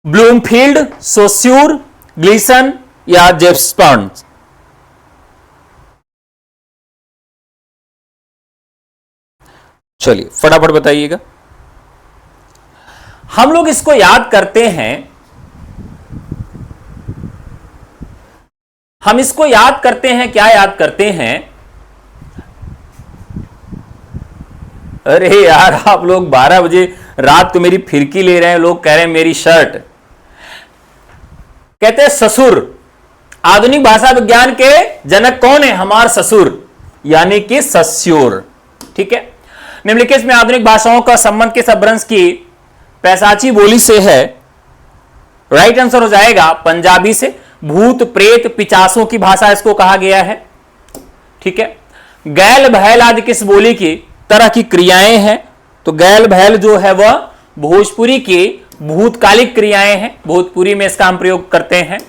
ब्लूमफील्ड, सोस्यूर, ग्लीसन या जेम्सबर्न? चलिए फटाफट बताइएगा। हम लोग इसको याद करते हैं, हम इसको याद करते हैं, क्या याद करते हैं? अरे यार, आप लोग 12 बजे रात को मेरी फिरकी ले रहे हैं, लोग कह रहे हैं मेरी शर्ट। कहते हैं ससुर। आधुनिक भाषा विज्ञान के जनक कौन है? हमार ससुर, यानी कि सस्योर, ठीक है। निम्नलिखित में आधुनिक भाषाओं का संबंध किस अपभ्रंश की पैसाची बोली से है? राइट आंसर हो जाएगा पंजाबी से। भूत प्रेत पिचासों की भाषा इसको कहा गया है, ठीक है। गैल भैल आदि किस बोली की तरह की क्रियाएं हैं? तो गैल भैल जो है वह भोजपुरी की भूतकालिक क्रियाएं हैं, भोजपुरी में इसका हम प्रयोग करते हैं।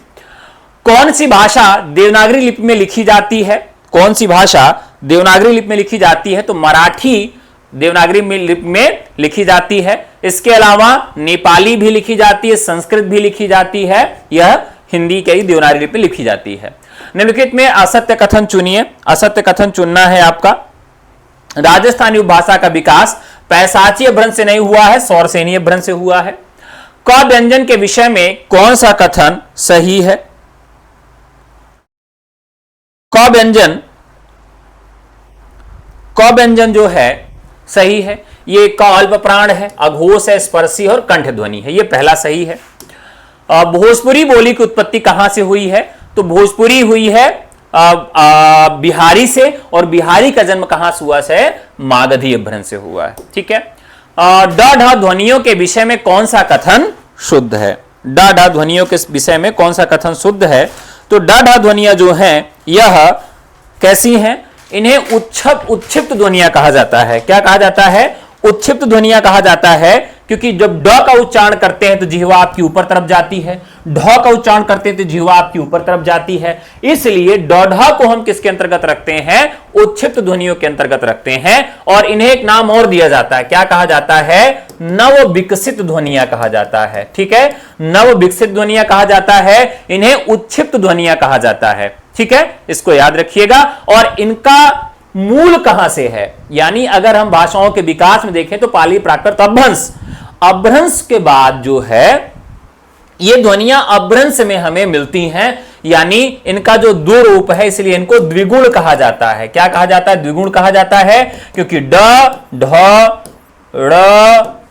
कौन सी भाषा देवनागरी लिपि में लिखी जाती है? कौन सी भाषा देवनागरी लिपि में लिखी जाती है? तो मराठी देवनागरी लिपि में लिखी जाती है। इसके अलावा नेपाली भी लिखी जाती है, संस्कृत भी लिखी जाती है, यह हिंदी के देवनागरी लिपि में लिखी जाती है। निम्नलिखित में असत्य कथन चुनिए। असत्य कथन चुनना है आपका। राजस्थानी उपभाषा का विकास पैशाचीय भ्रंश से नहीं हुआ है, सौरसेनीय भ्रंश से हुआ है। क व्यंजन के विषय में कौन सा कथन सही है? क व्यंजन जो है सही है। ये क अल्प प्राण है, अघोष है, स्पर्शी और कंठ ध्वनि है, ये पहला सही है। भोजपुरी बोली की उत्पत्ति कहां से हुई है? तो भोजपुरी हुई है बिहारी से, और बिहारी का जन्म कहां से हुआ है? मागधी भ्रंश से हुआ है। ठीक है। ड ढ ध्वनियों के विषय में कौन सा कथन शुद्ध है? ड ढ ध्वनियों के विषय में कौन सा कथन शुद्ध है? तो ड ढ ध्वनियां जो हैं यह कैसी हैं? इन्हें उत्क्षिप्त ध्वनियां कहा जाता है। क्या कहा जाता है? उत्क्षिप्त ध्वनियां कहा जाता है, क्योंकि जब ड का उच्चारण करते हैं तो जिह्वा आपकी ऊपर तरफ जाती है, ढ का उच्चारण करते हैं तो जिह्वा आपकी ऊपर तरफ जाती है। इसलिए ड ढ को हम किसके अंतर्गत रखते हैं? उत्क्षिप्त ध्वनियों के अंतर्गत रखते हैं। और इन्हें एक नाम और दिया जाता है, क्या कहा जाता है? नव विकसित ध्वनियां कहा जाता है। ठीक है, नव विकसित ध्वनियां कहा जाता है, इन्हें उत्क्षिप्त ध्वनियां कहा जाता है। ठीक है, इसको याद रखिएगा। और इनका मूल कहां से है? यानी अगर हम भाषाओं के विकास में देखें तो पाली, प्राकृत, अपभ्रंश, अपभ्रंश के बाद जो है ये ध्वनियां अपभ्रंश में हमें मिलती हैं। यानी इनका जो दो रूप है, इसलिए इनको द्विगुण कहा जाता है। क्या कहा जाता है? द्विगुण कहा जाता है, क्योंकि ड, ढ, ड़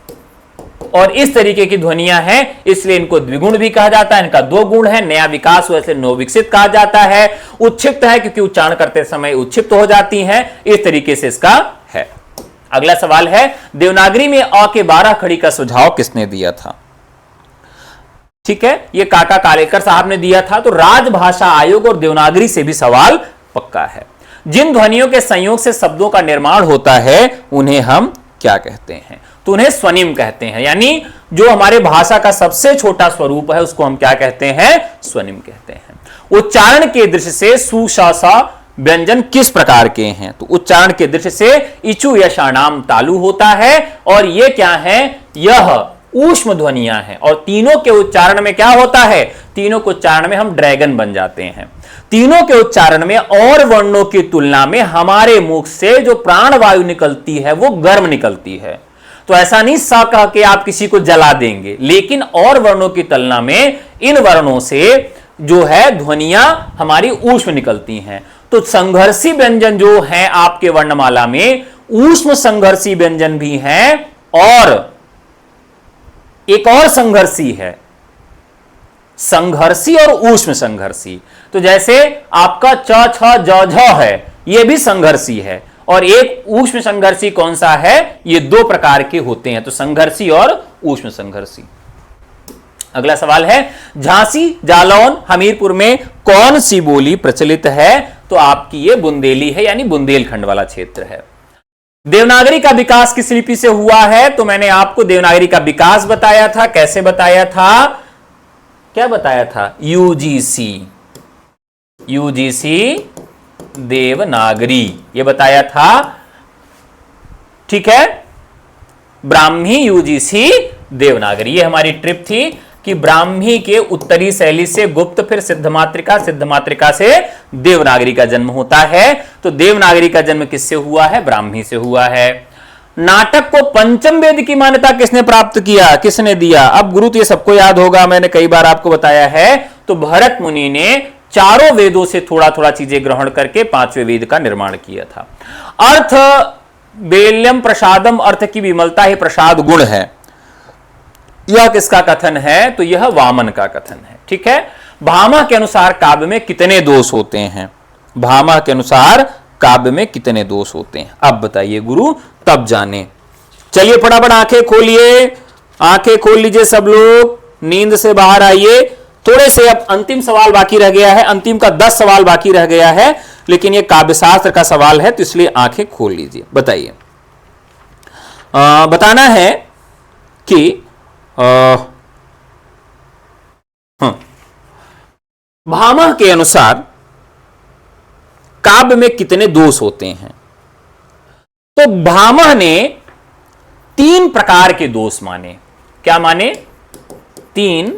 और इस तरीके की ध्वनियां हैं, इसलिए इनको द्विगुण भी कहा जाता है। इनका दो गुण है, नया विकास हुआ इसलिए नवविकसित कहा जाता है। उत्क्षिप्त है क्योंकि उच्चारण करते समय उत्क्षिप्त हो जाती हैं। इस तरीके से इसका है। अगला सवाल है, देवनागरी में अ के 12 खड़ी का सुझाव किसने दिया था? ठीक है, ये काका कालेकर साहब ने दिया था। तो राजभाषा आयोग और देवनागरी से भी सवाल पक्का है। जिन ध्वनियों के संयोग से शब्दों का निर्माण होता है उन्हें हम क्या कहते हैं? तो उन्हें स्वनिम कहते हैं। यानी जो हमारे भाषा का सबसे छोटा स्वरूप है उसको हम क्या कहते हैं? स्वनिम कहते हैं। उच्चारण के दृष्टि से सु, श, स व्यंजन किस प्रकार के हैं? तो उच्चारण के दृष्टि से इचु, यशाणाम, तालु होता है। और ये क्या है? यह ऊष्म ध्वनियां हैं। और तीनों के उच्चारण में क्या होता है? तीनों के उच्चारण में हम ड्रैगन बन जाते हैं। तीनों के उच्चारण में और वर्णों की तुलना में हमारे मुख से जो प्राण वायु निकलती है वो गर्म निकलती है। तो ऐसा नहीं सा कह के आप किसी को जला देंगे, लेकिन और वर्णों की तुलना में इन वर्णों से जो है ध्वनियां हमारी ऊष्म निकलती हैं। तो संघर्षी व्यंजन जो है आपके वर्णमाला में, ऊष्म संघर्षी व्यंजन भी हैं और एक और संघर्षी है, संघर्षी और ऊष्म संघर्षी। तो जैसे आपका च, छ, ज, झ है, यह भी संघर्षी है। और एक ऊष्म संघर्षी कौन सा है? ये दो प्रकार के होते हैं, तो संघर्षी और ऊष्म संघर्षी। अगला सवाल है, झांसी, जालौन, हमीरपुर में कौन सी बोली प्रचलित है? तो आपकी ये बुंदेली है, यानी बुंदेलखंड वाला क्षेत्र है। देवनागरी का विकास किस लिपि से हुआ है? तो मैंने आपको देवनागरी का विकास बताया था। कैसे बताया था? क्या बताया था? यूजीसी, यूजीसी देवनागरी, ये बताया था। ठीक है, ब्राह्मी, यूजीसी देवनागरी, ये हमारी ट्रिप थी कि ब्राह्मी के उत्तरी शैली से गुप्त, फिर सिद्ध मातृका, सिद्ध मातृका से देवनागरी का जन्म होता है। तो देवनागरी का जन्म किससे हुआ है? ब्राह्मी से हुआ है। नाटक को पंचम वेद की मान्यता किसने प्राप्त किया? किसने दिया? अब गुरु तो ये सबको याद होगा, मैंने कई बार आपको बताया है। तो भरत मुनि ने चारों वेदों से थोड़ा थोड़ा चीजें ग्रहण करके पांचवें वेद का निर्माण किया था। अर्थ बेल्यम प्रसादम, अर्थ की विमलता ही प्रसाद गुण है, यह किसका कथन है? तो यह वामन का कथन है। ठीक है। भामा के अनुसार काव्य में कितने दोष होते हैं? भामा के अनुसार काव्य में कितने दोष होते हैं? अब बताइए गुरु, तब जाने। चलिए फटाफट आंखें खोलिए, आंखें खोल लीजिए सब लोग, नींद से बाहर आइए। थोड़े से अब अंतिम सवाल बाकी रह गया है, अंतिम का 10 सवाल बाकी रह गया है, लेकिन यह काव्यशास्त्र का सवाल है तो इसलिए आंखें खोल लीजिए। बताइए, बताना है कि भामह के अनुसार काव्य में कितने दोष होते हैं? तो भामह ने 3 प्रकार के दोष माने। क्या माने? 3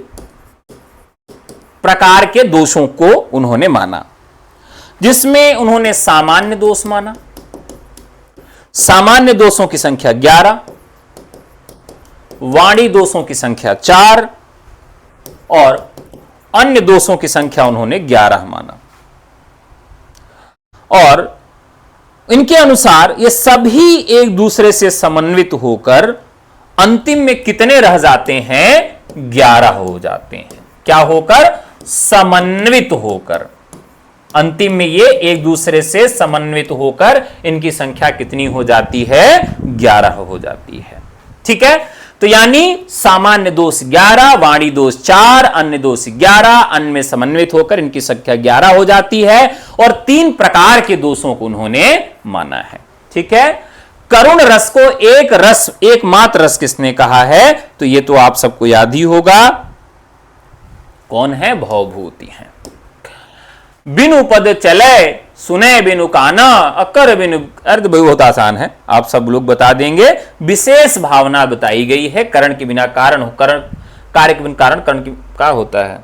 प्रकार के दोषों को उन्होंने माना, जिसमें उन्होंने सामान्य दोष माना। सामान्य दोषों की संख्या 11, वाणी दोषों की संख्या 4 और अन्य दोषों की संख्या उन्होंने 11 माना। और इनके अनुसार ये सभी एक दूसरे से समन्वित होकर अंतिम में कितने रह जाते हैं? 11 हो जाते हैं। क्या होकर? समन्वित होकर। अंतिम में ये एक दूसरे से समन्वित होकर इनकी संख्या कितनी हो जाती है? 11 हो जाती है। ठीक है, तो यानी सामान्य दोष 11, वाणी दोष 4, अन्य दोष 11, अन्य में समन्वित होकर इनकी संख्या 11 हो जाती है। और 3 प्रकार के दोषों को उन्होंने माना है। ठीक है, करुण रस को एकमात्र रस किसने कहा है? तो ये तो आप सबको याद ही होगा, कौन है? भवभूति है। बिनु पद चले सुने बिनु काना, अकर बिनु अर्थ बहुत आसान है, आप सब लोग बता देंगे। विशेष भावना बताई गई है, करण के बिना कारण हो, करण कार्य के बिना कारण, करण की क्या होता है?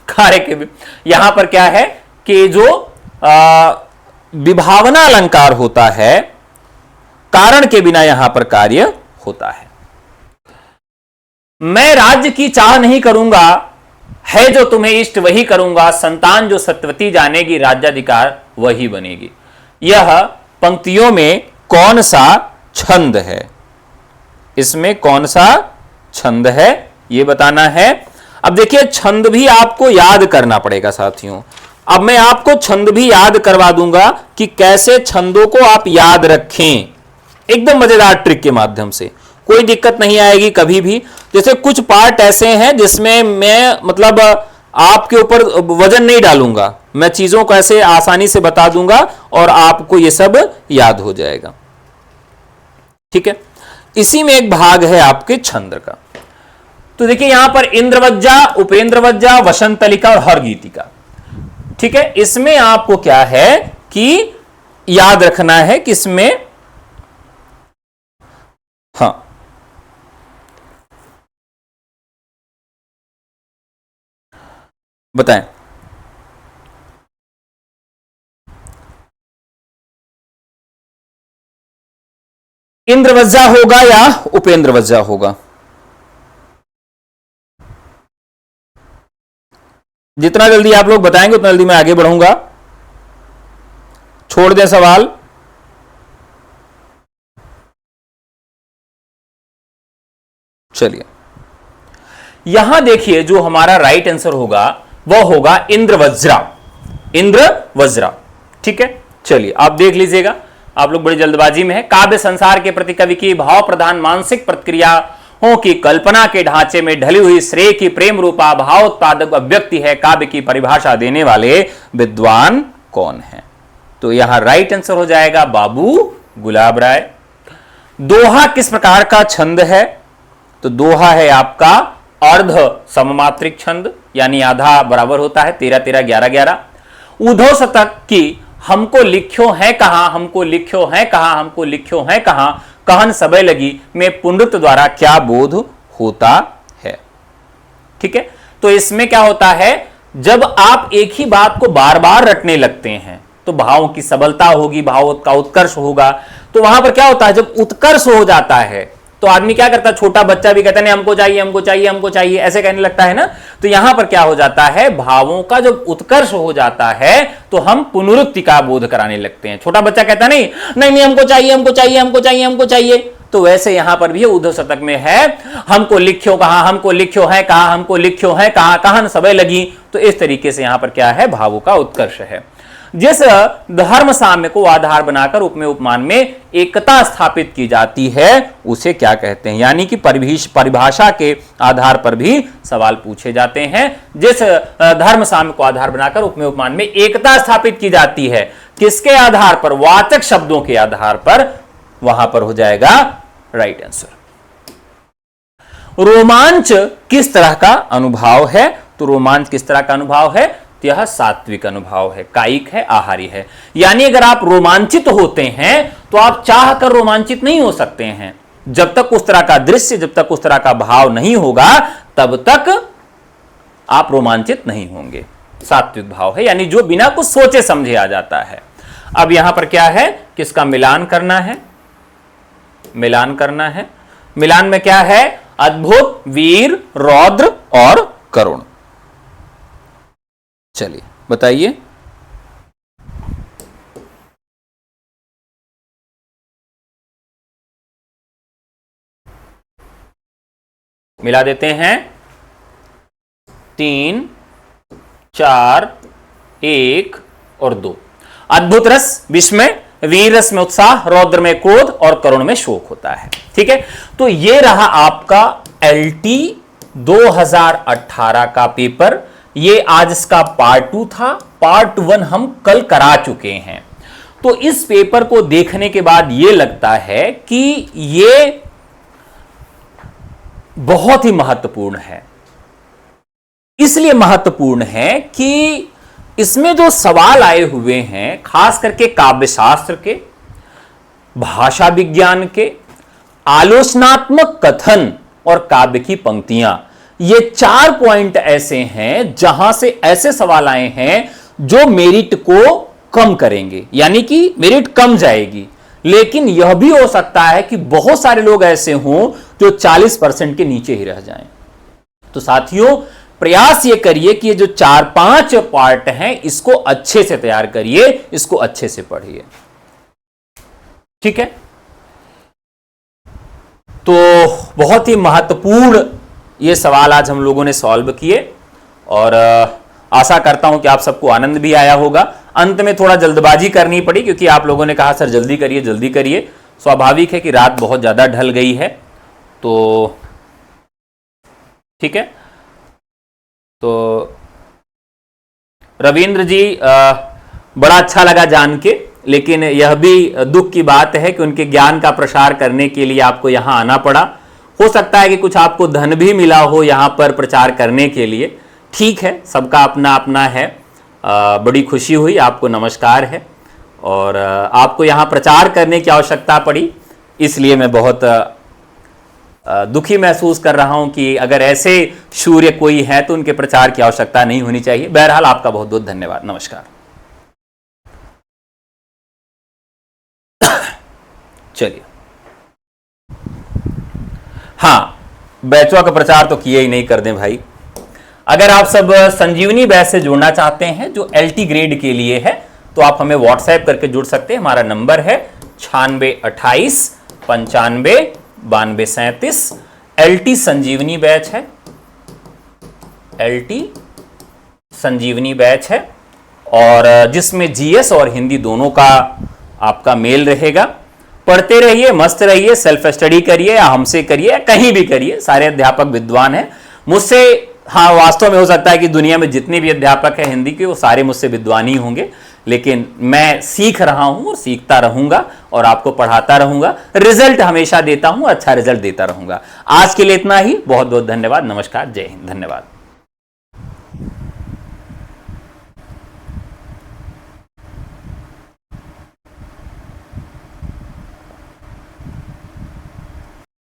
कार्य के बिना। यहां पर क्या है कि जो विभावना अलंकार होता है, कारण के बिना यहां पर कार्य होता है। मैं राज्य की चाह नहीं करूंगा, है जो तुम्हें इष्ट वही करूंगा, संतान जो सत्यवती जानेगी, राज्याधिकार वही बनेगी। यह पंक्तियों में कौन सा छंद है? इसमें कौन सा छंद है यह बताना है। अब देखिए, छंद भी आपको याद करना पड़ेगा साथियों। अब मैं आपको छंद भी याद करवा दूंगा कि कैसे छंदों को आप याद रखें, एकदम मजेदार ट्रिक के माध्यम से। कोई दिक्कत नहीं आएगी कभी भी। जैसे कुछ पार्ट ऐसे हैं जिसमें मैं मतलब आपके ऊपर वजन नहीं डालूंगा, मैं चीजों को ऐसे आसानी से बता दूंगा और आपको ये सब याद हो जाएगा। ठीक है, इसी में एक भाग है आपके छंद का। तो देखिए यहां पर इंद्रवज्जा, उपेंद्रवज्जा, वसंतलिका और हरगीतिका। ठीक है, इसमें आपको क्या है कि याद रखना है कि इसमें हाँ बताएं, इंद्रवज्जा होगा या उपेंद्रवज्जा होगा? जितना जल्दी आप लोग बताएंगे उतना जल्दी मैं आगे बढ़ूंगा। छोड़ दें सवाल। चलिए, यहां देखिए जो हमारा राइट आंसर होगा वह होगा इंद्रवज्रा। इंद्रवज्रा। ठीक है, चलिए आप देख लीजिएगा, आप लोग बड़ी जल्दबाजी में है। काव्य संसार के प्रति कवि की भाव प्रधान मानसिक प्रतिक्रियाओं की कल्पना के ढांचे में ढली हुई श्रेय की प्रेम रूपा भाव उत्पादक अभिव्यक्ति है। काव्य की परिभाषा देने वाले विद्वान कौन है? तो यहां राइट आंसर हो जाएगा बाबू गुलाब राय। दोहा किस प्रकार का छंद है? तो दोहा है आपका अर्ध सममात्रिक छंद, यानी आधा बराबर होता है, 13 13 11 11। उद्धव शतक की हमको लिख्यो है कहां, हमको लिख्यो है कहां, हमको लिख्यो है कहां, कहन सबे लगी में पुनरुक्त द्वारा क्या बोध होता है? ठीक है, तो इसमें क्या होता है, जब आप एक ही बात को बार बार रटने लगते हैं तो भावों की सबलता होगी, भाव का उत्कर्ष होगा। तो वहां पर क्या होता है, जब उत्कर्ष हो जाता है तो आदमी क्या करता है, छोटा बच्चा भी कहता है नहीं हमको चाहिए हमको चाहिए हमको चाहिए, ऐसे कहने लगता है ना। तो यहां पर क्या हो जाता है, भावों का जब उत्कर्ष हो जाता है तो हम पुनरुक्ति का बोध कराने लगते हैं। छोटा बच्चा कहता नहीं नहीं नहीं हमको चाहिए हमको चाहिए हमको चाहिए हमको चाहिए। तो वैसे यहां पर भी उद्धव शतक में है, हमको लिख्यो कहां, हमको लिख्यो है कहां, हमको लिख्यो है कहां, कहन सबे लगी। तो इस तरीके से यहां पर क्या है, भावों का उत्कर्ष है। जिस धर्म साम्य को आधार बनाकर उपमेय उपमान में एकता स्थापित की जाती है उसे क्या कहते हैं? यानी कि परिभाषा के आधार पर भी सवाल पूछे जाते हैं। जिस धर्म साम्य को आधार बनाकर उपमेय उपमान में एकता स्थापित की जाती है, किसके आधार पर? वाचक शब्दों के आधार पर। वहां पर हो जाएगा राइट आंसर। रोमांच किस तरह का अनुभाव है? तो रोमांच किस तरह का अनुभाव है? तो यह सात्विक अनुभाव है, कायिक है, आहारी है। यानी अगर आप रोमांचित होते हैं तो आप चाह कर रोमांचित नहीं हो सकते हैं। जब तक उस तरह का दृश्य, जब तक उस तरह का भाव नहीं होगा, तब तक आप रोमांचित नहीं होंगे। सात्विक भाव है, यानी जो बिना कुछ सोचे समझे आ जाता है। अब यहां पर क्या है, किसका मिलान करना है, मिलान करना है। मिलान में क्या है, अद्भुत, वीर, रौद्र और करुण। चलिए बताइए। मिला देते हैं। 3, 4, 1 और 2। अद्भुत रस विस्मय, वीर रस में उत्साह, रौद्र में क्रोध और करुण में शोक होता है। ठीक है, तो ये रहा आपका LT 2018 का पेपर। ये आज इसका पार्ट 2 था। पार्ट 1 हम कल करा चुके हैं। तो इस पेपर को देखने के बाद ये लगता है कि ये बहुत ही महत्वपूर्ण है। इसलिए महत्वपूर्ण है कि इसमें जो सवाल आए हुए हैं, खास करके काव्यशास्त्र के, भाषा विज्ञान के, आलोचनात्मक कथन और काव्य की पंक्तियां, ये 4 पॉइंट ऐसे हैं जहां से ऐसे सवाल आए हैं जो मेरिट को कम करेंगे, यानी कि मेरिट कम जाएगी। लेकिन यह भी हो सकता है कि बहुत सारे लोग ऐसे हों जो 40% के नीचे ही रह जाएं। तो साथियों, प्रयास ये करिए कि ये जो 4-5 पार्ट हैं, इसको अच्छे से तैयार करिए, इसको अच्छे से पढ़िए। ठीक है, तो बहुत ही महत्वपूर्ण ये सवाल आज हम लोगों ने सॉल्व किए और आशा करता हूं कि आप सबको आनंद भी आया होगा। अंत में थोड़ा जल्दबाजी करनी पड़ी क्योंकि आप लोगों ने कहा सर जल्दी करिए, जल्दी करिए। स्वाभाविक है कि रात बहुत ज्यादा ढल गई है। तो ठीक है, तो रविंद्र जी, बड़ा अच्छा लगा जान के, लेकिन यह भी दुख की बात है कि उनके ज्ञान का प्रसार करने के लिए आपको यहां आना पड़ा। हो सकता है कि कुछ आपको धन भी मिला हो यहां पर प्रचार करने के लिए। ठीक है, सबका अपना अपना है। बड़ी खुशी हुई, आपको नमस्कार है। और आपको यहां प्रचार करने की आवश्यकता पड़ी, इसलिए मैं बहुत दुखी महसूस कर रहा हूं कि अगर ऐसे शूर्य कोई है तो उनके प्रचार की आवश्यकता नहीं होनी चाहिए। बहरहाल आपका बहुत बहुत धन्यवाद, नमस्कार। चलिए, हाँ, बैचों का प्रचार तो किए ही नहीं, कर दें भाई। अगर आप सब संजीवनी बैच से जुड़ना चाहते हैं जो LT ग्रेड के लिए है, तो आप हमें व्हाट्सएप करके जुड़ सकते हैं। हमारा नंबर है 9628 95 92 37। LT संजीवनी बैच है, LT संजीवनी बैच है, और जिसमें GS और हिंदी दोनों का आपका मेल रहेगा। पढ़ते रहिए, मस्त रहिए, सेल्फ स्टडी करिए, या हमसे करिए, या कहीं भी करिए। सारे अध्यापक विद्वान हैं मुझसे। हाँ, वास्तव में हो सकता है कि दुनिया में जितने भी अध्यापक हैं हिंदी के, वो सारे मुझसे विद्वान ही होंगे, लेकिन मैं सीख रहा हूं और सीखता रहूंगा और आपको पढ़ाता रहूंगा। रिजल्ट हमेशा देता हूं, अच्छा रिजल्ट देता रहूंगा। आज के लिए इतना ही। बहुत बहुत धन्यवाद, नमस्कार, जय हिंद, धन्यवाद।